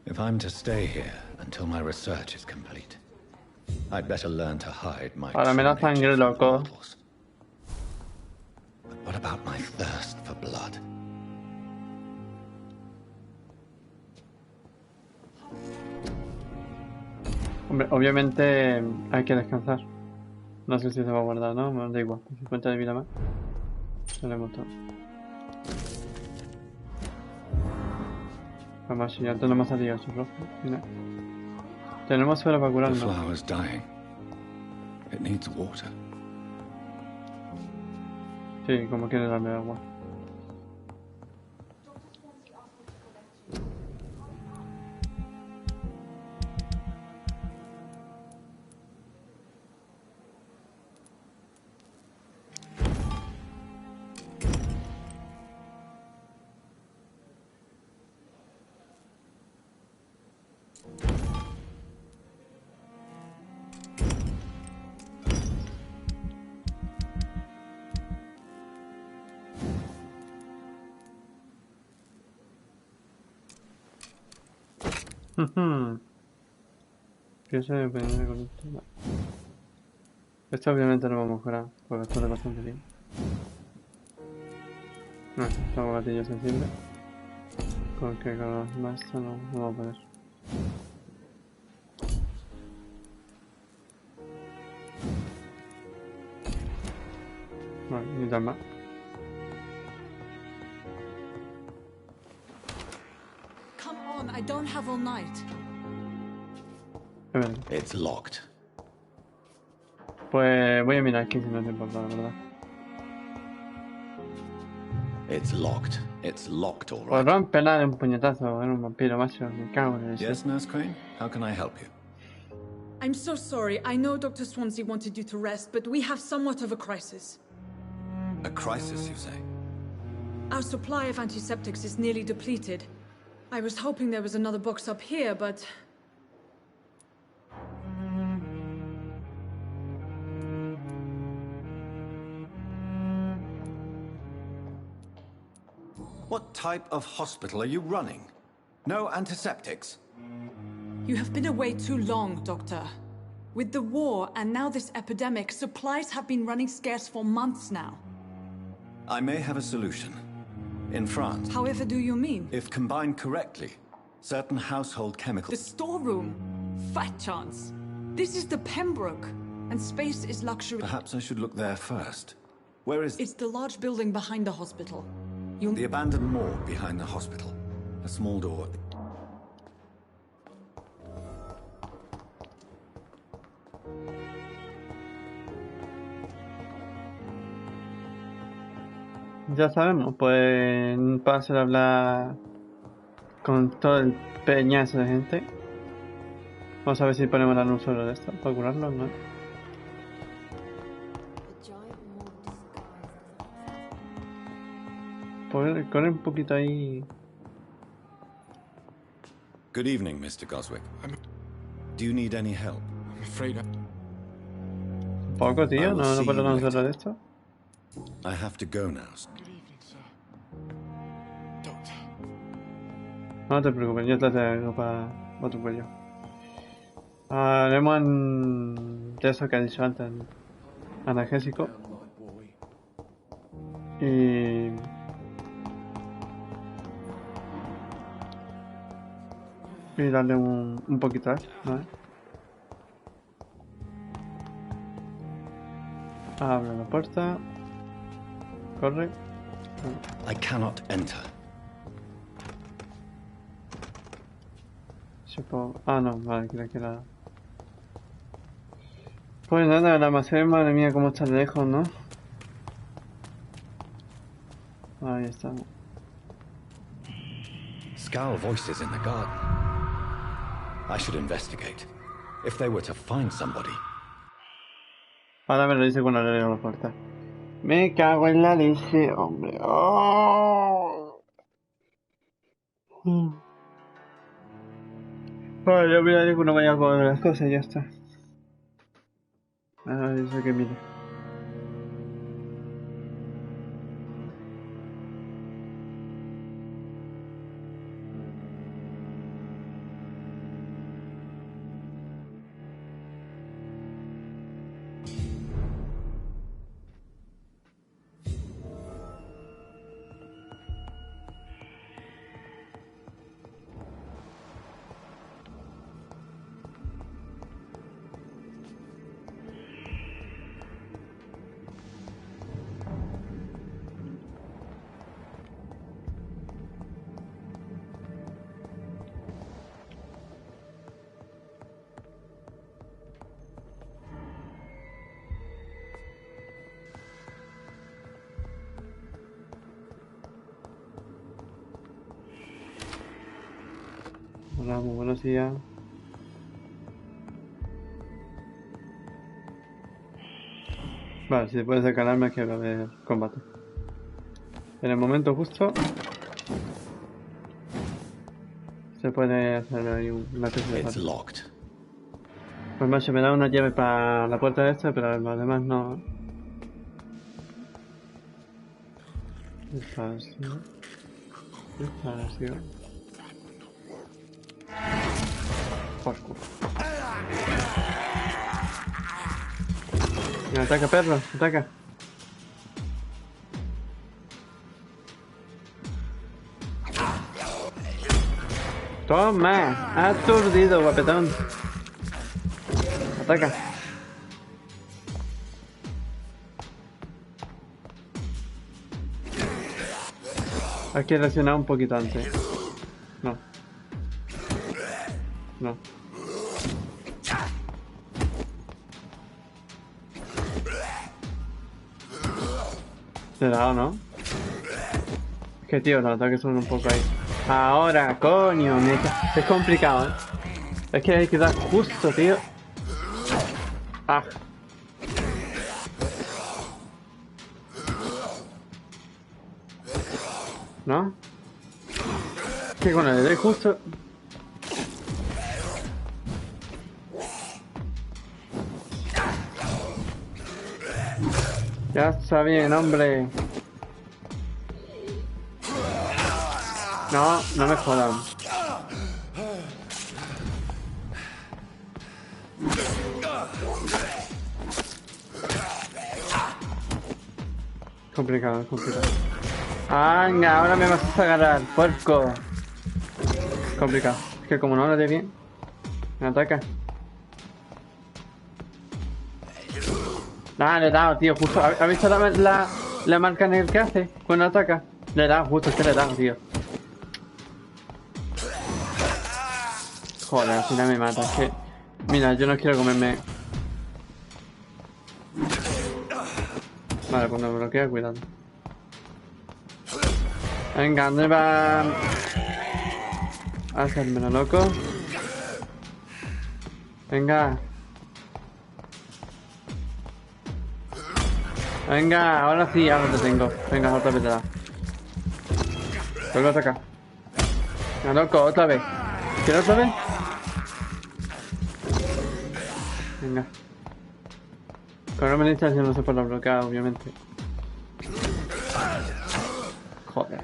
If I'm to stay here until my research is complete, I'd better learn to hide my Ahora me da sangre, loco. But what about my thirst for blood? Hombre, obviamente hay que descansar. No sé si se va a guardar, ¿no? Me da igual. 50 de vida más. Se le montó. Vamos, si ya tenemos a Dios, rojo. Mira. Tenemos suelo para curarnos. The flower's dying. It needs water. Sí, como quiere darle agua. Pienso en ponerme con esto. Vale. Esto obviamente no va a mejorar, porque esto es bastante bien. No, tengo gatillo sensible. Porque con los más no va a poder. Bueno, ni tan mal. Come on, I don't have all night. It's locked. Pues voy a mirar aquí si no te importa, la verdad. It's locked. It's locked, all Pues right. rómpela de un puñetazo, era un vampiro, macho. Me cago en eso. Yes, Nurse Crane? How can I help you? I'm so sorry. I know Dr. Swansea wanted you to rest, but we have somewhat of a crisis. A crisis, you say? Our supply of antiseptics is nearly depleted. I was hoping there was another box up here, but... What type of hospital are you running? No antiseptics? You have been away too long, Doctor. With the war and now this epidemic, supplies have been running scarce for months now. I may have a solution. In France. However do you mean? If combined correctly, certain household The chemicals... storeroom? Fat chance. This is the Pembroke, and space is luxury. Perhaps I should look there first. Where is... It's the large building behind the hospital. The abandoned morgue behind the hospital. A small door. Ya sabemos, pues paso a hablar con todo el peñazo de gente. Vamos a ver si ponemos un solo de esto para curarlo, ¿no? Pues corre un poquito ahí. Good evening, Mr. Goswick. Do you need any help? I'm afraid Poco, tío, no puedo lanzarlo de esto. I have to go now. No te preocupes, yo te traigo para tu cuello. Haremos de eso que ha dicho antes, analgésico. Y darle un poquito, ¿vale? Abre la puerta. Corre. I cannot enter. Supongo... Ah, no, vale, creo que era... Pues nada, el almacén, madre mía, cómo está lejos, ¿no? Ahí estamos. Scowl voices in the garden. I should investigate. If they were to find somebody. Ahora me lo dice cuando le leo la puerta. Me cago en la leche, hombre. ¡Oh! Vale, yo miraré que no vaya a comer las cosas y ya está. Ahora dice que mire. Hola, muy buenos días. Vale, si puedes decalarme que va a haber combate. En el momento justo se puede hacer ahí una especie de It's locked. Pues macho, me da una llave para la puerta de esta, pero los demás no. Despacio. Despacio. Por culo. Me ataca, perro, ataca. Toma, aturdido, guapetón. Ataca. Hay que reaccionar un poquito antes. No. No. ¿Te he dado, no? Es que, tío, los ataques son un poco ahí. Ahora, coño, es complicado, ¿eh? Es que hay que dar justo, tío. Ah. ¿No? Es que cuando le doy justo... Ya está bien, hombre. No, no me jodan. Complicado, complicado. Venga, ahora me vas a agarrar, puerco. Complicado. Es que como no lo dé bien, me ataca. Ah, le he dado, tío, justo. ¿Has visto la marca en el que hace cuando ataca? Le he dado, justo, es que le he dado, tío. Joder, al final me mata, es que... Mira, yo no quiero comerme... Vale, cuando me bloquea, cuidado. Venga, ¿dónde va? A hacérmelo loco. Venga. Venga, ahora sí, ahora te tengo. Venga, otra vez te da. Vuelvo a atacar. Venga, loco, otra vez. ¿Quieres otra vez? Venga. Con una distancia no se puede bloquear, obviamente. Joder.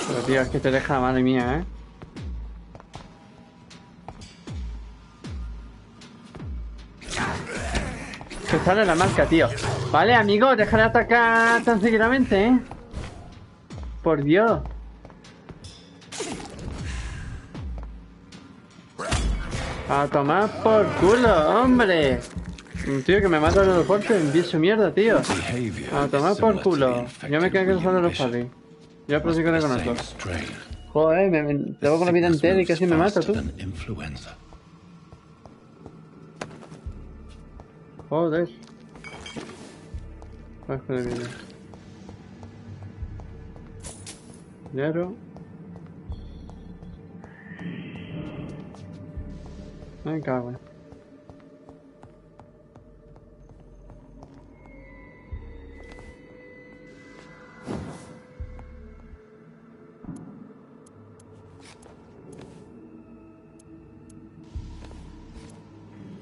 Pero tío, es que te deja, madre mía, ¿eh? Que sale la marca, tío. Vale, amigo, deja de atacar tan seguidamente, ¿eh? Por Dios. A tomar por culo, hombre. Un tío que me mata de los fuertes, empiezo mierda, tío. A tomar por culo. Yo me quedo cansado de los padres. Yo prosigo con otros. Joder, te voy con la vida entera y casi me mata, tú. Joder. Bajo de vida. Dinero. Me cago.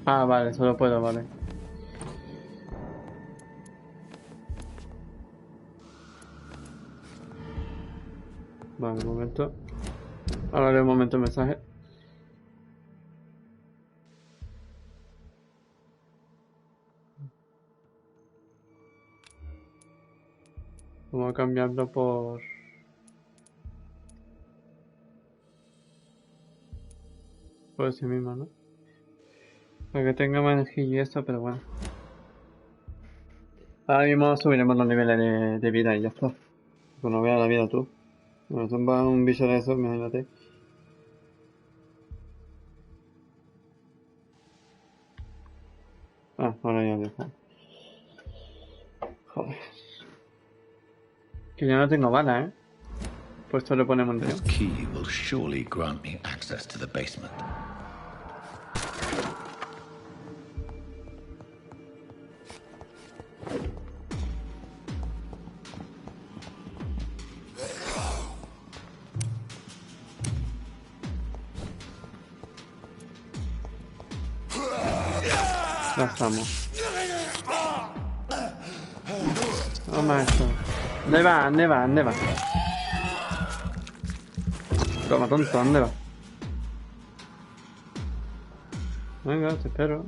Ah, vale, solo puedo, vale. Vale, un momento. Ahora leo un momento el mensaje. Vamos a cambiarlo por ese mismo, ¿no? Para que tenga más energía y esto, pero bueno. Ahora mismo subiremos los niveles de vida y ya está. Cuando veas la vida tú. Bueno, tumba un bicho de esos, imagínate. Ah, ahora ya deja. Joder. Que yo no tengo balas, ¿eh? Pues esto le ponemos de... This key will surely grant me access to the basement. Ya estamos. Toma esto. ¿Dónde va? ¿Dónde va? ¿Dónde va? Toma, tonto, ¿dónde va? Venga, te espero.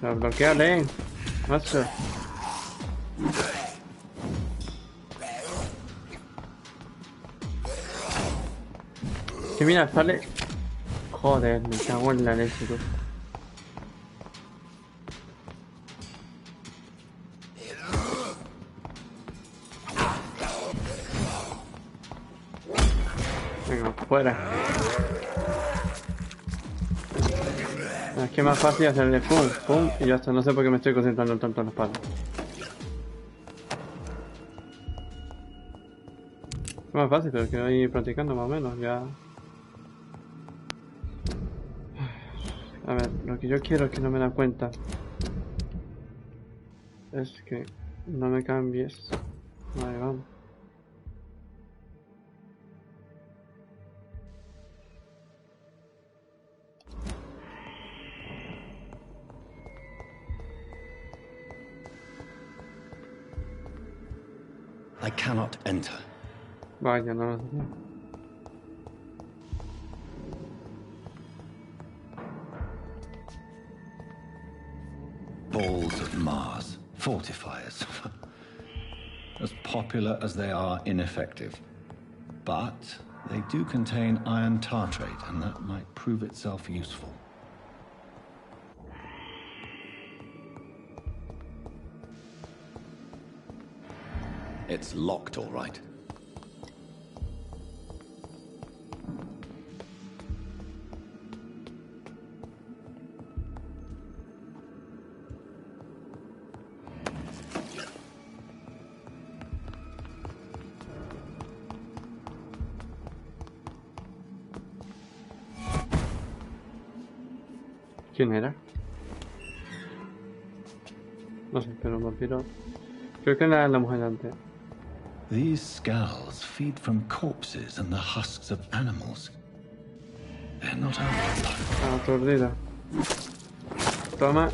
Bloqueale, macho. Que mira, sale Joder, me cago en la leche, tú. Venga, fuera. Es que es más fácil hacerle pum, pum y ya está. No sé por qué me estoy concentrando tanto en la espada. Es más fácil, pero quiero ir practicando más o menos, ya. A ver, lo que yo quiero es que no me da cuenta. Es que no me cambies. Vale, vamos. I cannot enter. Vaya, no lo sé. Balls of Mars, fortifiers. As popular as they are ineffective. But they do contain iron tartrate, and that might prove itself useful. It's locked, all right. ¿Quién era? No sé, pero un vampiro. Creo que era la mujer de antes. These skulls feed from corpses and the husks of animals. They're not our Aturdida. Toma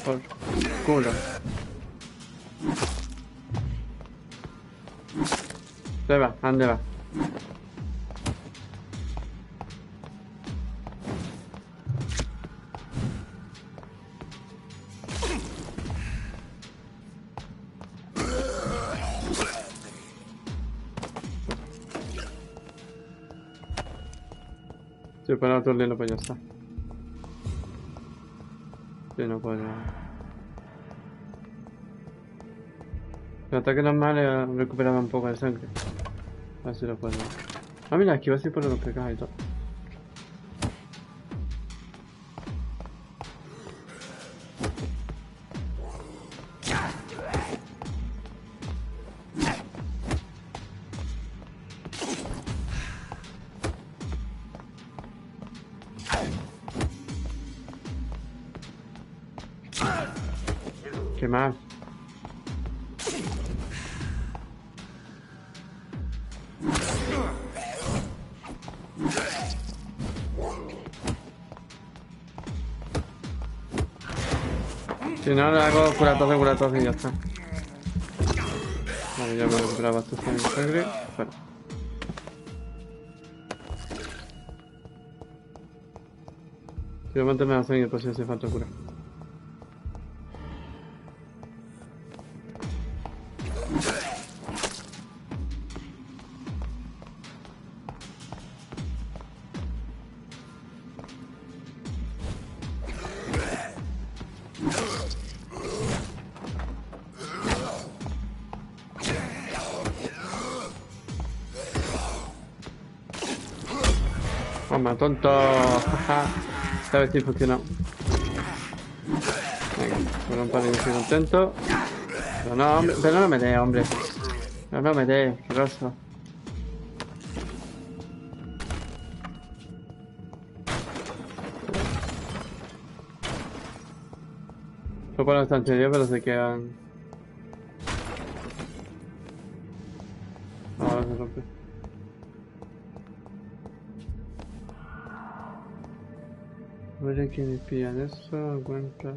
por culo. ¿Dónde va? ¿Dónde va? Si para aturdirlo, pues ya está. Si no puedo. El ataque normal recuperaba un poco de sangre. A ver si lo puedo. Ah, mira, aquí va así por los pecados y todo. ¿Qué más? Si no, le hago curatoso y ya está. Vale, ya me he recuperado bastante sangre. Bueno. Quiero mantenerme la sangre por si hace falta cura. Toma, tonto. Esta vez sí funcionó. Venga, por un par y estoy contento. Pero no, hombre, pero no me dé, hombre. Pero no me dé, grosso. No ponen tan serio, pero se quedan. Ahora se rompe. A ver quiénes pillan eso, encuentra.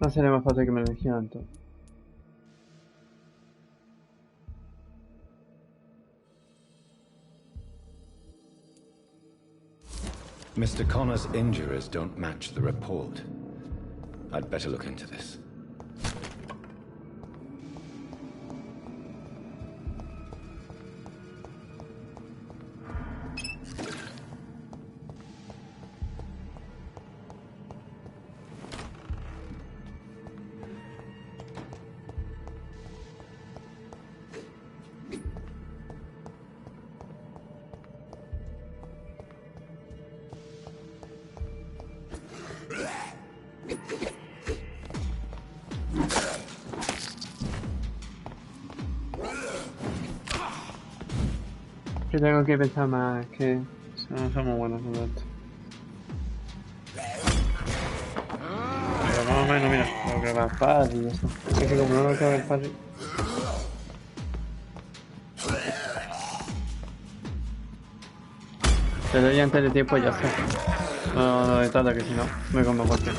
No sería más fácil que me lo dijeran todo. Mr. Connor's injuries don't match the report. I'd better look into this. Que tengo que pensar más, que no somos buenos en esto. Pero más o menos, mira, lo que va fácil y eso. Es que como no lo acaba el fácil. Te doy antes de tiempo y ya está. No de tarde, que si no me como cualquier.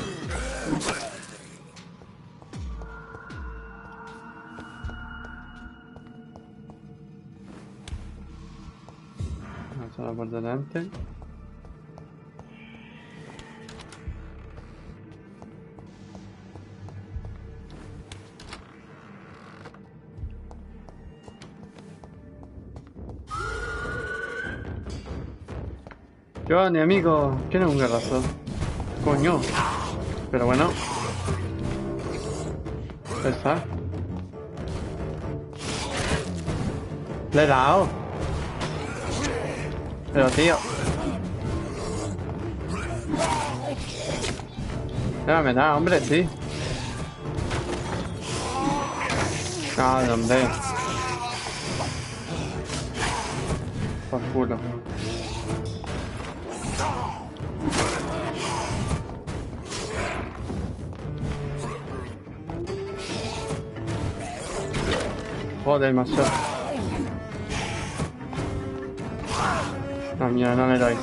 Vamos a por delante. Johnny, amigo, ¿quién es un garrazo? Coño. Pero bueno. Está. Le he dado. Pero tío. Ya me da, hombre, sí. No, hombre. Por culo. Joder, macho. No, mira, no le doy.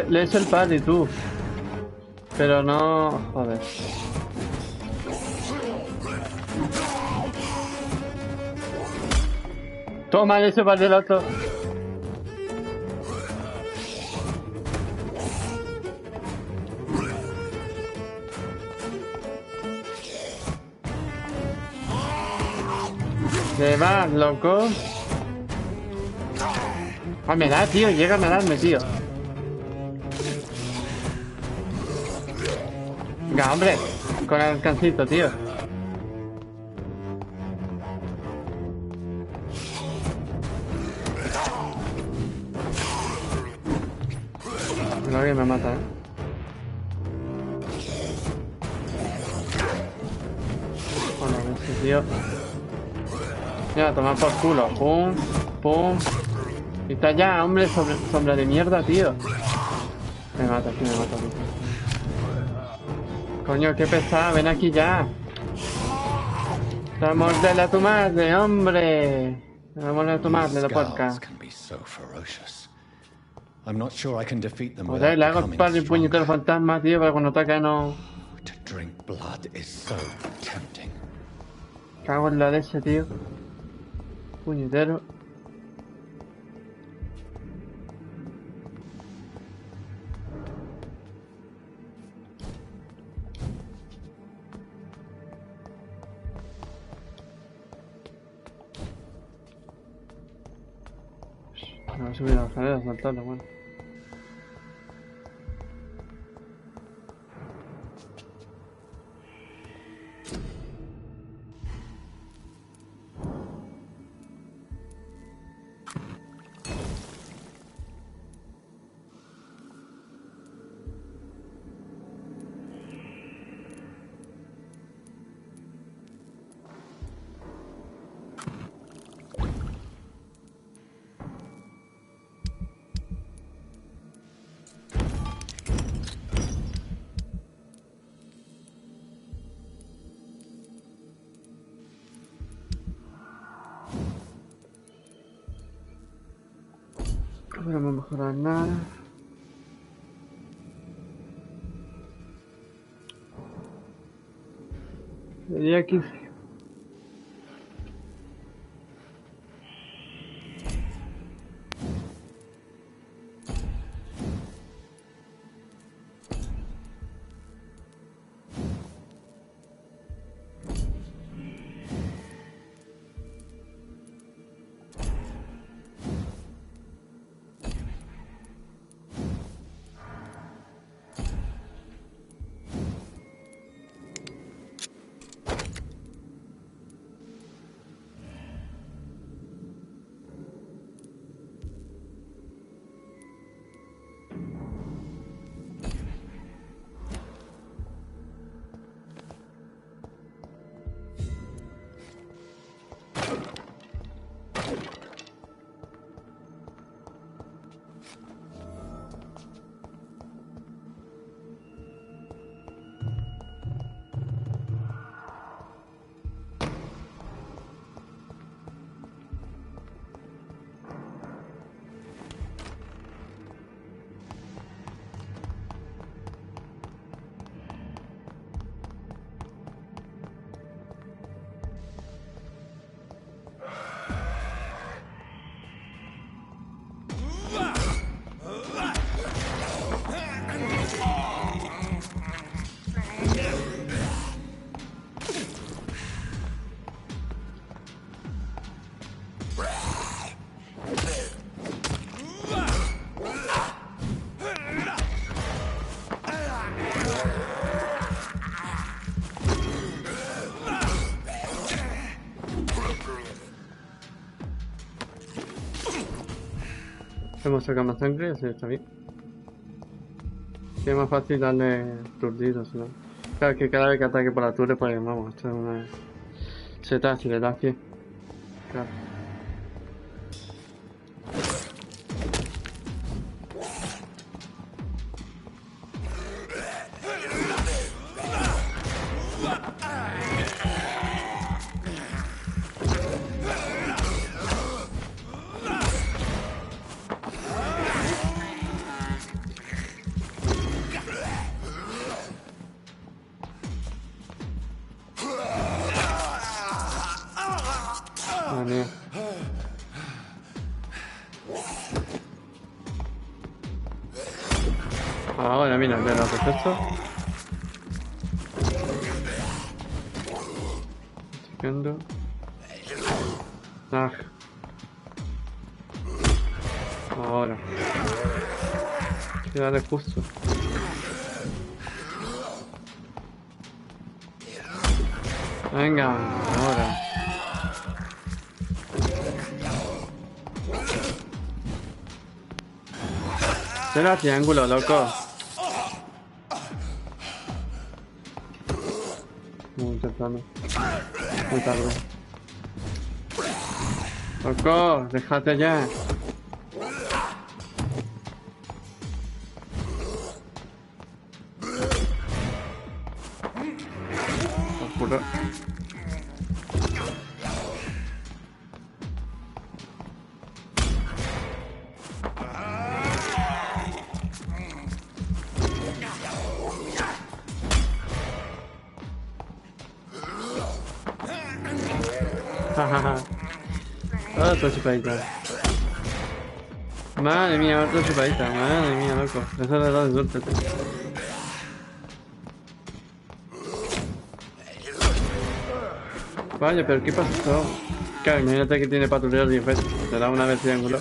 Le he hecho el party, tú. Pero no... Joder. Toma, le he hecho party el otro. ¿Qué vas, loco? Ah, me da, tío, llega a darme, tío. Venga, hombre, con el alcancito, tío. Creo que me mata, Bueno, ese tío. Mira, tomar por culo. Pum, pum. Y está ya, hombre, sombra de mierda, tío. Me mata, tío. Coño, qué pesado, ven aquí ya. Vamos de la tu madre, hombre. Vamos de tu madre, la podcast. Joder, le hago para el puñetero fantasma, tío, para cuando ataca no... Cago en la leche, tío. Puñetero. Me voy a subir a la escalera a saltarlo, bueno. podemos mejorar nada. Día 15. Hemos sacado más sangre, así está bien. Que es más fácil darle turdidos, ¿no? Claro que cada vez que ataque por la turre, pues vamos, esto es una seta si le da 100. Claro. Ahora mira, ya lo perfecto. Checando. Ah. Ahora. Hay que darle justo. Venga, ahora. Será triángulo, loco. Muy temprano. Muy tarde. Loco, déjate ya. Oscuro. Otra chupadita. Madre mía, otra chupadita. Madre mía, loco. Eso le da de suerte. Vaya, pero ¿qué pasó? Claro, imagínate que tiene patrulleros 10 veces. Te da una vez triángulo.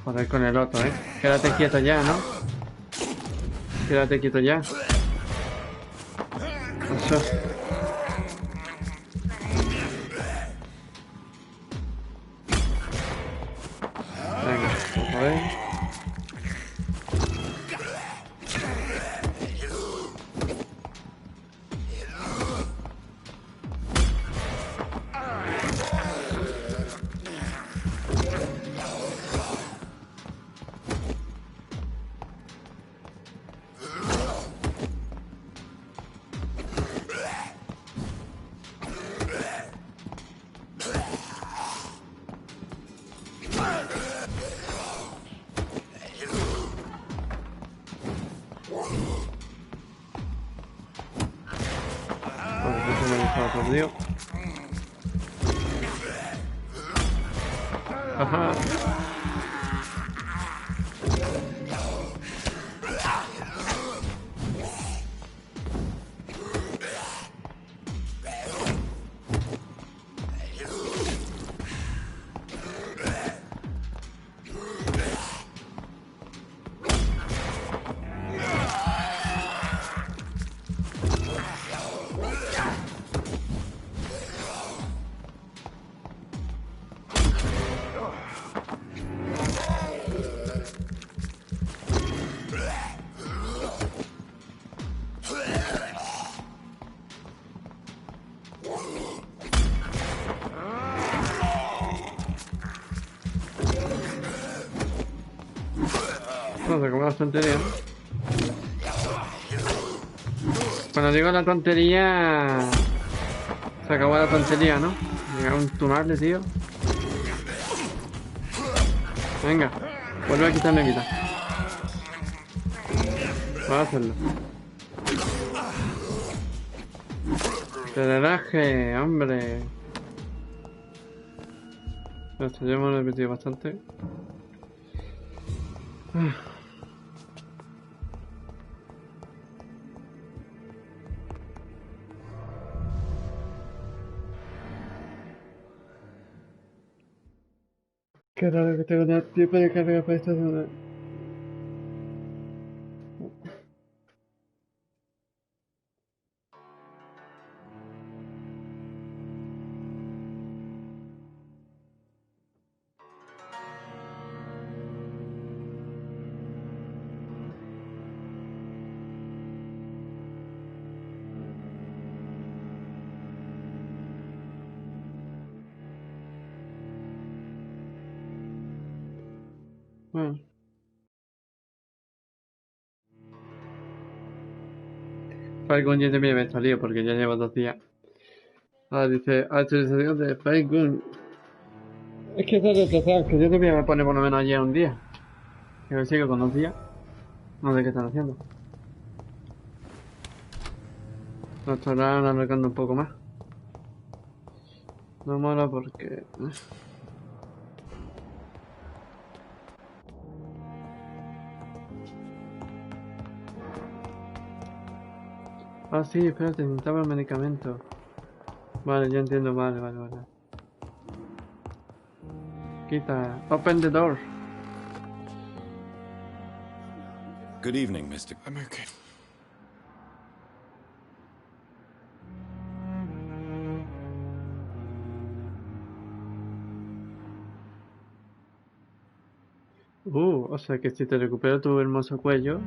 Joder con el otro, Quédate quieto ya, ¿no? Quédate quieto ya. Eso. Venga, vamos a ver. por Dios. Ajá. No sé, como las tonterías. Cuando digo la tontería, se acabó la tontería, ¿no? Llega un tunarle, tío. Venga, vuelve a quitarme vida. Voy a hacerlo. Que relaje, hombre. Esto ya hemos repetido bastante. Qué raro que tengo tiempo de carga para esta zona. Bueno. Falcon ya también me salido porque ya lleva 2 días. Ahora dice actualización de Falcon. Es que está retrasado, que yo todavía me pone por lo menos ayer un día. Que me sigo con 2 días. No sé qué están haciendo. Lo estarán alargando un poco más. No mola porque... Ah, sí, espérate, necesitaba el medicamento. Vale, ya entiendo, vale. Quita. Open the door. Good evening, Mr. I'm okay. O sea que si te recupero tu hermoso cuello.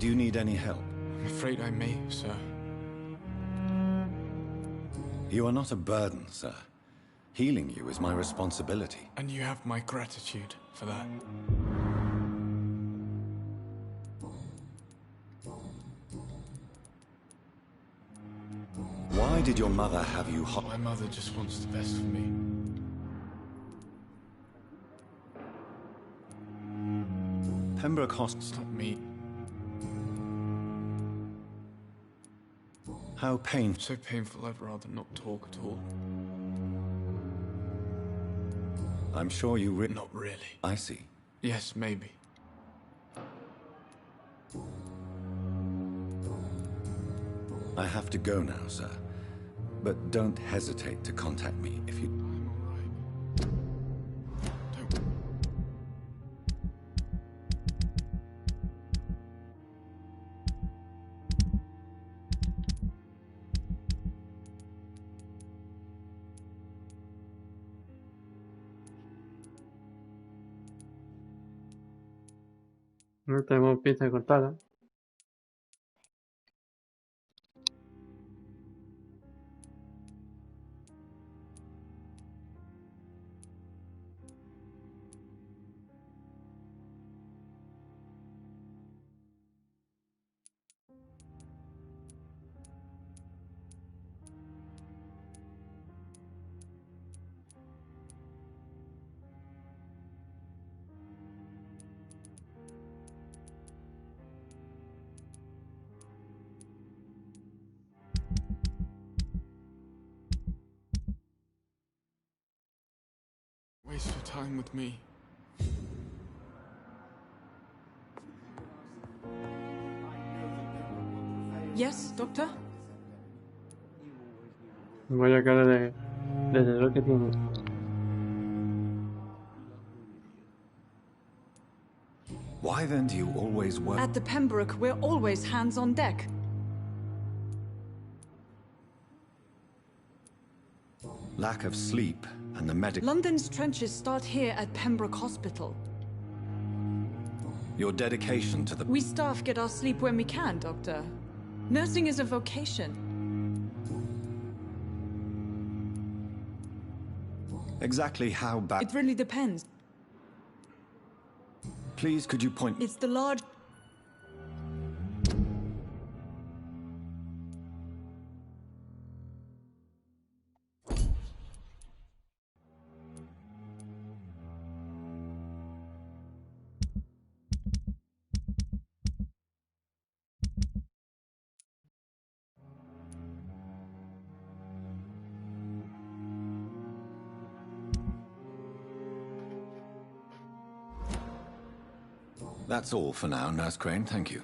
Do you need any help? I'm afraid I may, sir. You are not a burden, sir. Healing you is my responsibility. And you have my gratitude for that. Why did your mother have you My mother just wants the best for me. Pembroke Hospital? Not me. How painful. So painful I'd rather not talk at all. I'm sure you Not really. I see. Yes, maybe. I have to go now, sir. But don't hesitate to contact me if you... I'm alright. Don't... No tenemos pieza cortada. time with me. Yes, Doctor? Vaya cara de terror que tiene. Why then do you always work? At the Pembroke, we're always hands on deck. Lack of sleep and the medic. London's trenches start here at Pembroke Hospital. Your dedication to the. We staff get our sleep when we can, Doctor. Nursing is a vocation. Exactly how bad? It really depends. Please, could you point? It's the large... That's all for now, Nurse Crane. Thank you.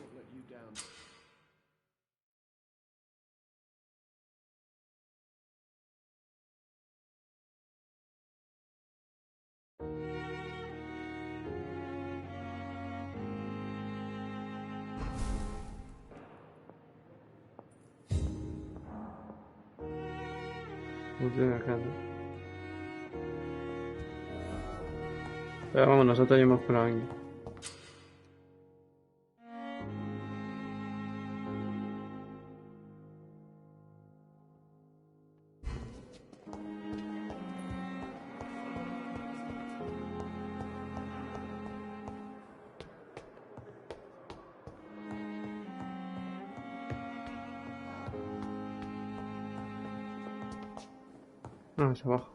Pero vamos, nosotros ya hemos colado aquí. Ah, es abajo.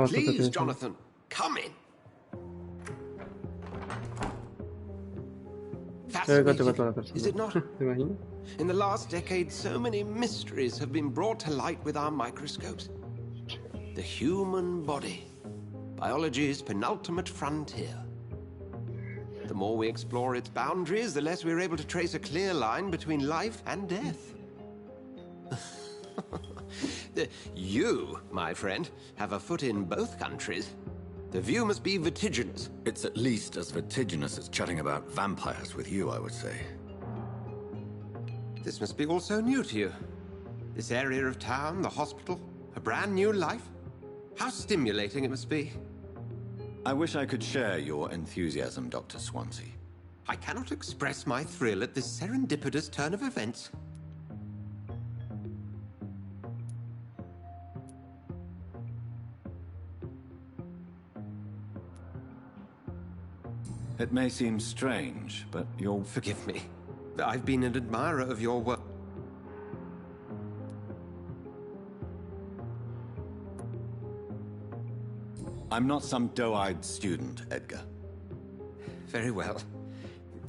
Please, Jonathan, come in. Fascinating, is it not? In the last decade, so many mysteries have been brought to light with our microscopes. The human body, biology's penultimate frontier. The more we explore its boundaries, the less we're able to trace a clear line between life and death. You, my friend, have a foot in both countries. The view must be vertiginous. It's at least as vertiginous as chatting about vampires with you, I would say. This must be all so new to you. This area of town, the hospital, a brand new life. How stimulating it must be. I wish I could share your enthusiasm, Dr. Swansea. I cannot express my thrill at this serendipitous turn of events. It may seem strange, but you'll... Forgive me. I've been an admirer of your work. I'm not some doe-eyed student, Edgar. Very well.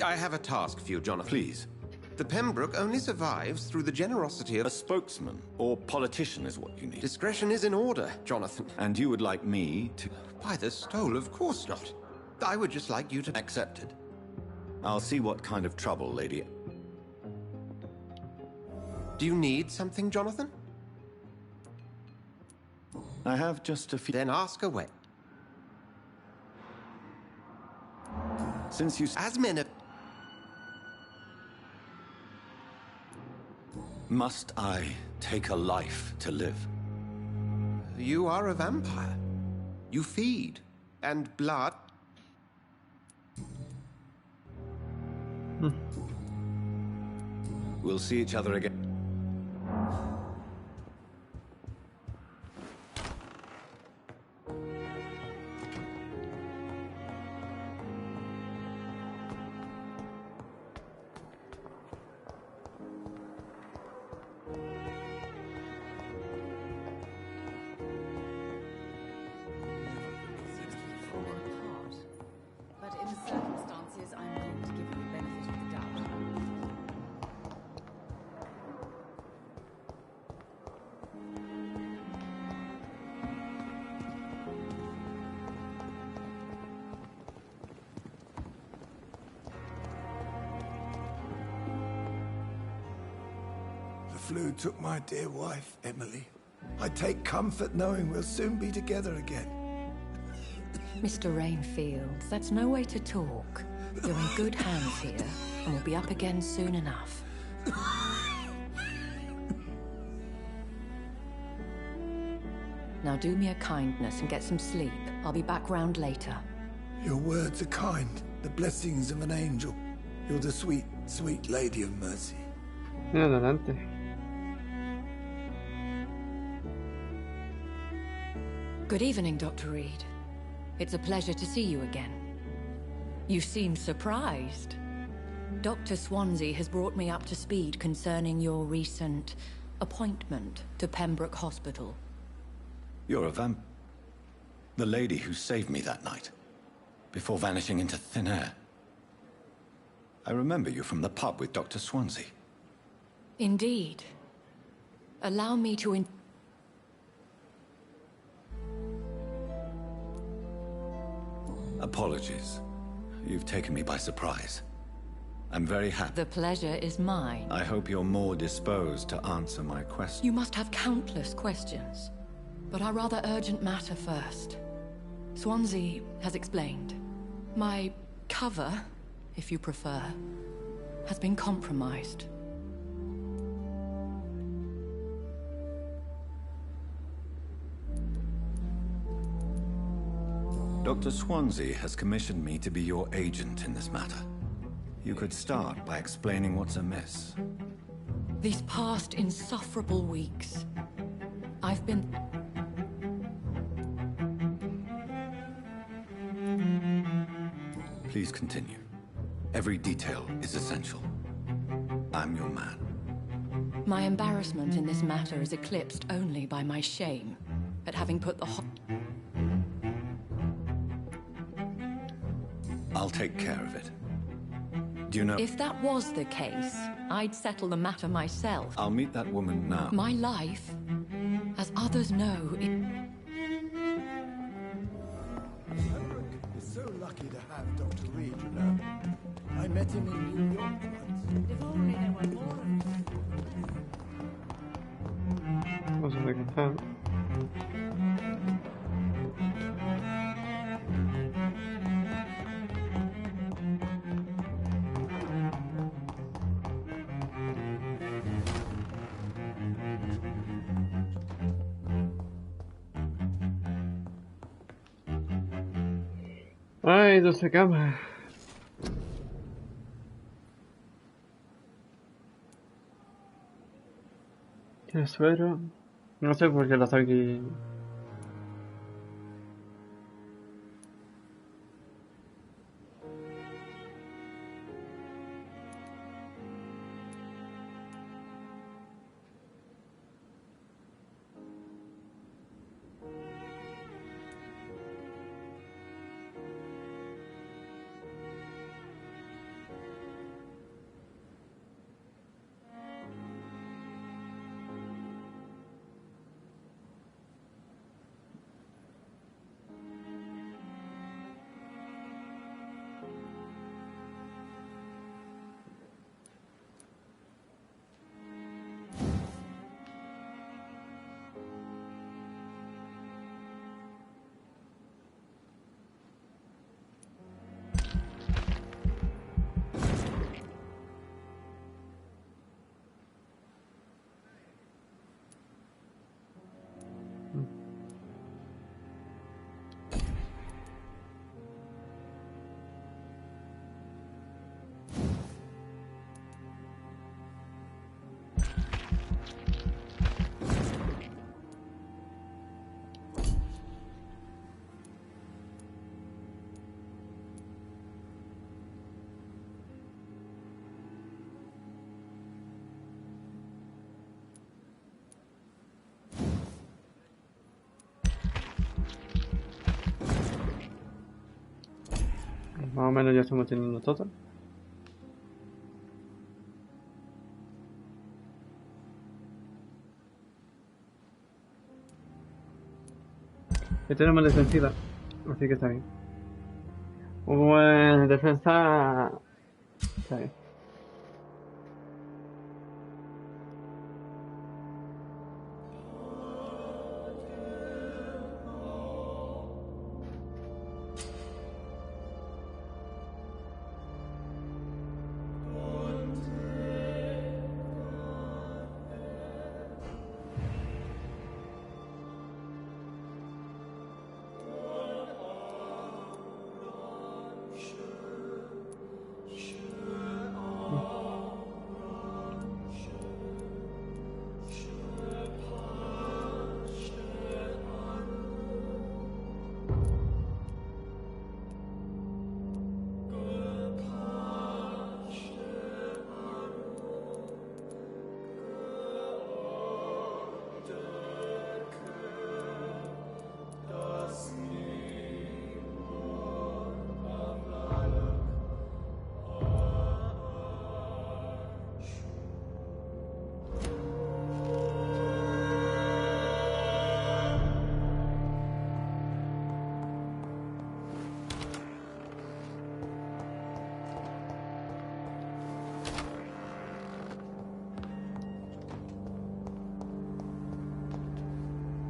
I have a task for you, Jonathan. Please. The Pembroke only survives through the generosity of... A spokesman or politician is what you need. Discretion is in order, Jonathan. And you would like me to... By the stole, of course not. I would just like you to... Accepted. I'll see what kind of trouble, lady. Do you need something, Jonathan? I have just a few... Then ask away. Since you... As men have... Must I take a life to live? You are a vampire. You feed. And blood... We'll see each other again. But in circumstances, I'm willing to give you the benefit of the doubt. flu took my dear wife, Emily. I take comfort knowing we'll soon be together again. Mr. Rainfield, that's no way to talk. You're in good hands here, and we'll be up again soon enough. Now do me a kindness and get some sleep. I'll be back round later. Your words are kind, the blessings of an angel. You're the sweet, sweet Lady of Mercy. Adelante. Good evening, Dr. Reed. It's a pleasure to see you again. You seem surprised. Dr. Swansea has brought me up to speed concerning your recent appointment to Pembroke Hospital. You're a the lady who saved me that night, before vanishing into thin air. I remember you from the pub with Dr. Swansea. Indeed. Allow me to Apologies. You've taken me by surprise. I'm very happy. The pleasure is mine. I hope you're more disposed to answer my questions. You must have countless questions, but our rather urgent matter first. Swansea has explained. My cover, if you prefer, has been compromised. Dr. Swansea has commissioned me to be your agent in this matter. You could start by explaining what's amiss. These past insufferable weeks, I've been... Please continue. Every detail is essential. I'm your man. My embarrassment in this matter is eclipsed only by my shame at having put the I'll take care of it. Do you know... If that was the case, I'd settle the matter myself. I'll meet that woman now. My life, as others know, Pembroke is so lucky to have Dr. Reed, you know. I met him in New York once. If only there were more of them. Wasn't making time. Ay, 12 camas. ¿Qué suero? No sé por qué lo está aquí. Más o menos ya estamos teniendo todo. Y tenemos defensiva, así que está bien. Bueno, defensa... Está bien.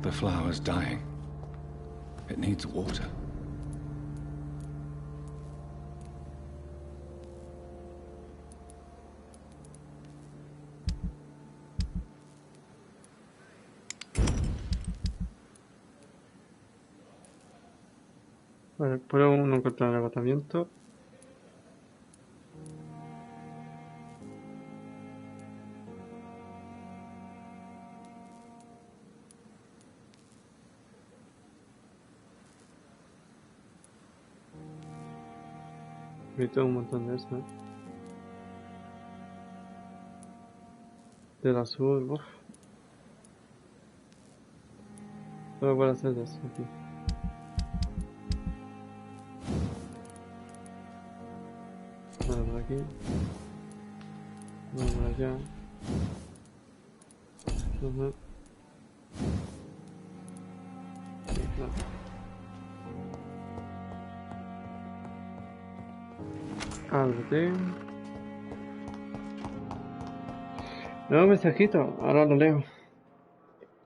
The flower's dying. It needs water. Vale, puedo no encontrar el agotamiento. Necesito un montón de eso, ¿eh? Del azul, uff. Solo puedo hacer eso aquí. Nada por aquí. Nada por allá. Ajá. Ábrete. Nuevo mensajito, ahora lo leo.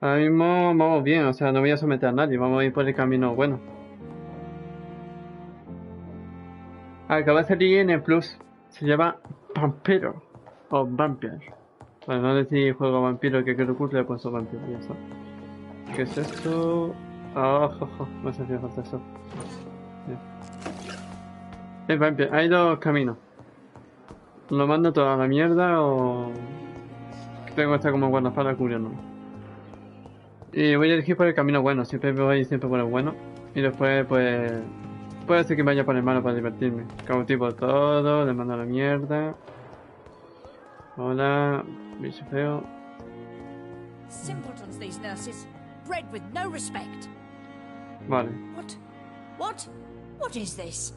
Ahora mismo vamos bien, o sea, no voy a someter a nadie, vamos a ir por el camino bueno. Acaba de salir en el Plus, se llama Vampiro o Vampyr. Bueno, no sé si juego vampiro, que creo que le he puesto vampiro, ya está. ¿Qué es esto? Oh, me hace falta eso. Es Vampyr, hay dos caminos. Lo mando toda la mierda o... tengo que estar como guardaespaldas cubriéndolo. Y voy a elegir por el camino bueno, siempre voy siempre por el bueno. Y después pues... puede ser que vaya por el malo para divertirme. Cautivo todo, le mando a la mierda. Hola, bicho feo. Simpletons, these nurses. Bred with no respect. Vale. What is this?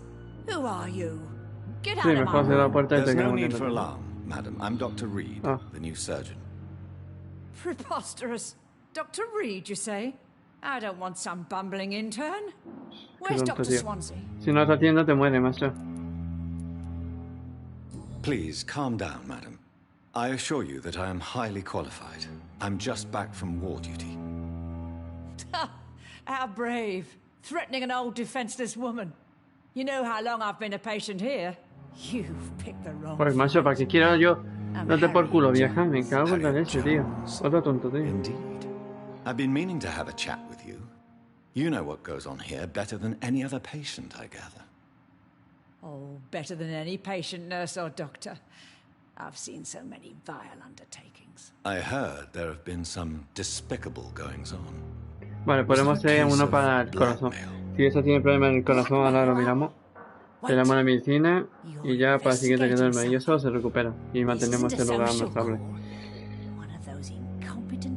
Who are you? Get out Sí, of mejor my cerrar la room. puerta y There's te no quedas need muriendo. for alarm, madam. I'm Dr. Reed, the new surgeon. Preposterous. Dr. Reed, you say? I don't want some bumbling intern. Where's Qué Dr. tonto, tío. Swansea? Si no te atiendo te muere, macho. Please, calm down, madam. I assure you that I am highly qualified. I'm just back from war duty. How brave. Threatening an old defenseless woman. You know how long I've been a patient here? You've picked the wrong Pues macho, ¿para qué quiero yo? Date por culo, vieja. Me cago en la leche, tío. Otro tonto, tío. Indeed. I've been meaning to have a chat with you. You know what goes on here better than any other patient, I gather. Oh, better than any patient, nurse or doctor. I've seen so many vile undertakings. I heard there have been some despicable goings-on. Vale, podemos hacer uno para el corazón. Si eso tiene problema en el corazón, ahora lo miramos. Le damos la medicina y ya para el siguiente que duerme. Y eso se recupera. Y mantenemos el lugar más estable.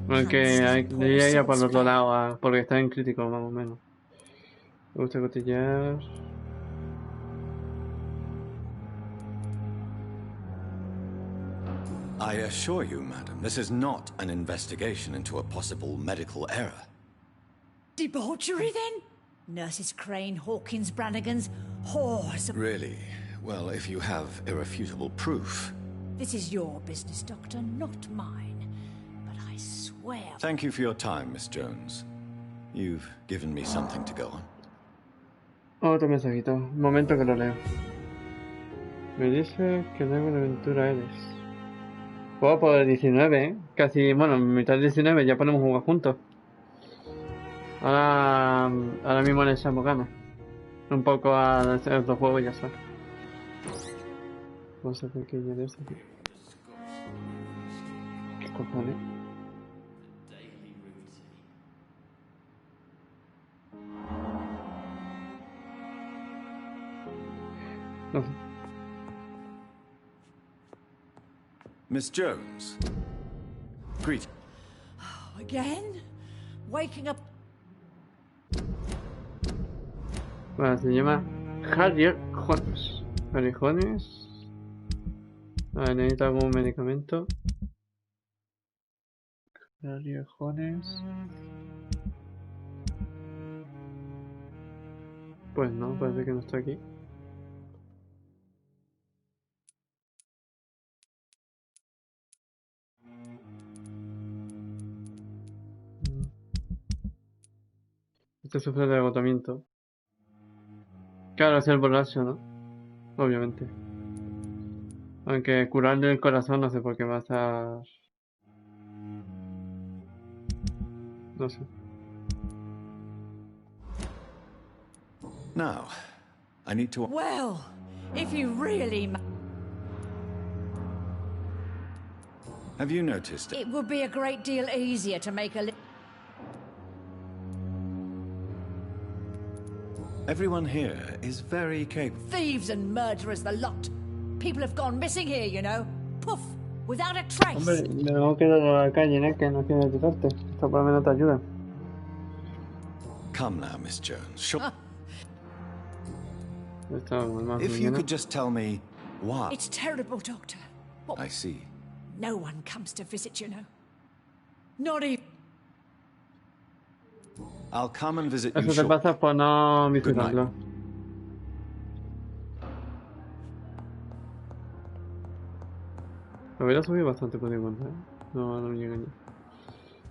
Aunque hay que ir por el otro lado, porque está en crítico, más o menos. Me gusta cotillar. I assure you, madam, this is not an investigation into a possible medical error. Debauchery, then? Nurses Crane, Hawkins, Brannigans, whores. Really? Well, if you have irrefutable proof... This is your business, Doctor, not mine. But I swear... Thank you for your time, Miss Jones. You've given me something to go on. Otro mensajito. Un momento que lo leo. Me dice que nueva aventura eres. Juego por el 19, ¿eh? Casi, bueno, mitad del 19 ya podemos jugar juntos. Ahora mismo le echamos ganas. Un poco a hacer otro juego y ya está. Vamos a hacer que añadir esto aquí. ¿Qué cojones? No sé. Miss Jones. Greet. Oh, again? Waking up... Bueno, se llama Harrier Jones. Harrier Jones. Necesito algún medicamento. Harrier Jones. Pues no, parece que no está aquí. Este sufre de agotamiento. Claro, es el borracho, ¿no? Obviamente. Aunque curarle el corazón no sé por qué va a estar... No sé. Now, I need to... Well, if you really... Have you noticed It would be a great deal easier to make a... Everyone here is very capable. Thieves and murderers, the lot. People have gone missing here, you know. Poof, without a trace. Hombre, no queda a la calle, ¿no? Que no quiere ayudarte. Esto por lo menos te ayuda. Come now, Miss Jones. Sure. If you could just tell me why. It's terrible, Doctor. What? I see. No one comes to visit, you know. Not even... I'll come and visit you Eso te shortly. pasa por no visitarlo. Lo hubiera subido bastante por igual, ¿eh? No llega ni.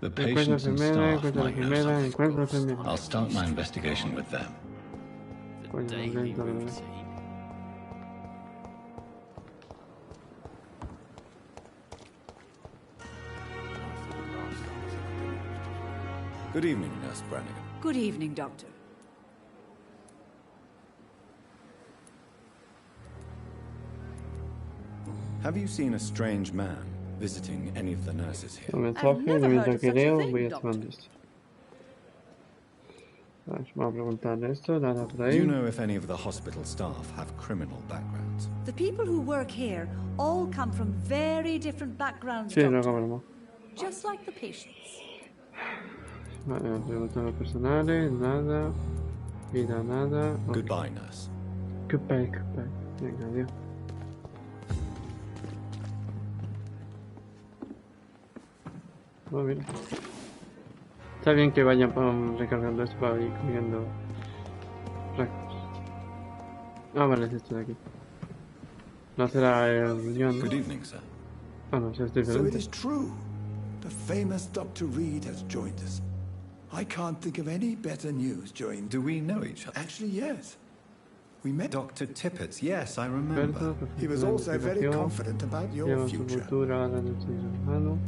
The Encuentra patients and enfermera, staff encuentra might know enfermera, something. encuentra enfermera. I'll start my investigation with them. Coño, lento, ¿verdad? Good evening, Nurse Brannigan. Good evening, Doctor. Have you seen a strange man visiting any of the nurses here? Un mensaje, de mientras que leo, voy activando esto. A ver, vamos a preguntarle esto, nada por Do ahí. you know if any of the hospital staff have criminal backgrounds? The people who work here all come from very different backgrounds, Sí, Doctor. luego hablamos. Just like the patients. Vale, preguntas personales, nada. Vida, nada. Okay. Goodbye, nurse. Goodbye, goodbye. Venga, adiós. Oh, mira. Está bien que vayan recargando esto para ir cogiendo récords. Ah, vale, es esto de aquí. No será el riñón, ¿no? Good evening, sir. Ah, no, es So it diferente. is true. The famous Dr. Reed has joined us. I can't think of any better news during... Do we know each other? Actually, yes. We met... Dr. Tippett, yes, I remember. He was also very confident about your Lleva su future. cultura a la noche de hermano.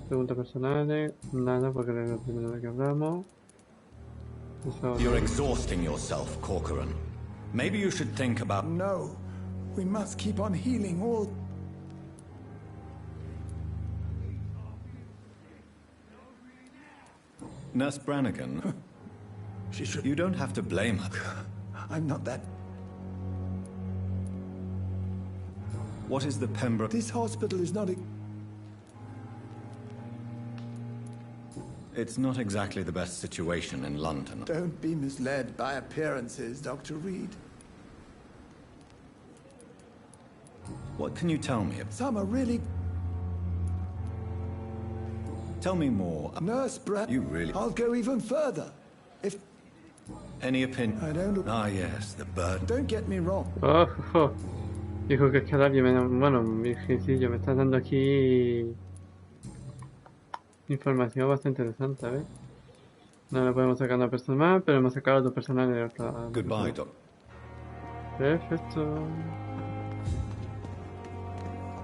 Preguntas personales, nada, porque es la primera vez que hablamos. You're exhausting yourself, Corcoran. Maybe you should think about... No. We must keep on healing all... Nurse Brannigan, She should... you don't have to blame her. I'm not that... What is the Pembroke... This hospital is not... It's not exactly the best situation in London. Don't be misled by appearances, Dr. Reed. What can you tell me? Some are really... Tell me more. Nurse Brad... You really... I'll go even further. If... Any opinion? I don't... Ah, yes, the burden. Don't get me wrong. Oh, oh. Dijo que es que alguien me da... Bueno, virgencillo, me está dando aquí... información bastante interesante, ¿ves? No le podemos sacar a una persona más, pero hemos sacado a dos personas de otra... Goodbye, Doc. Perfecto.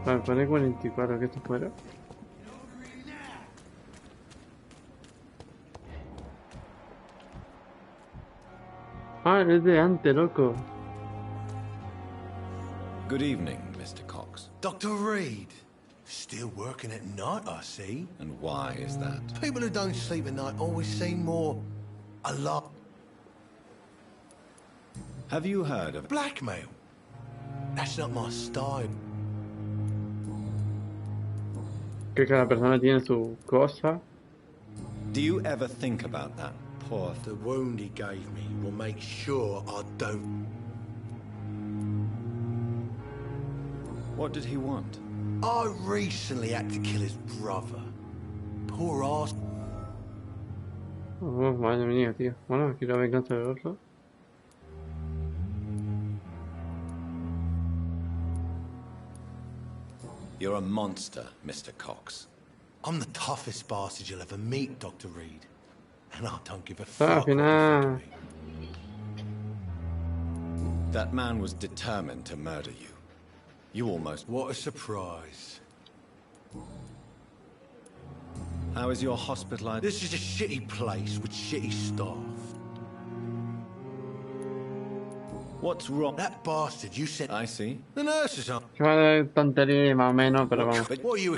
Vale, pone 44, que esto fuera. Ah, es de antes, loco. Good evening, Mr. Cox. Dr. Reed. Still working at night, I see. And why is that? People who don't sleep at night always seem more... alive. Have you heard of... Blackmail? That's not my style. Que cada persona tiene su cosa. Do you ever think about that poor... The wound he gave me will make sure I don't... What did he want? I recently had to kill his brother. Poor ass. Oh, madre mía, tío. Bueno, aquí la venganza del otro. You're a monster, Mr. Cox. I'm the toughest bastard you'll ever meet, Dr. Reed. and I don't give a Al fuck. final... That man was determined to murder you. You almost... What a surprise. How is your hospital? This is a shitty place with shitty staff. What's wrong? That bastard you said... I see. The nurses are... Vale, tontería más o menos, pero vamos. What are you...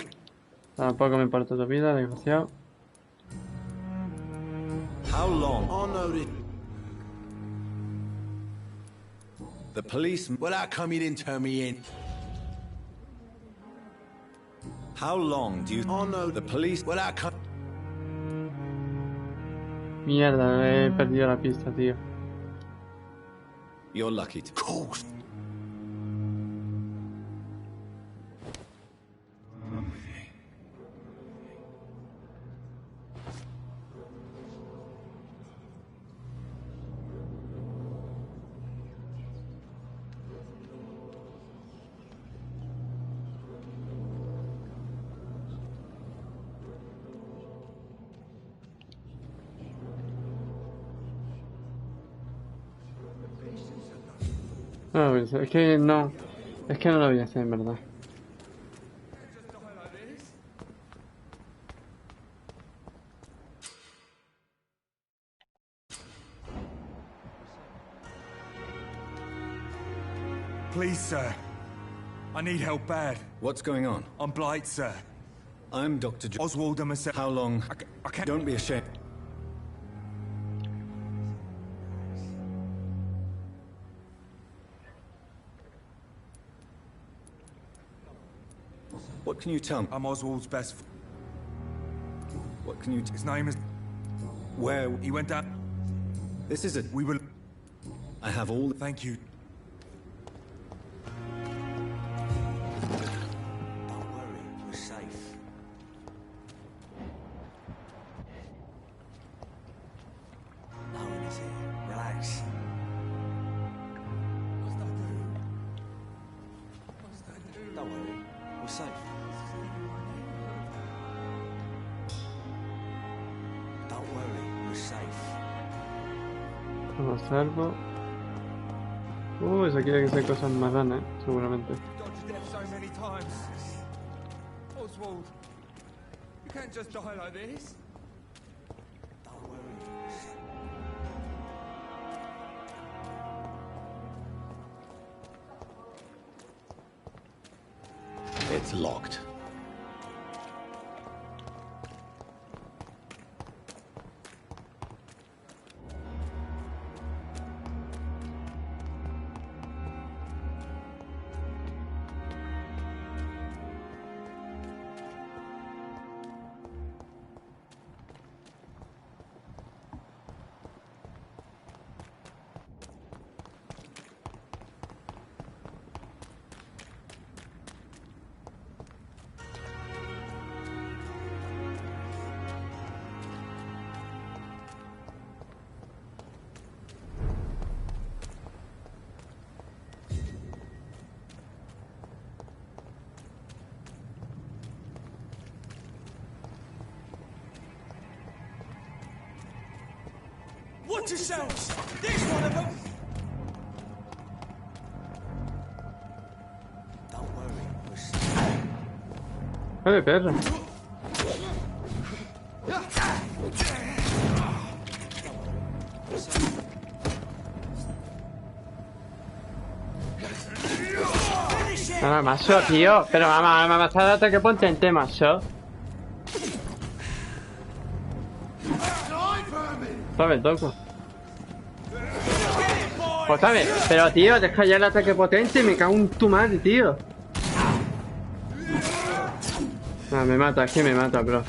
Tampoco me importa tu vida, desgraciado. How long? I know this. The police... Well, how come you didn't turn me in? How long do you... I know the police... Well, how come... Mierda, he perdido la pista, tío. You're lucky to... Course. No, es que no. Es que no lo voy a hacer, en verdad. Please, sir. I need help bad. What's going on? I'm Blight, sir. I'm Dr. Oswald and myself. How long? I can't... Don't be ashamed. What can you tell me? I'm Oswald's best... What can you... His name is... Where... He went down... This is it. We will... I have all... Thank you. Don't worry, we're safe. No one is here. Relax. Don't worry, we're safe. Don't worry, we're safe. Estamos a salvo. Eso quiere que sea cosas más raras, seguramente. Dodged death so many times. Oswald, you can't just die like this. Don't worry. It's locked. Watch yourselves! There's one of them! Don't worry, we're safe. ¡Ay, perra! Nada, macho, tío. Pero vamos, me ha matado hasta que potente, macho. ¿Sabes, toco? Pues sabes, pero tío, deja ya el ataque potente, me cago en tu madre, tío. Ah, me mata, es que me mata, bro.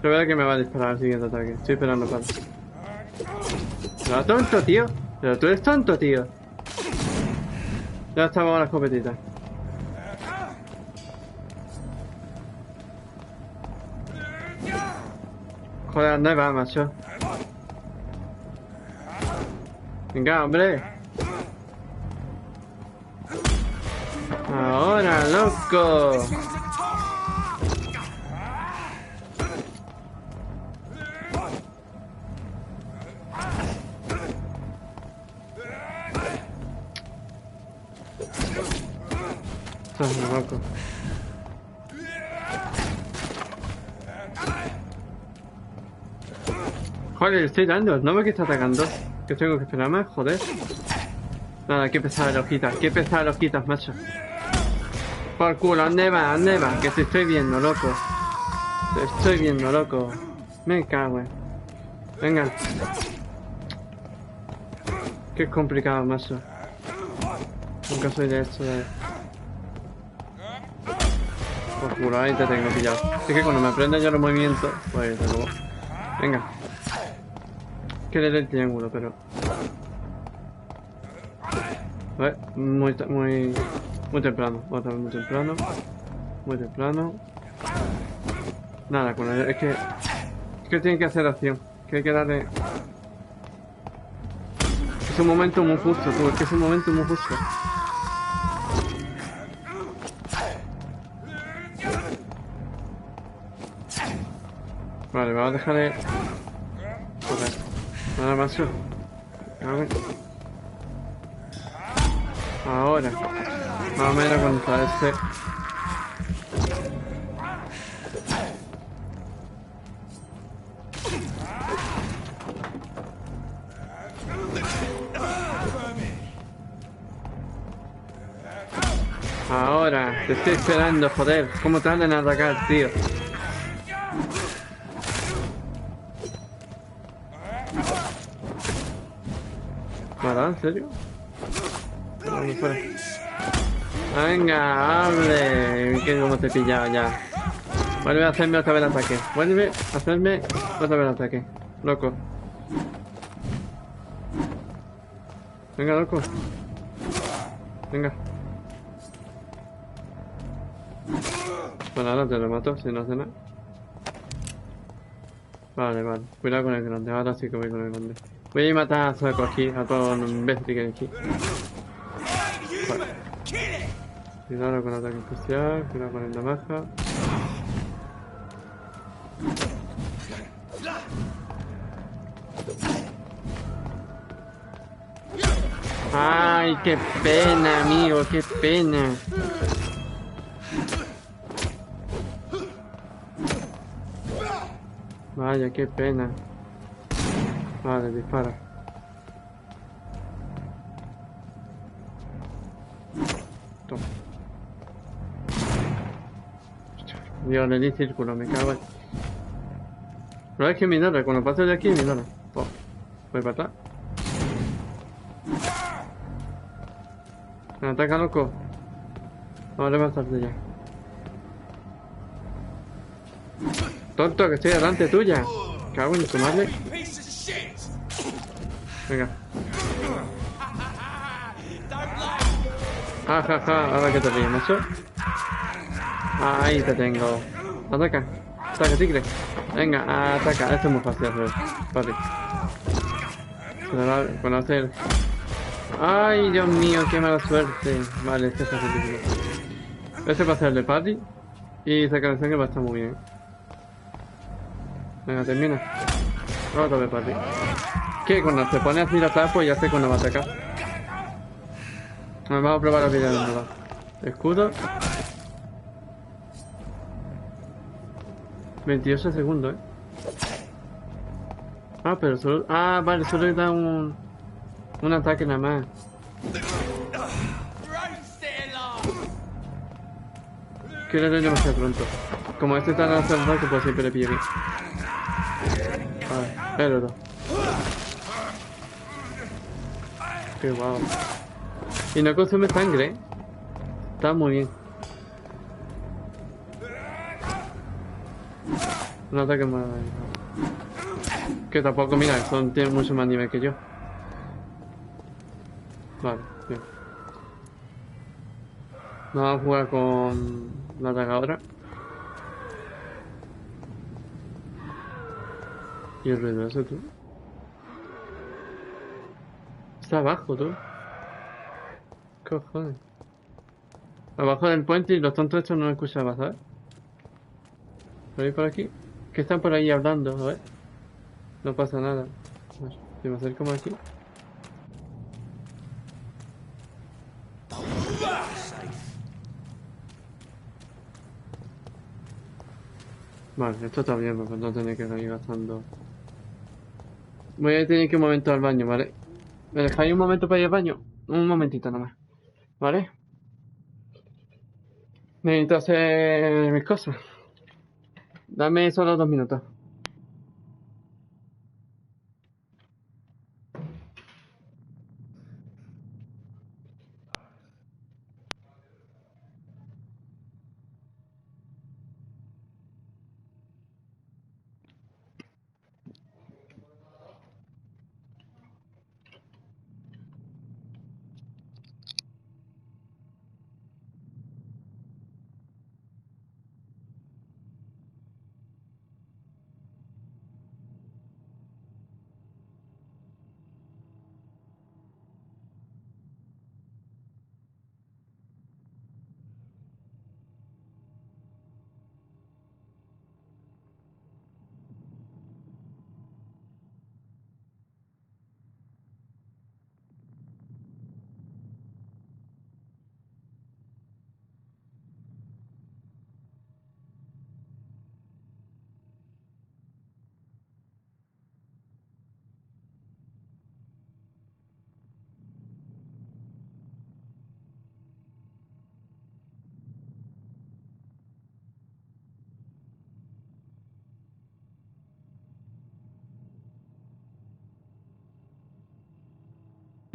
Yo veo que me va a disparar el siguiente ataque. Estoy esperando para... Pero tonto, tío. Pero tú eres tonto, tío. Ya estamos con la escopetita. Joder, ¿dónde va, macho? Venga, hombre. Ahora, loco. Estás loco. Joder, le estoy dando. No me que está atacando. Que tengo que esperar más, joder. Nada, qué pesadas hojitas. Qué pesadas hojitas, macho. Por culo, ¿dónde va? ¿Dónde va? Que te estoy viendo, loco. Te estoy viendo, loco. Me cago en. Venga. Qué complicado, macho. Nunca soy de esto de... Por culo, ahí te tengo pillado. Es que cuando me aprendo yo los movimientos, pues de nuevo. Venga. Que le dé el triángulo, pero... A ver, muy temprano. Otra vez muy temprano. Muy temprano. Nada, con el... Es que tiene que hacer acción. Que hay que darle... Es un momento muy justo, tú. Es que es un momento muy justo. Vale, vamos a dejar de... Joder. Nada más. A ver. Ahora. Más o menos contra este. Ahora, te estoy esperando, joder. ¿Cómo tardan en atacar, tío? ¿Para? ¿En serio? No, fuera. Venga, hable. Que como te he pillado ya. Vuelve a hacerme otra vez el ataque. Vuelve a hacerme otra vez el ataque. Loco. Venga, loco. Venga. Bueno, ahora te lo mato si no hace nada. Vale, vale. Cuidado con el grande. Ahora sí que voy con el grande. Voy a ir a matar a saco aquí, a todo un imbécil que hay aquí. Vale. Cuidado con el ataque especial, cuidado con el damaja. Ay, qué pena, amigo, qué pena. Vaya, qué pena. Vale, dispara. Toma. Dios, le di círculo, me cago en... Pero es que me ignora, cuando paso de aquí me ignora. Oh, voy para atrás. Me ataca, loco. Vamos a levantarte ya. Tonto, que estoy delante tuya. Cago en tu madre. Venga. Ja, ja, ja. Ahora que te ríes, macho. Ahí te tengo. Ataca. Ataca, tigre. Venga, ataca. Esto es muy fácil hacer. Vale. Con hacer... Ay, Dios mío, qué mala suerte. Vale, este es fácil. Este va a ser el de party. Y sacar la sangre va a estar muy bien. Venga, termina. Otra vez party. Que cuando se pone así la tapa, pues ya sé cuándo va a atacar. Vamos a probar la vida de nuevo. Escudo. 28 segundos, Ah, pero solo... Ah, vale, solo le da un ataque nada más. Que le doy demasiado pronto. Como este está lanzando el ataque, pues siempre le pillo bien. Vale, pero no. Qué guau. Y no consume sangre, Está muy bien. Un ataque más... Que tampoco, mira, tienen mucho más nivel que yo. Vale, bien. Vamos a jugar con la atagadora. Y el ruido ese, tú. Está abajo, tú. Cojones. Abajo del puente y los tontos estos no me escuchaban, ¿sabes? Por ahí, por aquí. Que están por ahí hablando, ¿sabes? No pasa nada. A ver, si me acerco más aquí. Vale, esto está bien porque no tenía que ir gastando. Voy a tener que ir un momento al baño, ¿vale? ¿Me dejáis un momento para ir al baño? Un momentito nomás, ¿vale? Necesito hacer mis cosas. Dame solo 2 minutos.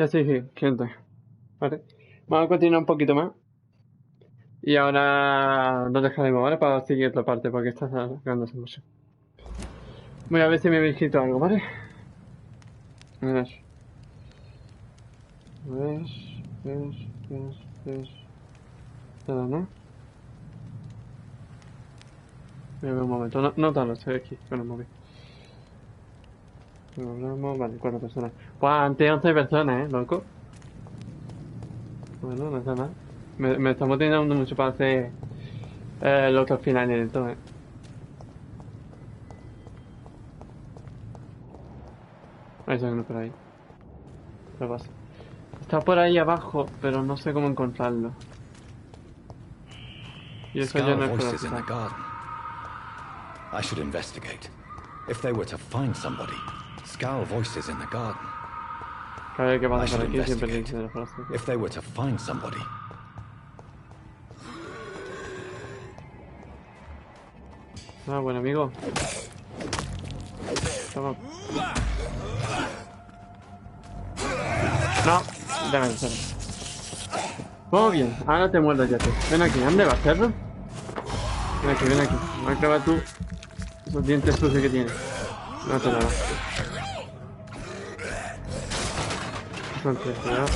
Ya sí, gente. Vale. Vamos a continuar un poquito más. Y ahora lo dejaremos, ¿vale? Para seguir otra parte, porque está alargándose mucho. Voy a ver si me he escrito algo, ¿vale? A ver. A ver. Nada, ¿no? Voy a ver un momento. No tanto, estoy aquí con el móvil. Hablamos, vale, 4 personas. Pues antes 11 personas, loco. Bueno, no está mal. Me estamos teniendo mucho para hacer los otros finales de todo, Eso no por ahí. Lo pasa. Está por ahí abajo, pero no sé cómo encontrarlo. Y eso ya no es voices in the garden. I should investigate. If they were to find somebody, Scowl voices in the garden. Cada vez que pasa por aquí siempre le dicen la frase. If they were to find somebody. Ah, bueno amigo. Toma. No, déjame hacerlo. Muy bien, ahora te muerdas ya tú. Ven aquí, ¿dónde va a hacerlo? Ven aquí, ven aquí. Va a clavar tú esos dientes sucios que tienes. No te nada. Son 3, cuidado.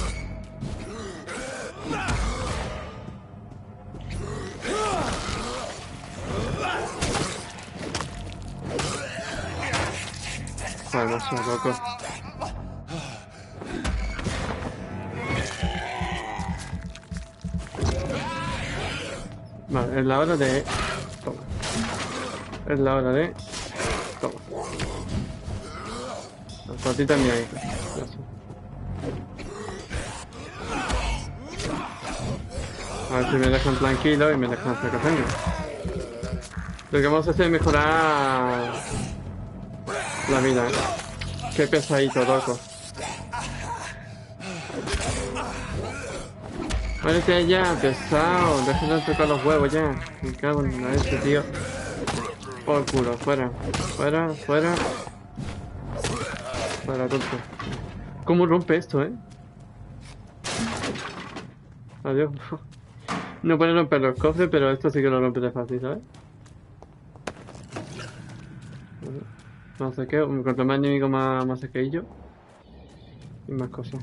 Joder, macho, loco. Vale, es la hora de... Toma. Es la hora de... Toma. La patita mía ahí. A ver si me dejan tranquilo y me dejan hacer café. Lo que vamos a hacer es mejorar la vida, Qué pesadito, loco. Muérete ya, pesado. Deja de tocar los huevos ya. Me cago en la leche, tío. Por culo, fuera. Fuera. Fuera, tonto. ¿Cómo rompe esto, Adiós. No puede romper los cofres, pero esto sí que lo rompe de fácil, ¿sabes? No sé qué, cuanto más enemigos más saqueillo. Y más cosas.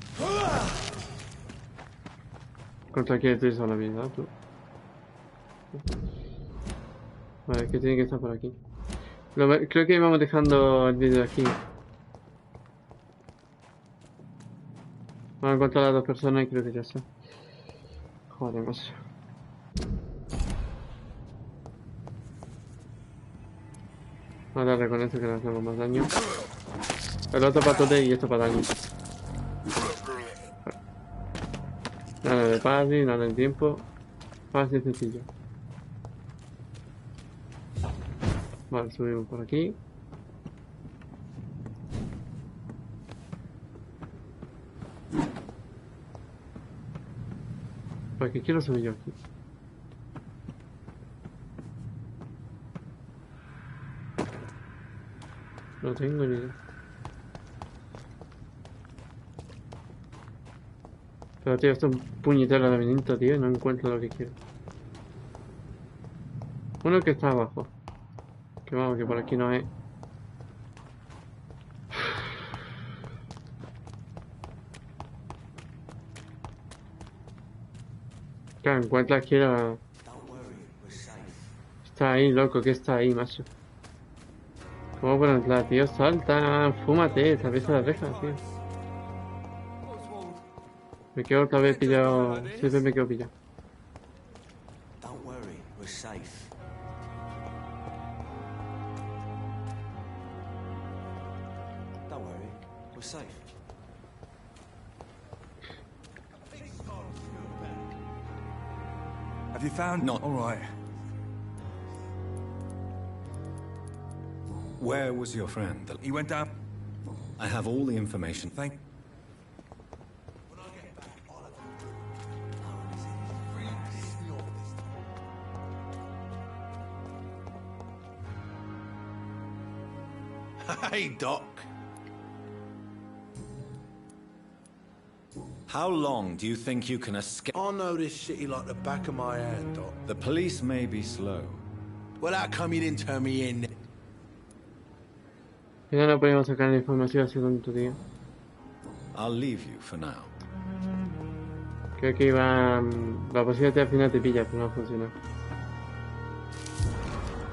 Contra quién estoy la vida, tú. Vale, que tiene que estar por aquí. Creo que vamos dejando el vídeo aquí. Vamos a encontrar a las dos personas y creo que ya está. Joder, no sé. Ahora reconozco que le hacemos más daño. El otro patote y esto para daño. Nada de parry, nada de tiempo. Fácil y sencillo. Vale, subimos por aquí. ¿Para qué quiero subir yo aquí? No tengo ni idea. Pero tío, esto es un puñetero laberinto, tío, no encuentro lo que quiero. Uno que está abajo. Que vamos, que por aquí no es. Claro, encuentra aquí la... Está ahí, loco, que está ahí, macho. ¿Cómo puedo entrar, tío? Salta, fúmate, esta vez a la reja, tío. Me quedo otra vez pillado. Siempre me quedo pillado. Don't worry, we're safe. Don't worry, we're safe. Have you found? Not all right. Where was your friend? He went down. I have all the information. Thank. Hey, Doc. How long do you think you can escape? I know this city like the back of my hand, Doc. The police may be slow. Well, how come you didn't turn me in? Ya no podemos sacar la información hace tanto, tío. I'll leave you for now. Creo que iba... La posibilidad al final te pilla, pero no funciona.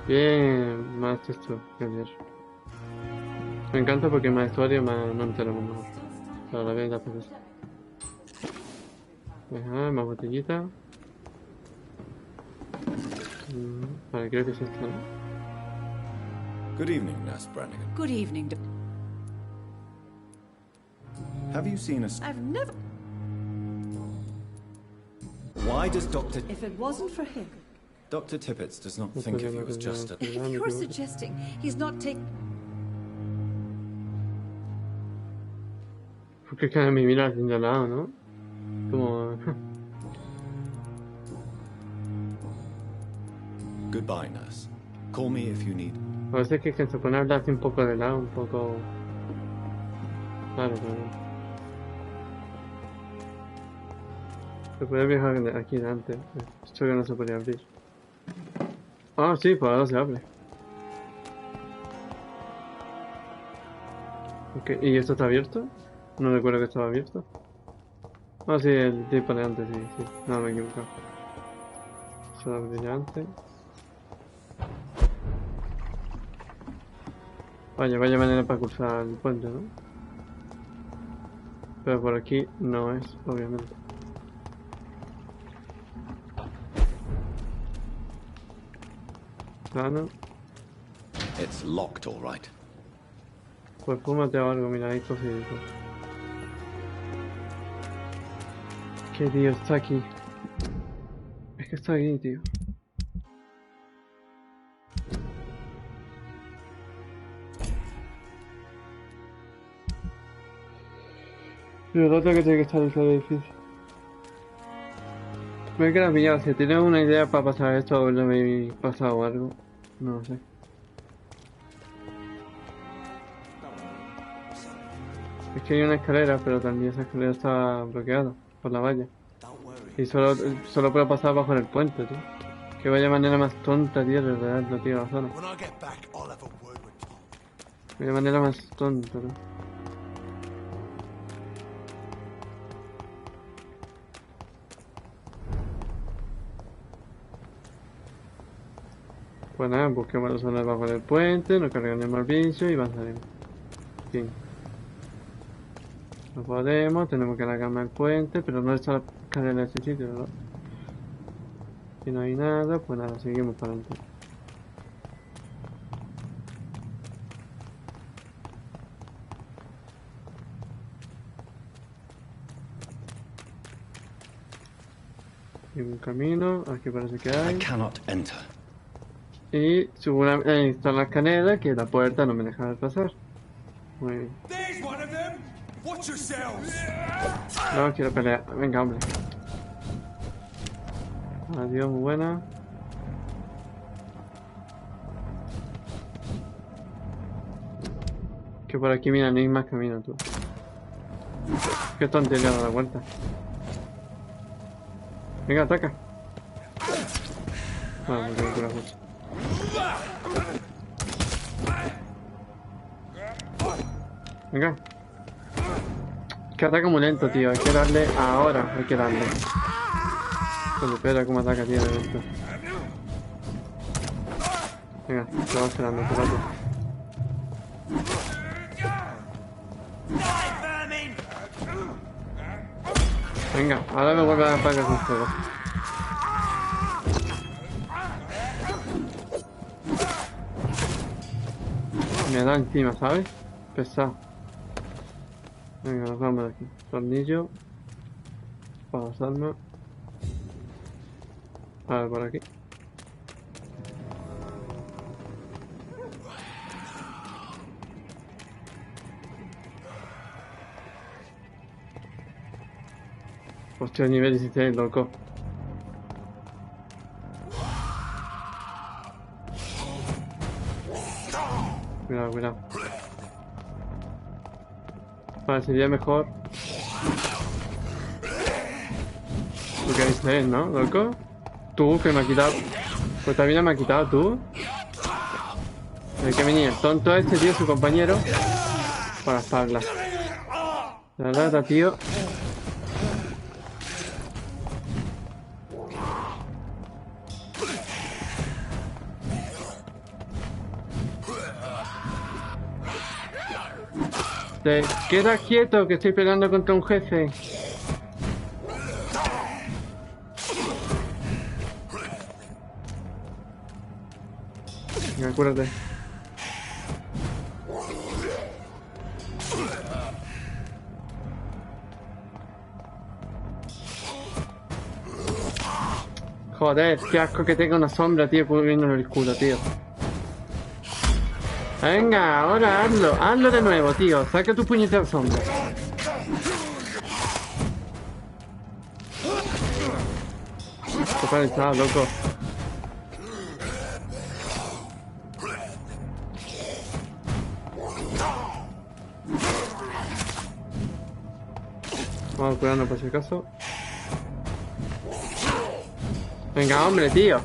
Bien, más texto, gracias. Me encanta porque más historia, más no enteramos mejor. Pero la vez la haces eso. Ajá, más botellita. Vale, creo que es esta, ¿no? Good evening, Nurse Brannigan. Good evening. Have you seen us? I've never... Why does Dr. If it wasn't for him... Dr. Tippett does not think of you as just a... If you're suggesting he's not taking... Porque es que me mira hacia el lado, ¿no? Como... Goodbye, nurse. Call me if you need. A veces que se pone a hablar así un poco de lado, un poco... Claro, pero... Se puede viajar aquí delante. Esto que no se podía abrir. Ah, sí, pues ahora se abre. Okay. ¿Y esto está abierto? No recuerdo que estaba abierto. Ah, sí, el tipo de antes, sí, sí. No, me he equivocado. Se abre ya antes. Vaya manera para cruzar el puente, ¿no? Pero por aquí no es, obviamente. Plano. It's locked, all right. Pues fúmate o algo, mira, hay cositas. ¿Qué tío está aquí? Es que está aquí, tío. Pero el otro que tiene que estar dentro del edificio. Me he quedado pillado. Si tienes una idea para pasar esto o no me he pasado algo, no lo sé. Es que hay una escalera, pero también esa escalera está bloqueada por la valla. Y solo puedo pasar bajo el puente, tío. Que vaya manera más tonta, tío, de verdad, tío, la zona. Vaya manera más tonta, tío. Pues nada, busquemos la zona debajo del puente, nos cargaremos el bicho y avanzaremos. Fin. No podemos, tenemos que alargar el puente, pero no está la cadena de ese sitio, ¿verdad? Si no hay nada, pues nada, seguimos para adelante. Hay un camino, aquí parece que hay. Y seguramente está la escalera, que la puerta no me deja pasar. Muy bien. No quiero pelear. Venga, hombre. Adiós, muy buena. Que por aquí, mira, no hay más camino, tú. Qué tontería da la vuelta. Venga, ataca. Vale, me tengo justo. Venga. Que ataca muy lento, tío. Hay que darle ahora. Hay que darle. Pues espera cómo ataca, tío, de esto. Venga, te vas esperando, espérate. Venga, ahora me vuelve a apagar con fuego. Me da encima, ¿sabes? Pesado. Venga, nos vamos de aquí. Tornillo. Para pasarme. A ver, por aquí. Hostia, nivel 16, loco. Cuidado, cuidado. Vale, sería mejor. Lo que dices, ¿no, loco? Tú, que me ha quitado. Pues también me ha quitado tú. Hay que venir el tonto este, tío, su compañero. Para espalda. La rata, tío. Te quedas quieto, que estoy peleando contra un jefe. Venga, cúrate. Joder, qué asco que tenga una sombra, tío, cubriendo el escudo, tío. Venga, ahora hazlo, hazlo de nuevo, tío. Saca tu puñetera sombra. Estoy paralizado, loco. Vamos curando por si acaso. Venga, hombre, tío.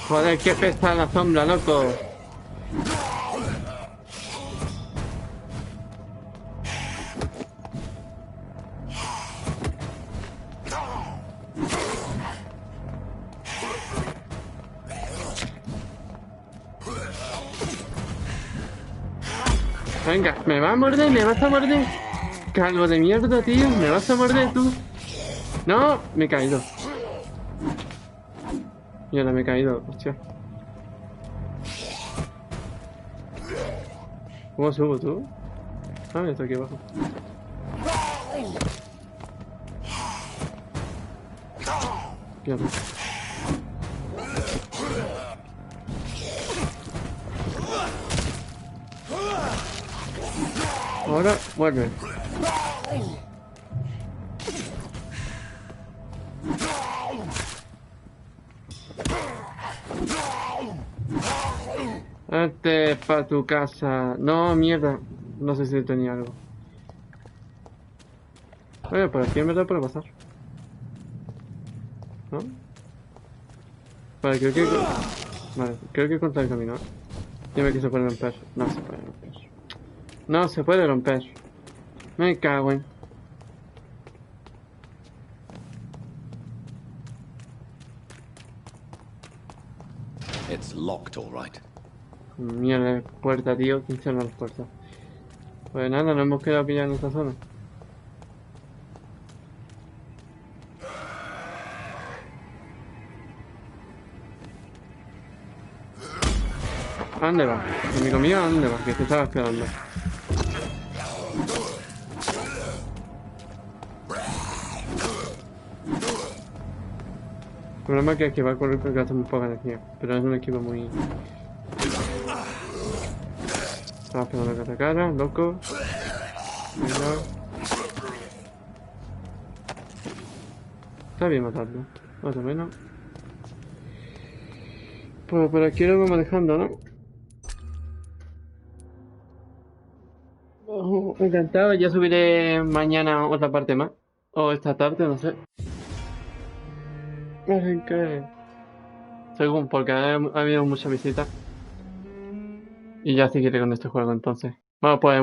Joder, qué pesa la sombra, loco. Venga, me va a morder, me vas a morder. Calvo de mierda, tío, me vas a morder tú. No, me he caído. Y ahora me he caído, hostia. ¿Cómo subo tú? Ah, está aquí abajo. Mierda. Ahora, vuelve. Vete pa' tu casa. No, mierda. No sé si tenía algo. Oye, por aquí en verdad puede pasar. ¿No? Vale, creo que... Vale, creo que contra el camino. Dime que se puede romper. No se puede romper. No se puede romper. Me cago en... It's locked, all right. Mierda, puerta, tío. ¿Quién cierra las puertas? Pues nada, nos hemos quedado pillados en esta zona. ¿A dónde va? Amigo mío, ¿a dónde va? Que te estaba esperando. El problema es que aquí va a correr porque gasta muy poca energía. Pero es un equipo muy... Estaba esperando que atacara, loco. Mira. Está bien matarlo, más o menos. Pues por aquí lo vamos dejando, ¿no? Encantado, ya subiré mañana otra parte más. O esta tarde, no sé. Así que... Según, porque ha habido muchas visitas. Y ya seguiré con este juego entonces. Bueno, pues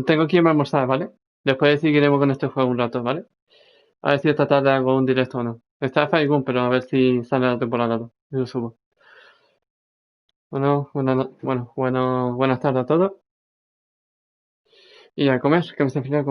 tengo que irme a almorzar, ¿vale? Después seguiremos con este juego un rato, ¿vale? A ver si esta tarde hago un directo o no. Está Faigun, pero a ver si sale la temporada 2. Y lo subo. Buenas tardes a todos. Y a comer, que me se enfría la comida.